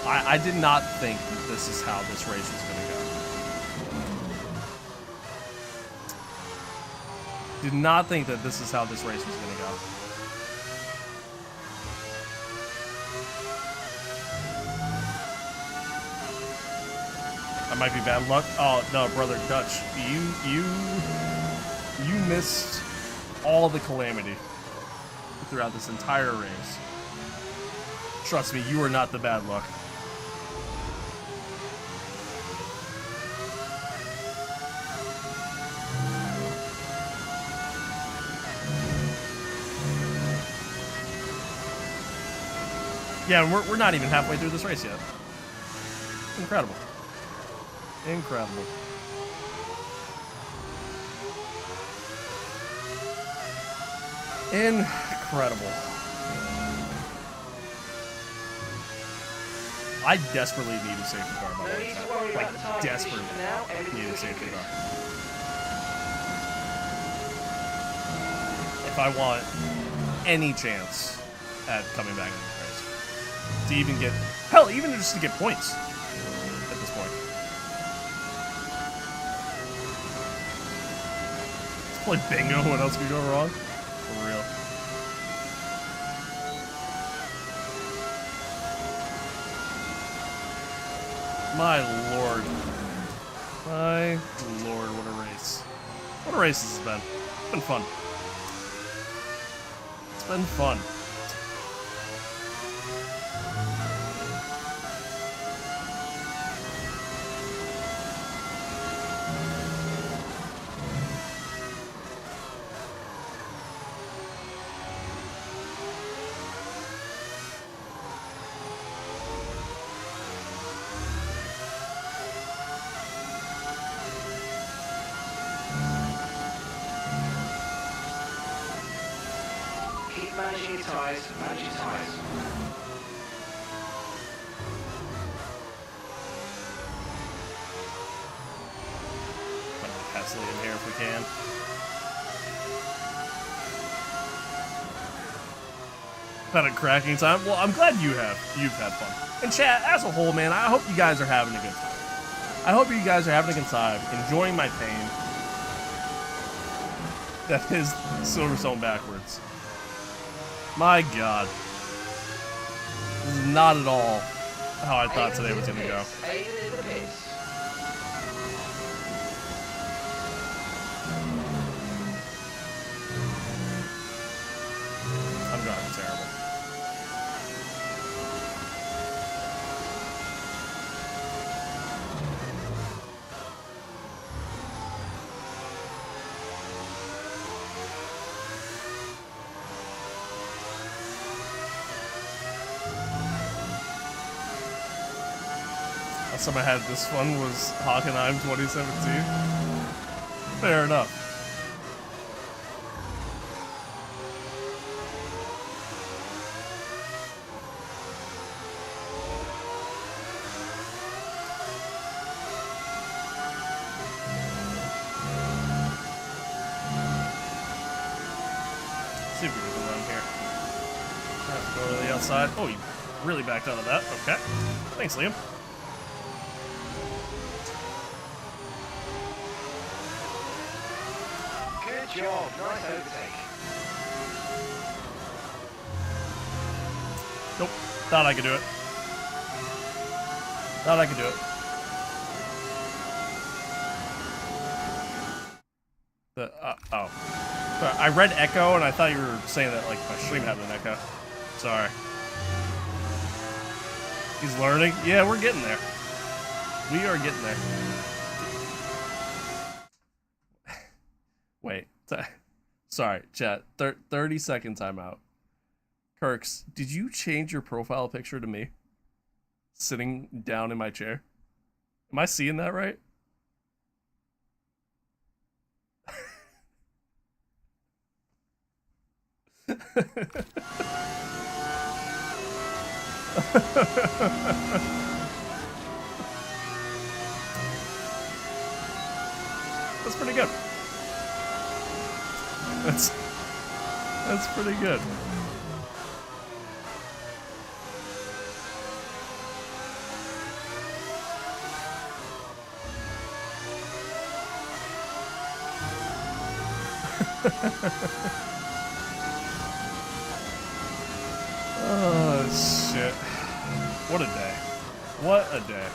I did not think that this is how this race was going to go. Did not think that this is how this race was going to go. might be bad luck. Oh no, brother Dutch, you missed all the calamity throughout this entire race. Trust me, you are not the bad luck. Yeah, and we're not even halfway through this race yet. Incredible. Incredible. Incredible. I desperately need a safety car, by the way. Like, desperately need a safety car. If I want any chance at coming back in this race. To even get... Hell, even just to get points at this point. Let's play bingo. What else could go wrong? For real. My lord. My lord, what a race. What a race this has been. It's been fun. It's been fun. Managing your tyres, manage your tyres. Pass it in here if we can. Had a cracking time. Well, I'm glad you've had fun. And chat, as a whole, man, I hope you guys are having a good time. I hope you guys are having a good time, enjoying my pain. That is Silverstone backwards. My God. This is not at all how I thought today was going to go. I'm driving terrible. Last time I had this one was Hockenheim 2017. Fair enough. See if we can run here. Have to go to the outside. Oh, you really backed out of that. Okay. Thanks, Liam. Good job, nice overtake. Nope. Thought I could do it. Thought I could do it. Oh. Sorry, I read echo and I thought you were saying that like my stream had an echo. Sorry. He's learning? Yeah, we're getting there. We are getting there. Wait. Sorry, chat. 30-second timeout. Kirks, did you change your profile picture to me? Sitting down in my chair? Am I seeing that right? That's pretty good. That's pretty good. Oh shit. What a day. What a day.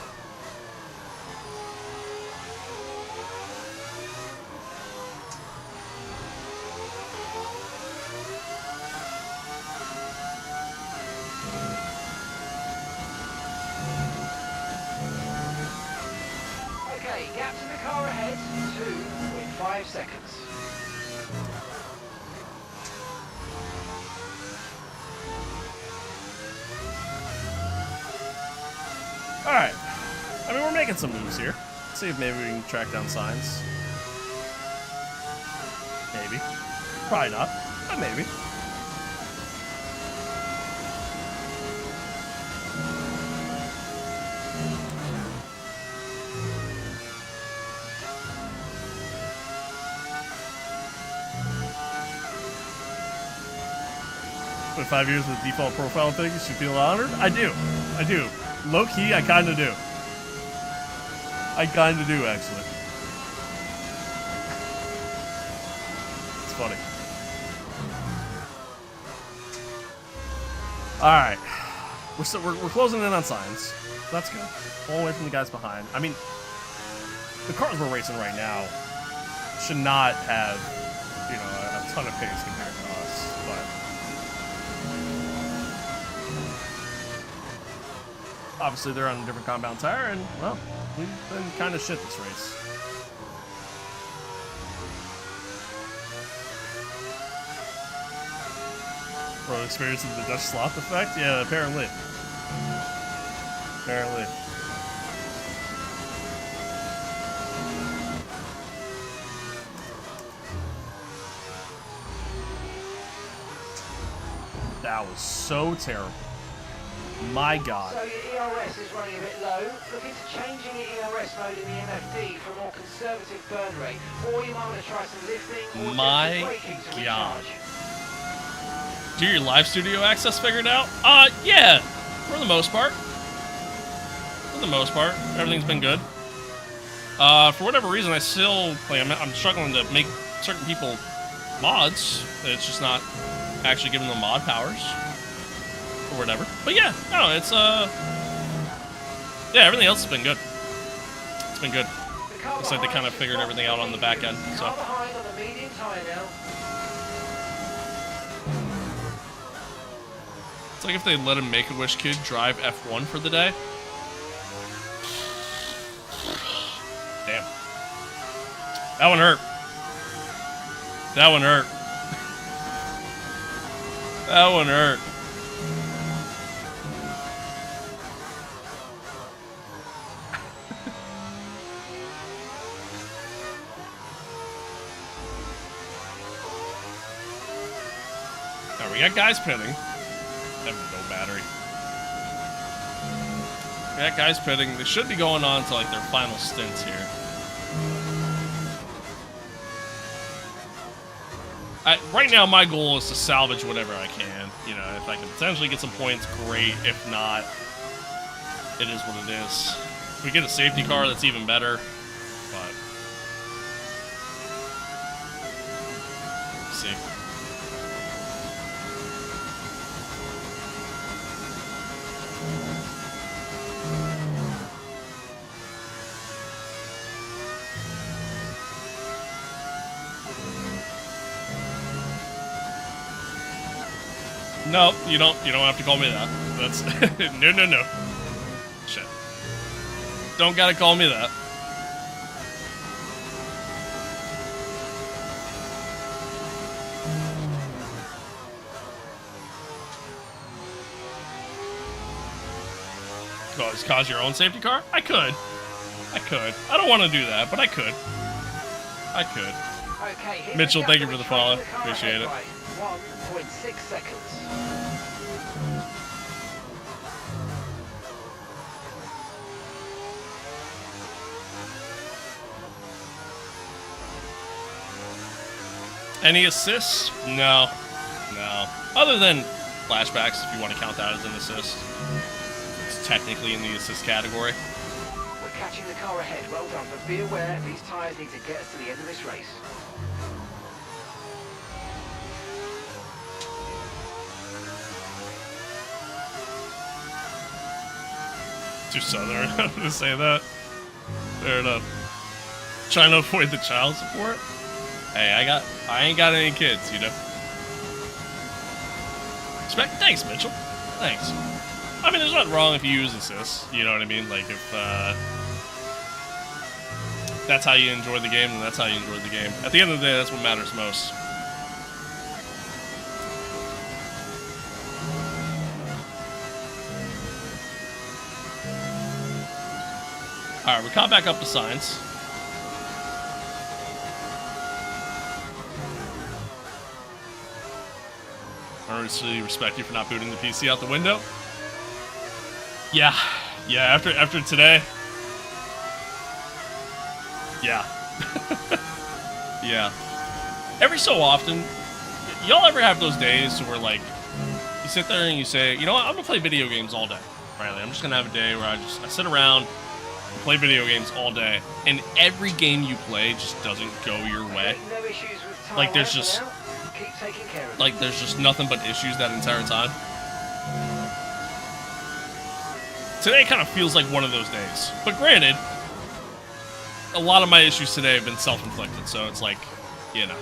5 seconds. Alright. I mean, we're making some moves here. Let's see if maybe we can track down signs. Maybe. Probably not, but maybe. With 5 years with default profile thing, you should feel honored? I do. I do. Low key, I kinda do. I kinda do, actually. It's funny. Alright. We're closing in on signs. That's good. All away from the guys behind. I mean, the cars we're racing right now should not have, you know, a ton of pace compared to us, but obviously they're on a different compound tire, and, well, we've been kind of shit this race. Bro, experiencing the Dutch sloth effect? Yeah, apparently. Apparently. That was so terrible. My God. So your ERS is running a bit low. Look into changing your ERS mode in the MFD for a more conservative burn rate. Or you might want to try some lifting or My braking to God. recharge. Do your live studio access figured out? Yeah, for the most part. For the most part, everything's been good. For whatever reason, I still, like, I'm struggling to make certain people mods. It's just not actually giving them mod powers or whatever. But yeah, no, it's yeah, everything else has been good. It's been good. Looks like they kind of figured everything out on the back end. So. Car behind on the medium tire now. It's like if they let a Make-A-Wish kid drive F1 for the day. Damn. That one hurt. That one hurt. That one hurt. Now we got guys pitting. Have no battery. We got guys pitting. They should be going on to like their final stints here. Right now, my goal is to salvage whatever I can. You know, if I can potentially get some points, great. If not, it is what it is. If we get a safety car, that's even better. But we'll see. No, you don't have to call me that. That's no. Shit. Don't gotta call me that. Cause your own safety car? I could. I don't want to do that, but I could. Okay, Mitchell, thank you for the follow. Appreciate it. 1.6 seconds. Any assists? No. Other than flashbacks, if you want to count that as an assist. It's technically in the assist category. We're catching the car ahead. Well done, but be aware these tyres need to get us to the end of this race. Too southern to say that. Fair enough. Trying to avoid the child support. Hey, I ain't got any kids, you know. Thanks, Mitchell. Thanks. I mean, there's nothing wrong if you use assists. You know what I mean? Like if that's how you enjoy the game, and that's how you enjoy the game. At the end of the day, that's what matters most. Alright, we caught back up to science. I honestly respect you for not booting the PC out the window. Yeah, after today. Yeah. Yeah. Every so often, y'all ever have those days where, like, you sit there and you say, you know what, I'm gonna play video games all day, Riley. I'm just gonna have a day where I sit around and play video games all day, and every game you play just doesn't go your way. Like, there's just nothing but issues that entire time. Today kind of feels like one of those days. But granted, a lot of my issues today have been self-inflicted, so it's like, you know.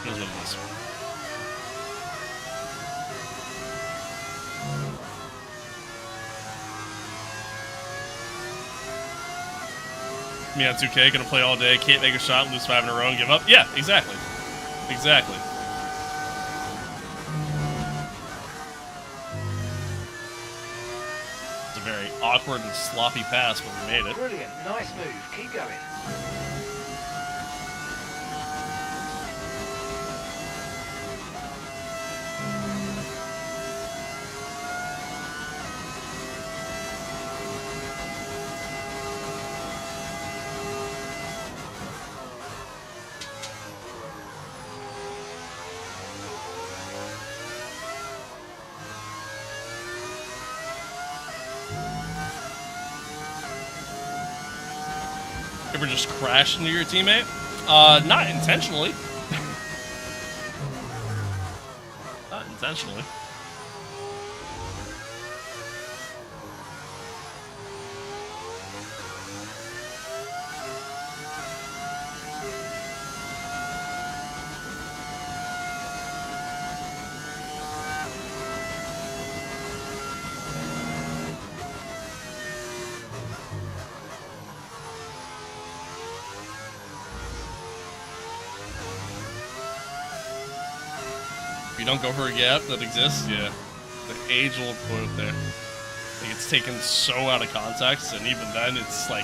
It is what it is. Me on 2K, gonna play all day, can't make a shot, lose 5 in a row and give up? Yeah, exactly. Exactly. It's a very awkward and sloppy pass, but we made it. Brilliant, nice move, keep going. Ever just crash into your teammate? Not intentionally. Not intentionally. If you don't go for a gap that exists, yeah. The age-old quote there. Like, it's taken so out of context, and even then, it's like...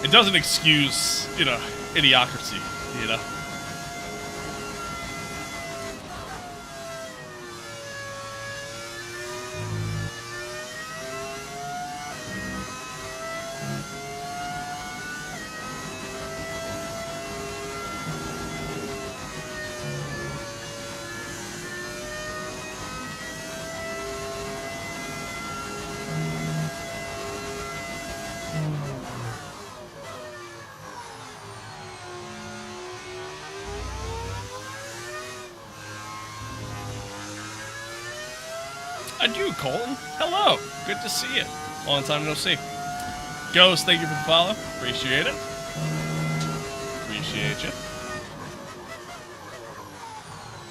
It doesn't excuse, you know, idiocracy, you know? I do, Colton. Hello. Good to see you. Long time no see. Ghost, thank you for the follow. Appreciate it. Appreciate you.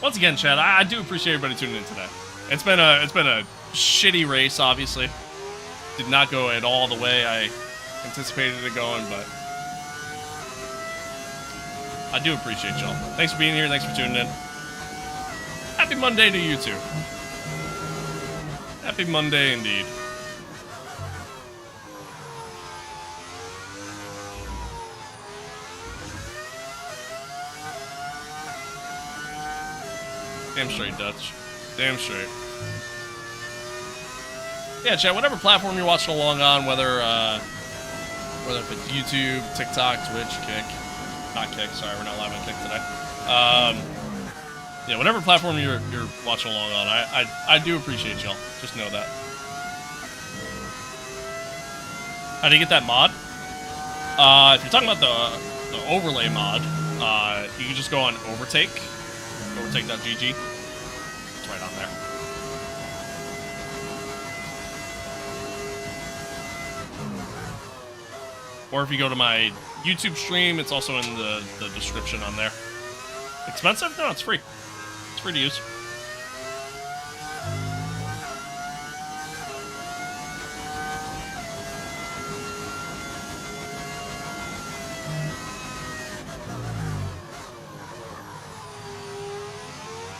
Once again, Chad, I do appreciate everybody tuning in today. It's been a shitty race, obviously. Did not go at all the way I anticipated it going, but I do appreciate y'all. Thanks for being here. Thanks for tuning in. Happy Monday to you too. Happy Monday indeed. Damn straight, Dutch. Damn straight. Yeah, chat, whatever platform you're watching along on, whether if it's YouTube, TikTok, Twitch, Kick. Not Kick, sorry, we're not live on Kick today. Yeah, whatever platform you're watching along on, I do appreciate y'all. Just know that. How do you get that mod? If you're talking about the overlay mod, you can just go on Overtake, overtake.gg. It's right on there. Or if you go to my YouTube stream, it's also in the description on there. Expensive? No, it's free. It's free to use.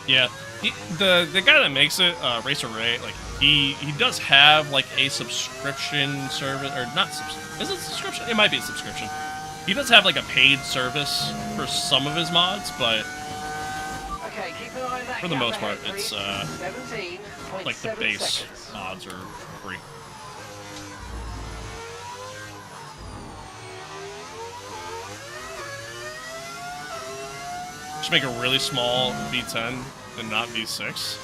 Yeah, the guy that makes it, Racer Ray, like he does have like a subscription service, or not is it subscription? It might be a subscription. He does have like a paid service for some of his mods, but Okay, keep an eye on that for the gap most part, ahead, it's please. 17.7 like the base seconds. mods are free. Just make a really small V10 and not V6.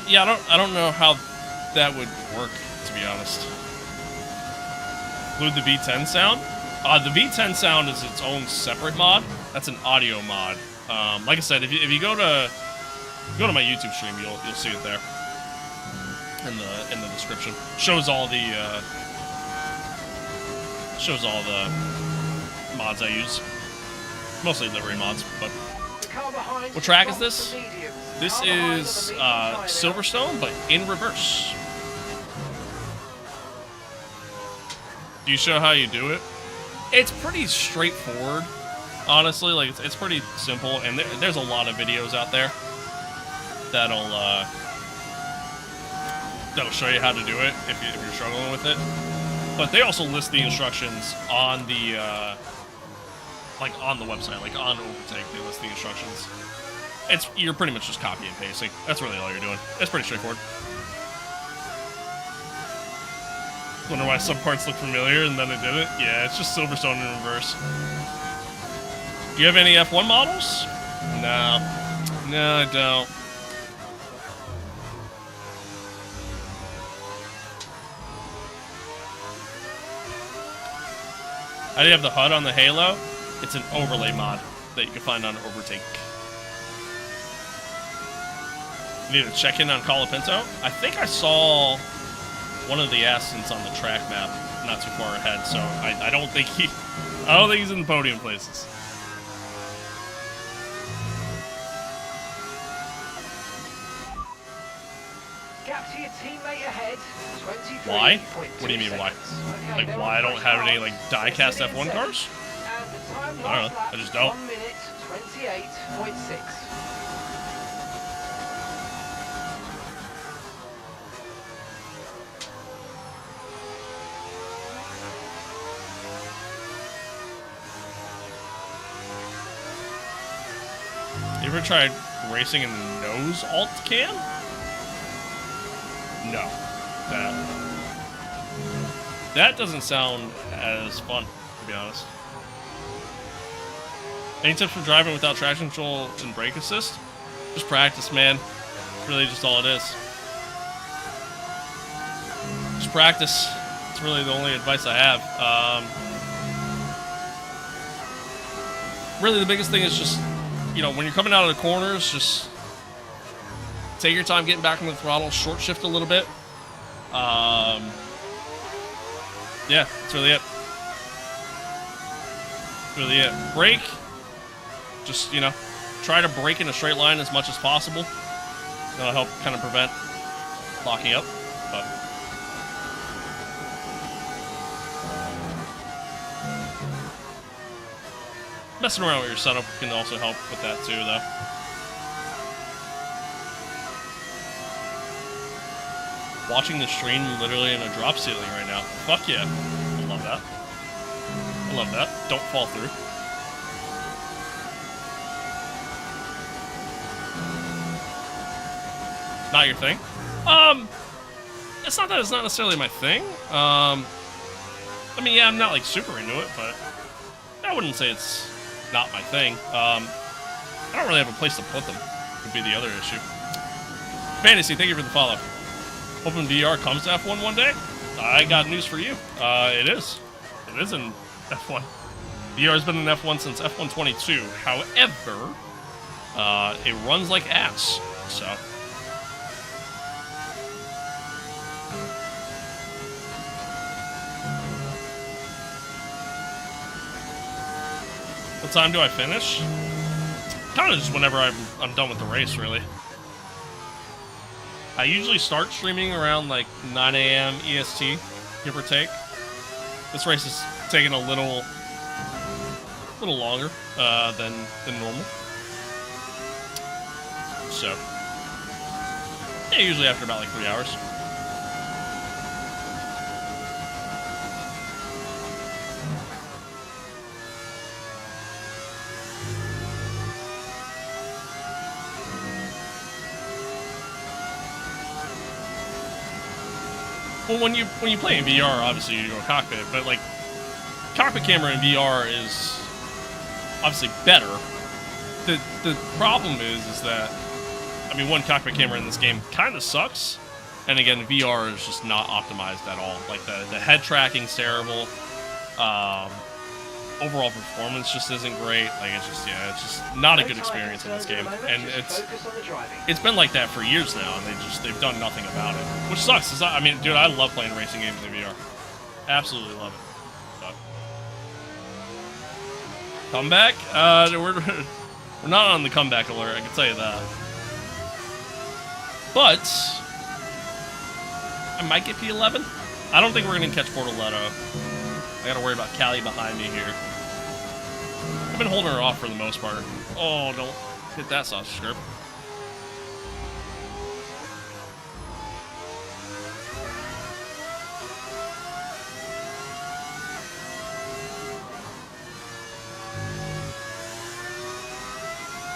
Yeah, I don't know how that would work, to be honest. Include the V10 sound. The V10 sound is its own separate mod. That's an audio mod. Like I said, if you go to my YouTube stream, you'll see it there in the description. Shows all the mods I use. Mostly livery mods, but what track is this? This is Silverstone, but in reverse. Do you show how you do it? It's pretty straightforward, honestly. Like it's pretty simple, and there's a lot of videos out there that'll show you how to do it if you're struggling with it. But they also list the instructions on the on the website, like on Overtake, they list the instructions. You're pretty much just copy and pasting. That's really all you're doing. It's pretty straightforward. Wonder why some parts look familiar and then it didn't? Yeah, it's just Silverstone in reverse. Do you have any F1 models? No. No, I don't. How do you have the HUD on the Halo? It's an overlay mod that you can find on Overtake. You need to check in on Colapinto? I think I saw one of the Astons on the track map not too far ahead, so I don't think he's in the podium places. Gap to your teammate ahead. Why? What do you mean why? Like why I don't have any like die-cast F1 cars? I don't know. I just don't. 1 minute 28.6. You ever tried racing in the nose alt cam? No. That doesn't sound as fun, to be honest. Any tips for driving without traction control and brake assist? Just practice, man. Really just all it is. Just practice. It's really the only advice I have. Really the biggest thing is just, you know, when you're coming out of the corners, just take your time getting back on the throttle, short shift a little bit. Yeah, that's really it. That's really it. Brake. Just, you know, try to brake in a straight line as much as possible. That'll help kind of prevent locking up. But messing around with your setup can also help with that too, though. Watching the stream literally in a drop ceiling right now. Fuck yeah. I love that. I love that. Don't fall through. Not your thing? It's not that it's not necessarily my thing. I mean, yeah, I'm not like super into it, but I wouldn't say it's not my thing. I don't really have a place to put them, would be the other issue. Fantasy, thank you for the follow. Hoping VR comes to F1 one day. I got news for you. It is. It is in F1. VR's been in F1 since F125. However, it runs like ass, so. What time do I finish? Kind of just whenever I'm done with the race, really. I usually start streaming around like 9 a.m. EST, give or take. This race is taking a little longer than normal. So, yeah, usually after about like 3 hours. Well, when you play in VR, obviously you go cockpit, but like cockpit camera in VR is obviously better. The problem is that, I mean, one cockpit camera in this game kind of sucks, and again, VR is just not optimized at all. Like the head tracking's terrible. Overall performance just isn't great. Like it's just not a good experience in this game, and it's been like that for years now, and they've done nothing about it, which sucks. I mean, dude, I love playing racing games in VR. Absolutely love it. But comeback? We're not on the comeback alert. I can tell you that. But I might get P11. I don't think we're gonna catch Portoletto. I gotta worry about Callie behind me here. I've been holding her off for the most part. Oh, don't hit that sausage skirt.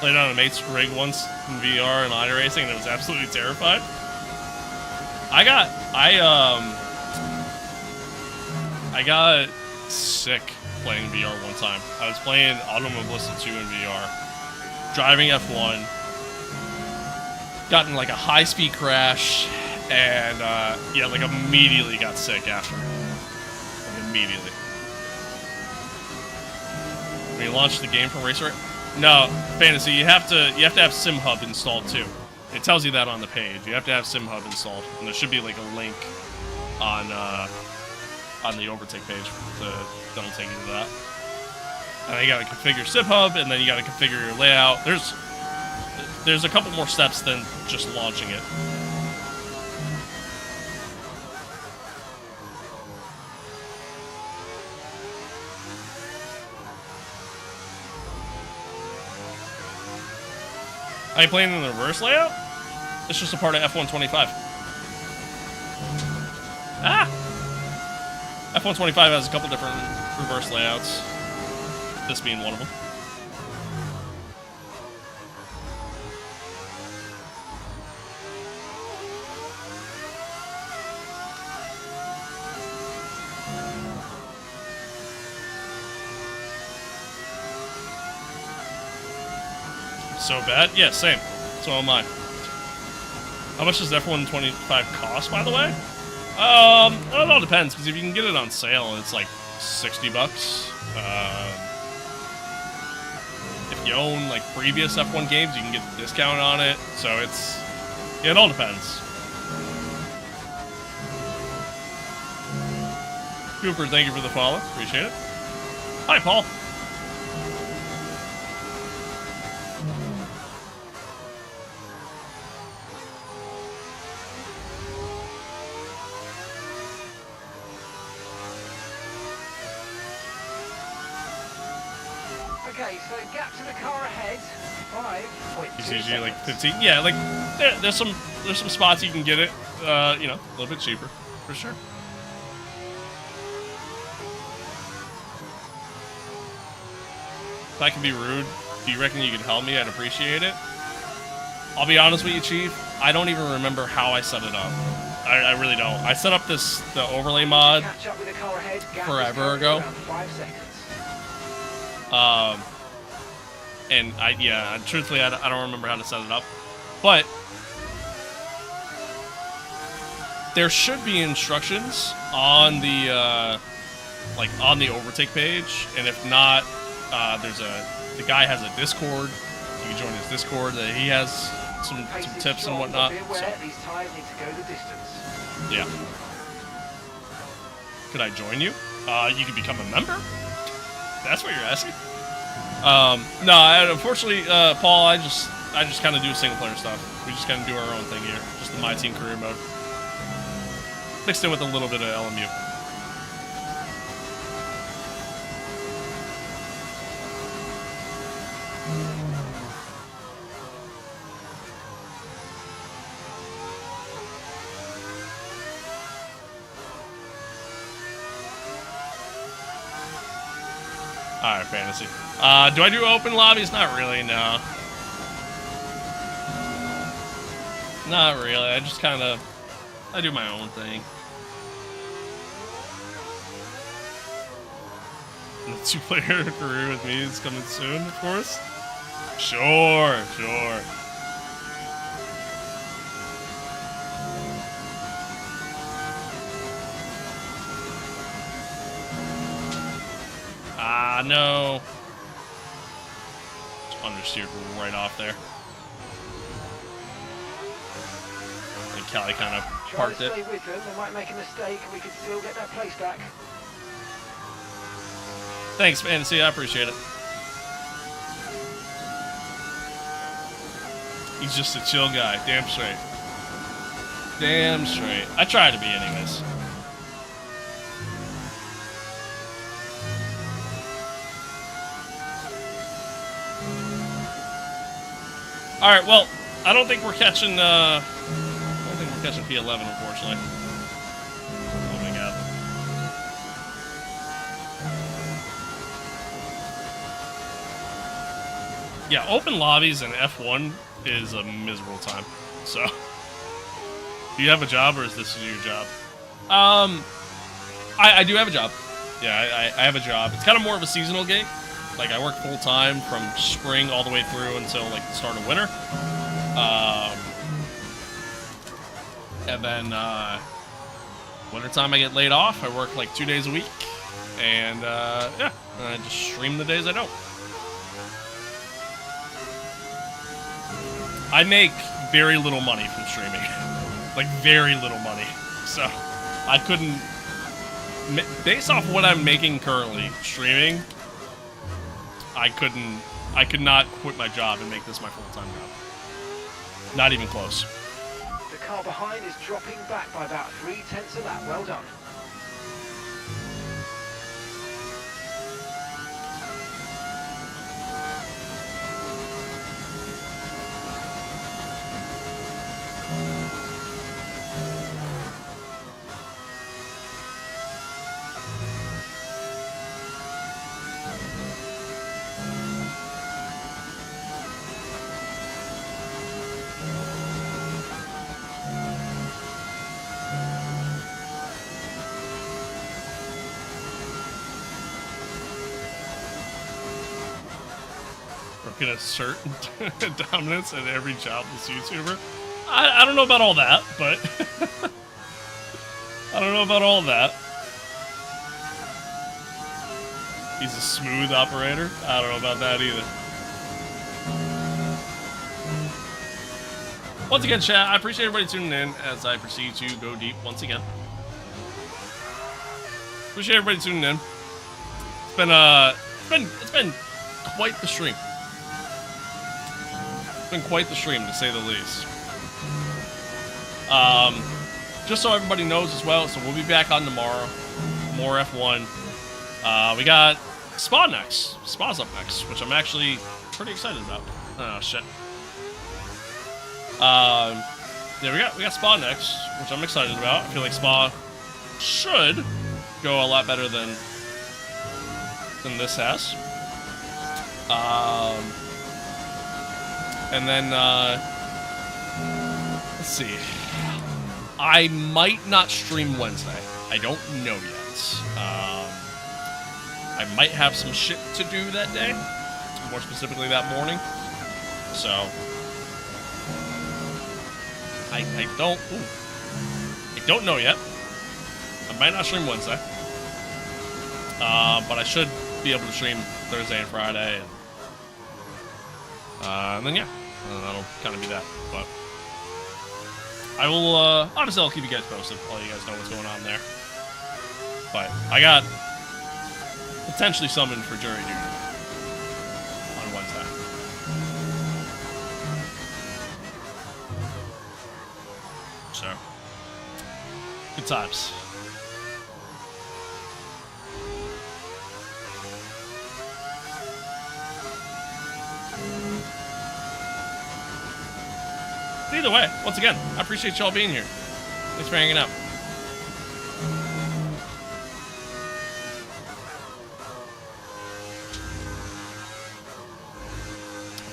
Played on a mate's rig once in VR and iRacing, and it was absolutely terrified. I got sick playing VR one time. I was playing Automobilista 2 in VR, driving F1, got in like a high-speed crash, and yeah, like immediately got sick after. Like immediately. When you launch the game from Racer, no, Fantasy, you have to have SimHub installed too. It tells you that on the page. You have to have SimHub installed, and there should be like a link on the overtake page that'll take you to that. And then you gotta configure SimHub, and then you gotta configure your layout. There's a couple more steps than just launching it. Are you playing in the reverse layout? It's just a part of F125. Ah! F125 has a couple different reverse layouts. This being one of them. So bad? Yeah, same. So am I. How much does F125 cost, by the way? It all depends, because if you can get it on sale, it's like $60. If you own like previous F1 games, you can get a discount on it. So yeah, it all depends. Cooper, thank you for the follow. Appreciate it. Hi, Paul. Okay, so gap to the car ahead, 5.2 It's usually like seconds. 15. Yeah, like there's some spots you can get it, you know, a little bit cheaper for sure. If I can be rude, if you reckon you could help me, I'd appreciate it. I'll be honest with you, Chief. I don't even remember how I set it up. I really don't. I set up the overlay mod Catch up with the car ahead. Gap is forever currently ago. around 5 seconds. And truthfully, I don't remember how to set it up, but there should be instructions on the on the overtake page, and if not, the guy has a Discord. You can join his Discord. That he has some tips and whatnot. So, These tires need to go the distance. yeah. Could I join you? You could become a member. That's what you're asking. No, unfortunately, Paul, I just kind of do single player stuff. We just kind of do our own thing here. Just the Myteam career mode. Mixed in with a little bit of LMU. Alright, fantasy. Do I do open lobbies? Not really, no. Not really. I just kind of... I do my own thing. And the 2-player career with me is coming soon, of course. Sure, sure. Ah, no. Just understeered right off there. And Callie kind of parked it. Stay with them. They might make a mistake and we can still get that place back. Thanks, Fantasy. I appreciate it. He's just a chill guy. Damn straight. Damn straight. I try to be anyways. Alright, well, I don't think we're catching, P11, unfortunately. Oh my god. Yeah, open lobbies in F1 is a miserable time. So, do you have a job, or is this your job? I do have a job. Yeah, I have a job. It's kind of more of a seasonal gig. Like, I work full-time from spring all the way through until, like, the start of winter. And then, wintertime I get laid off. I work, like, 2 days a week. And, yeah, I just stream the days I don't. I make very little money from streaming. Like, very little money. So, I couldn't... Based off what I'm making currently, streaming... I could not quit my job and make this my full-time job. Not even close. The car behind is dropping back by about 3/10 of that. Well done. Gonna assert dominance at every jobless YouTuber. I don't know about all that, but I don't know about all that. He's a smooth operator. I don't know about that either. Once again, chat, I appreciate everybody tuning in as I proceed to go deep once again. Appreciate everybody tuning in. It's been quite the stream. Been quite the stream, to say the least. Just so everybody knows as well, so we'll be back on tomorrow. More F1. We got Spa next. Spa's up next, which I'm actually pretty excited about. Oh shit. Yeah, we got Spa next, which I'm excited about. I feel like Spa should go a lot better than this has. And then, let's see. I might not stream Wednesday. I don't know yet. I might have some shit to do that day. More specifically that morning. So, I don't know yet. I might not stream Wednesday. But I should be able to stream Thursday and Friday. And then, yeah. That'll kind of be that, but I will, obviously I'll keep you guys posted, I'll let you guys know what's going on there. But I got potentially summoned for jury duty on Wednesday. So, good times. Either way, once again, I appreciate y'all being here. Thanks for hanging out.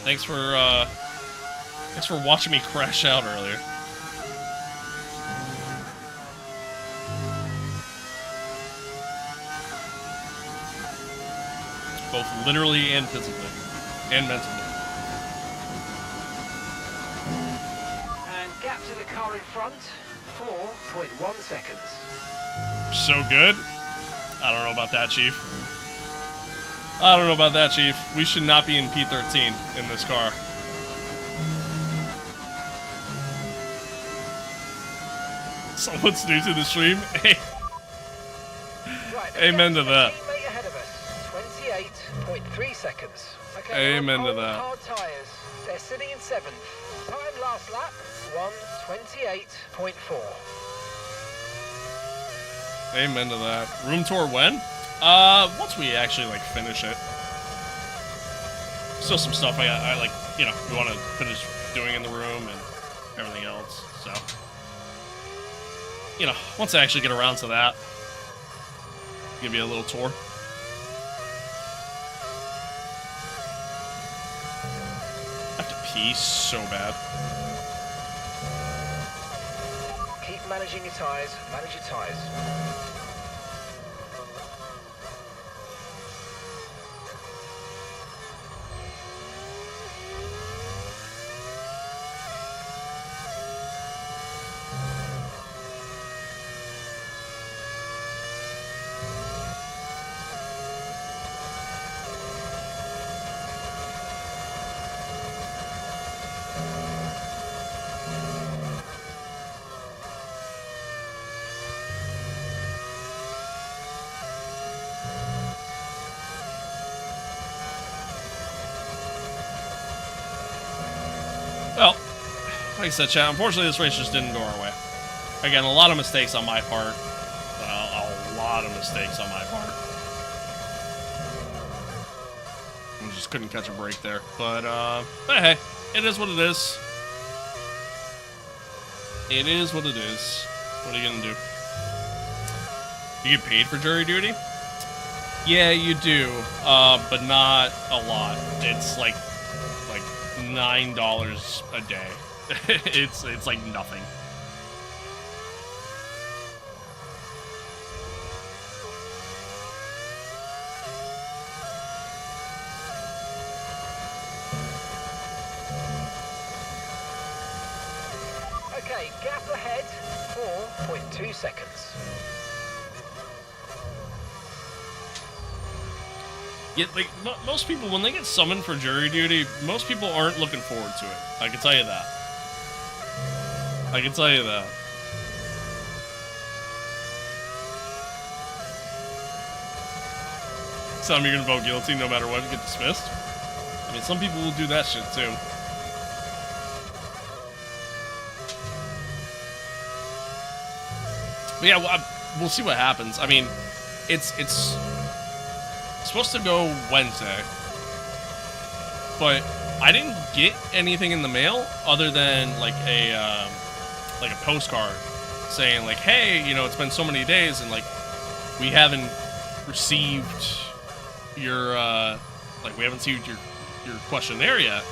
Thanks for watching me crash out earlier. Both literally and physically. And mentally. And gap to the car in front, 4.1 seconds. So good? I don't know about that, Chief. I don't know about that, Chief. We should not be in P13 in this car. Someone's new to the stream? Hey. Right, Amen to that. Ahead of us, 28.3 seconds. Okay, Amen to that. Hard tyres. They're sitting in 7th. Time last lap, 1:28.4. Amen to that. Room tour when? Once we actually, like, finish it. Still some stuff I like, you know, we want to finish doing in the room and everything else, so. You know, once I actually get around to that, give you a little tour. I have to pee so bad. Keep managing your tyres, manage your tyres. Well, like I said, chat, unfortunately this race just didn't go our way. Again, a lot of mistakes on my part. A lot of mistakes on my part. I just couldn't catch a break there. But hey, it is what it is. It is what it is. What are you gonna do? You get paid for jury duty? Yeah, you do, but not a lot. It's like $9 a day. it's like nothing. Okay, gap ahead, 4.2 seconds. Yeah, like, most people, when they get summoned for jury duty, most people aren't looking forward to it. I can tell you that. I can tell you that. Tell me you're gonna vote guilty no matter what and get dismissed? I mean, some people will do that shit, too. But yeah, we'll see what happens. I mean, it's supposed to go Wednesday, but I didn't get anything in the mail other than like a postcard saying like, hey, you know, it's been so many days and like we haven't received your we haven't received your questionnaire yet.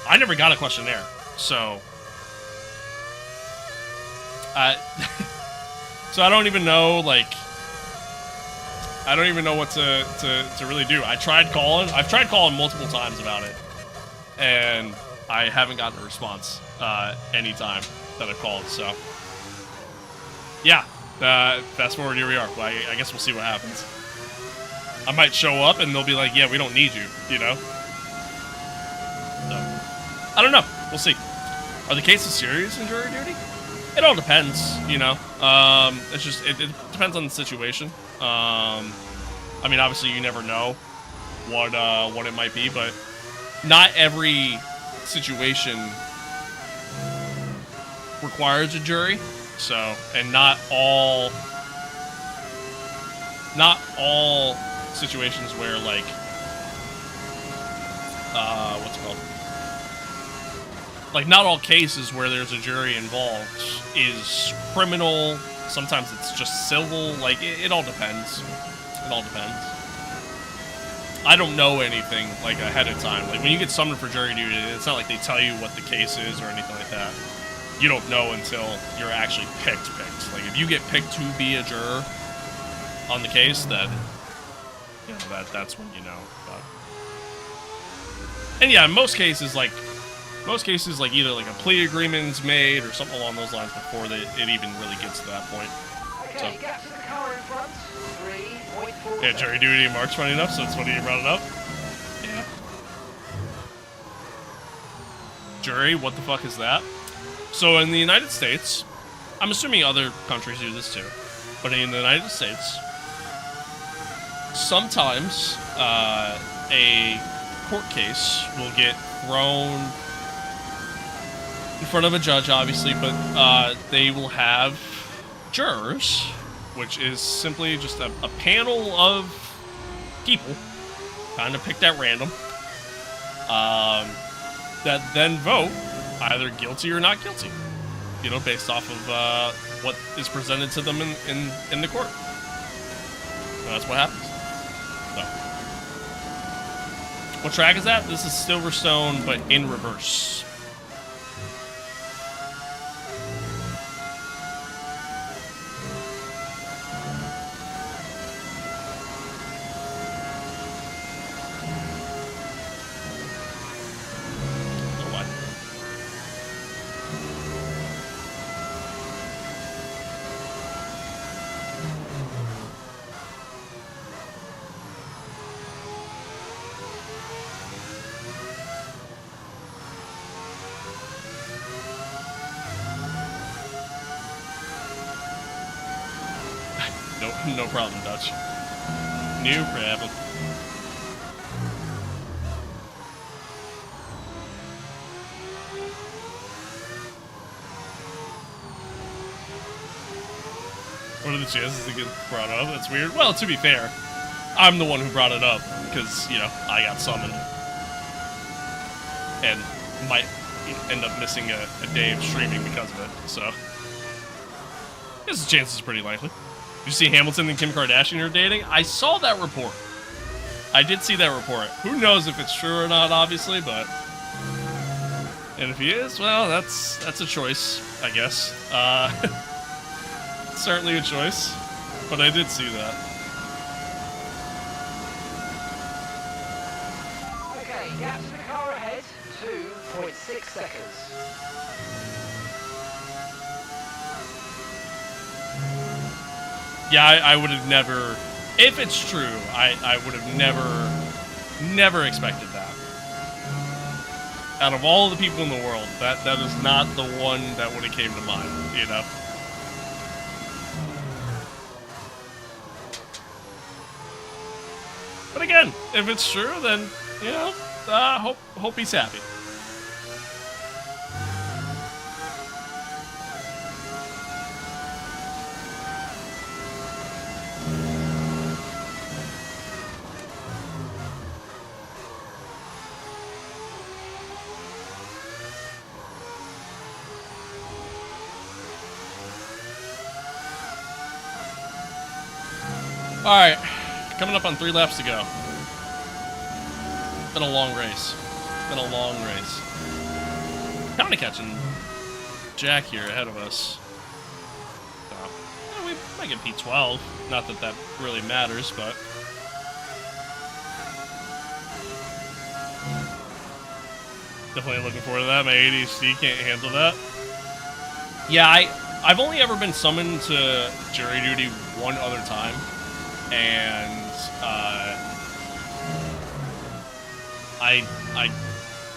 I never got a questionnaire, so so I don't even know, like, I don't even know what to really do. I've tried calling multiple times about it, and I haven't gotten a response any time that I've called, so. Yeah, fast forward, here we are. Well, I guess we'll see what happens. I might show up, and they'll be like, yeah, we don't need you, you know? So, I don't know. We'll see. Are the cases serious in jury duty? It all depends, you know. It's just it depends on the situation. I mean, obviously, you never know what it might be, but not every situation requires a jury. So, and not all situations where like what's it called? Like, not all cases where there's a jury involved is criminal. Sometimes it's just civil. Like, it all depends. It all depends. I don't know anything, like, ahead of time. Like, when you get summoned for jury duty, it's not like they tell you what the case is or anything like that. You don't know until you're actually picked. Like, if you get picked to be a juror on the case, then, you know, that's when you know. But... And yeah, in most cases, like, either, like, a plea agreement's made or something along those lines before it even really gets to that point. Okay, So. gap to the car in front. 3.4. Yeah, jury duty in March, funny enough, so it's funny you brought it up. Yeah. Jury, what the fuck is that? So in the United States, I'm assuming other countries do this too, but in the United States, sometimes a court case will get thrown in front of a judge, obviously, but they will have jurors, which is simply just a panel of people, kind of picked at random, that then vote either guilty or not guilty, you know, based off of what is presented to them in the court. And that's what happens. So, what track is that? This is Silverstone, but in reverse. No problem, Dutch. No problem. What are the chances it gets brought up? That's weird. Well, to be fair, I'm the one who brought it up because, you know, I got summoned. And might end up missing a day of streaming because of it, so. I guess the chance is pretty likely. Did you see Hamilton and Kim Kardashian are dating? I saw that report. I did see that report. Who knows if it's true or not, obviously, but... And if he is, well, that's a choice, I guess. Certainly a choice. But I did see that. Okay, gap to the car ahead. 2.6 seconds. Yeah, I would have never... If it's true, I would have never expected that. Out of all the people in the world, that is not the one that would have came to mind, you know? But again, if it's true, then, you know, hope he's happy. Alright, coming up on 3 laps to go. Been a long race. Kind of catching Jack here ahead of us. So, yeah, we might get P12. Not that that really matters, but... Definitely looking forward to that. My ADHD can't handle that. Yeah, I've only ever been summoned to jury duty one other time. And I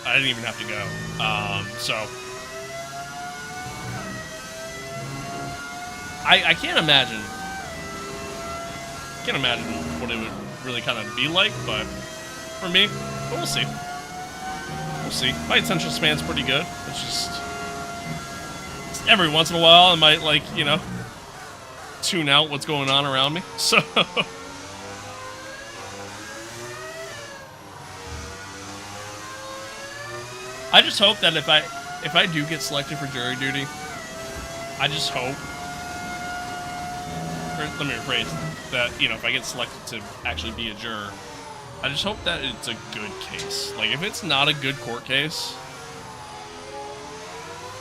didn't even have to go. So I can't imagine what it would really kind of be like, but for me, but we'll see. We'll see. My attention span's pretty good. It's just every once in a while I might, like, you know, tune out what's going on around me. So I just hope that if I do get selected for jury duty, I just hope, or let me rephrase that, you know, if I get selected to actually be a juror, I just hope that it's a good case. Like, if it's not a good court case,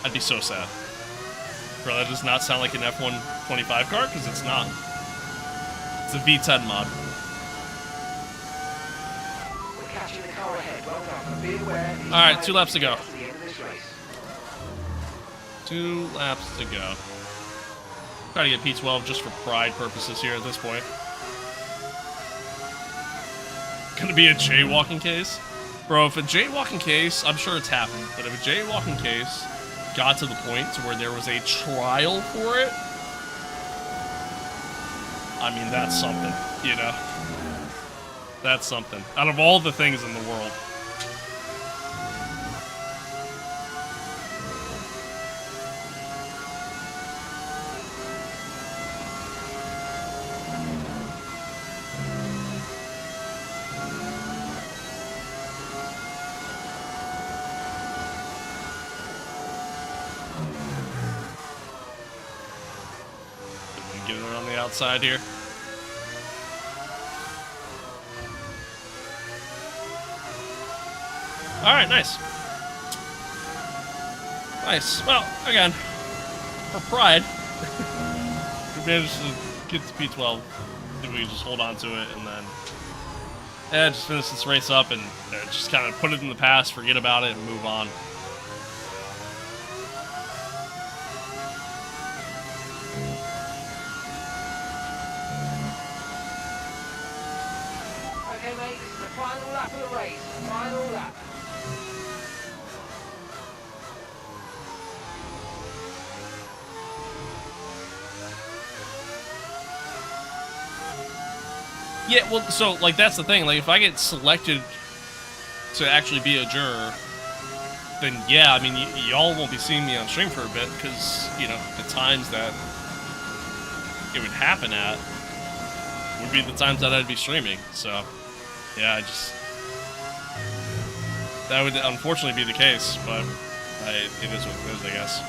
I'd be so sad. Bro, that does not sound like an F125 car, because it's not. It's a V10 mod. We're catching the car ahead. Well done, but be aware. Alright, 2 laps to go. To the end of this race. 2 laps to go. Try to get P12 just for pride purposes here at this point. Gonna be a jaywalking case? Bro, if a jaywalking case, I'm sure it's happened, but if a jaywalking case got to the point to where there was a trial for it, I mean, that's something, you know? That's something. Out of all the things in the world. Get it on the outside here. Alright, nice. Nice. Well, again, for pride, we managed to get to P12. If we just hold on to it and then, yeah, just finish this race up and just kind of put it in the past, forget about it, and move on. Okay, mate, this is the final lap of the race. Final lap. Yeah, well, so, like, that's the thing. Like, if I get selected to actually be a juror, then, yeah, I mean, y'all won't be seeing me on stream for a bit, because, you know, the times that it would happen at would be the times that I'd be streaming, so, yeah, that would unfortunately be the case, but it is what it is, I guess.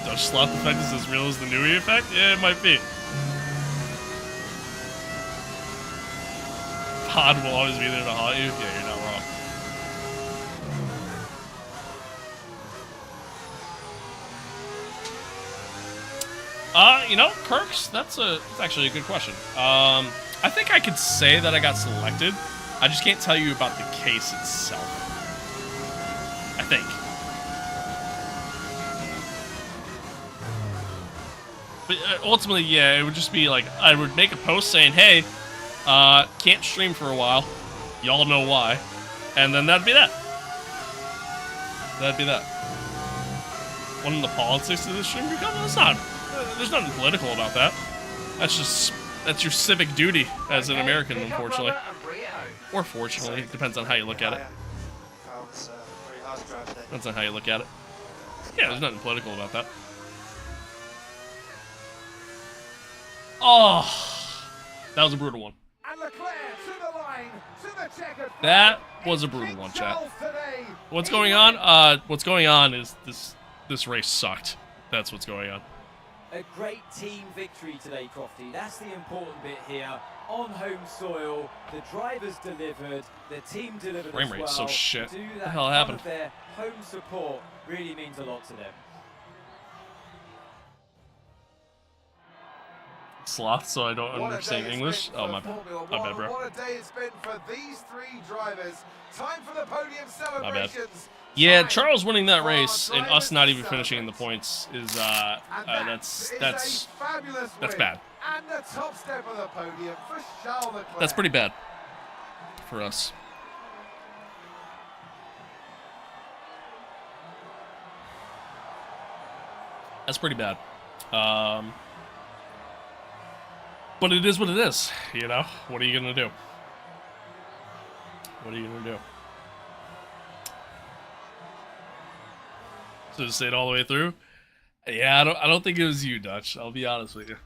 The sloth effect is as real as the Nui effect? Yeah, it might be. Pod will always be there to haunt you? Yeah, you're not wrong. You know, Kirks, that's actually a good question. I think I could say that I got selected. I just can't tell you about the case itself. I think. But ultimately, yeah, it would just be like, I would make a post saying, hey, can't stream for a while. Y'all know why. And then that'd be that. That'd be that. One of the politics of this stream become? It's not. There's nothing political about that. That's your civic duty as an American, unfortunately. Or fortunately, it depends on how you look at it. Depends on how you look at it. Yeah, there's nothing political about that. Oh, that was a brutal one. That was a brutal one, chat. What's going on? What's going on is this race sucked. That's what's going on. A great team victory today, Crofty. That's the important bit here. On home soil, the drivers delivered, the team delivered Frame as rate's well. so shit. To do What that the hell in front happened? of their home support really means a lot to them. Sloth, so I don't understand English. Oh, my bad, bro. What a day it's been for these 3 drivers. Time for the podium My bad. celebrations. Yeah, Charles winning that race and us not even finishing in the points is that's bad. And the top step of the podium for Charles Leclerc. That's pretty bad for us. That's pretty bad. But it is what it is, you know? What are you gonna do? What are you gonna do? So just say it all the way through? Yeah, I don't think it was you, Dutch. I'll be honest with you.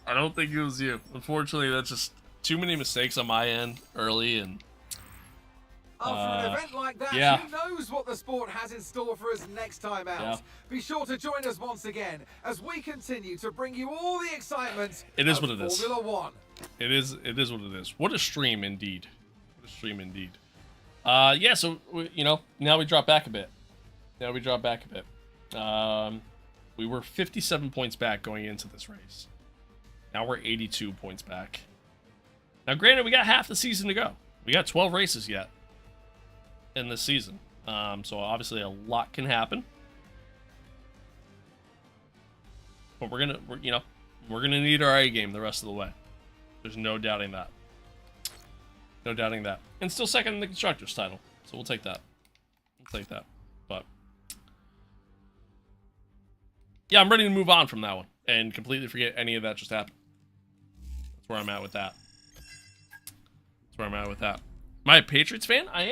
I don't think it was you. Unfortunately, that's just too many mistakes on my end early, and After an event like that, yeah. who knows what the sport has in store for us next time out. Yeah. Be sure to join us once again as we continue to bring you all the excitement It is of what it is. Formula One. It is what it is. What a stream indeed. What a stream indeed. Yeah, so, you know, now we drop back a bit. We were 57 points back going into this race. Now we're 82 points back. Now, granted, we got half the season to go. We got 12 races yet in this season. So obviously a lot can happen. But we're gonna need our A game the rest of the way. There's no doubting that. No doubting that. And still second in the constructors title. So we'll take that. But yeah, I'm ready to move on from that one and completely forget any of that just happened. That's where I'm at with that. Am I a Patriots fan? I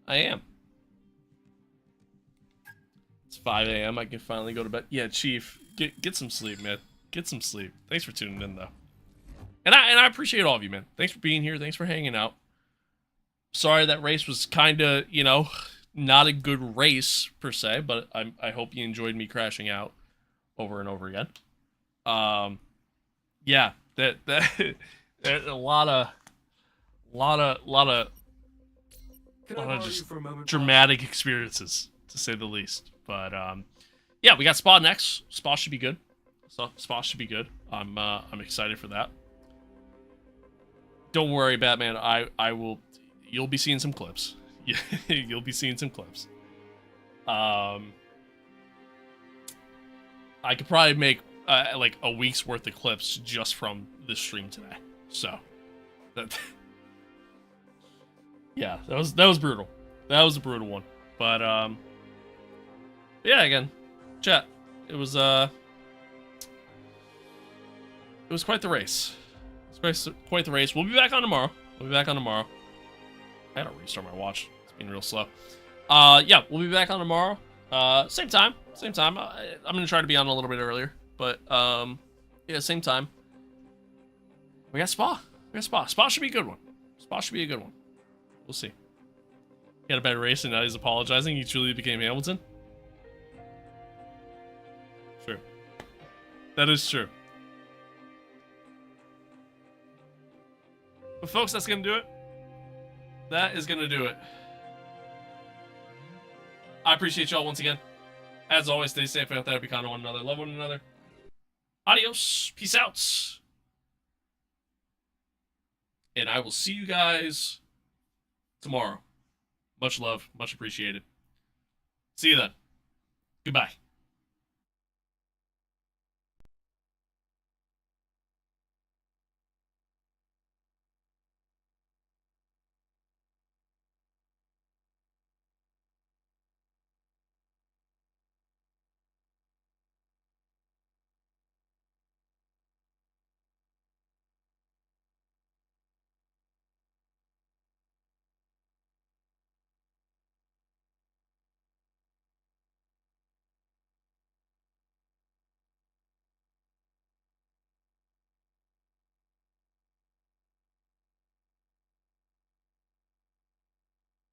am. It's 5 a.m. I can finally go to bed. Yeah, Chief, get some sleep, man. Get some sleep. Thanks for tuning in, though. And I appreciate all of you, man. Thanks for being here. Thanks for hanging out. Sorry that race was kind of, you know, not a good race, per se, but I hope you enjoyed me crashing out over and over again. Yeah, that a lot of just dramatic experiences, to say the least. But yeah, we got Spa next. Spa should be good. I'm excited for that. Don't worry, Batman. I will. You'll be seeing some clips. You'll be seeing some clips. I could probably make like a week's worth of clips just from this stream today. So that yeah, that was brutal. That was a brutal one. But yeah, again, chat. It was quite the race. Quite the race. We'll be back on tomorrow. I gotta restart my watch. It's been real slow. Yeah, we'll be back on tomorrow. Same time. I'm gonna try to be on a little bit earlier, but yeah, same time. We got Spa. Spa should be a good one. We'll see. He had a bad race and now he's apologizing. He truly became Hamilton. True. That is true. But folks, that's gonna do it. That is gonna do it. I appreciate y'all once again. As always, stay safe out there. Be kind to one another. Love one another. Adios. Peace out. And I will see you guys tomorrow. Much love. Much appreciated. See you then. Goodbye.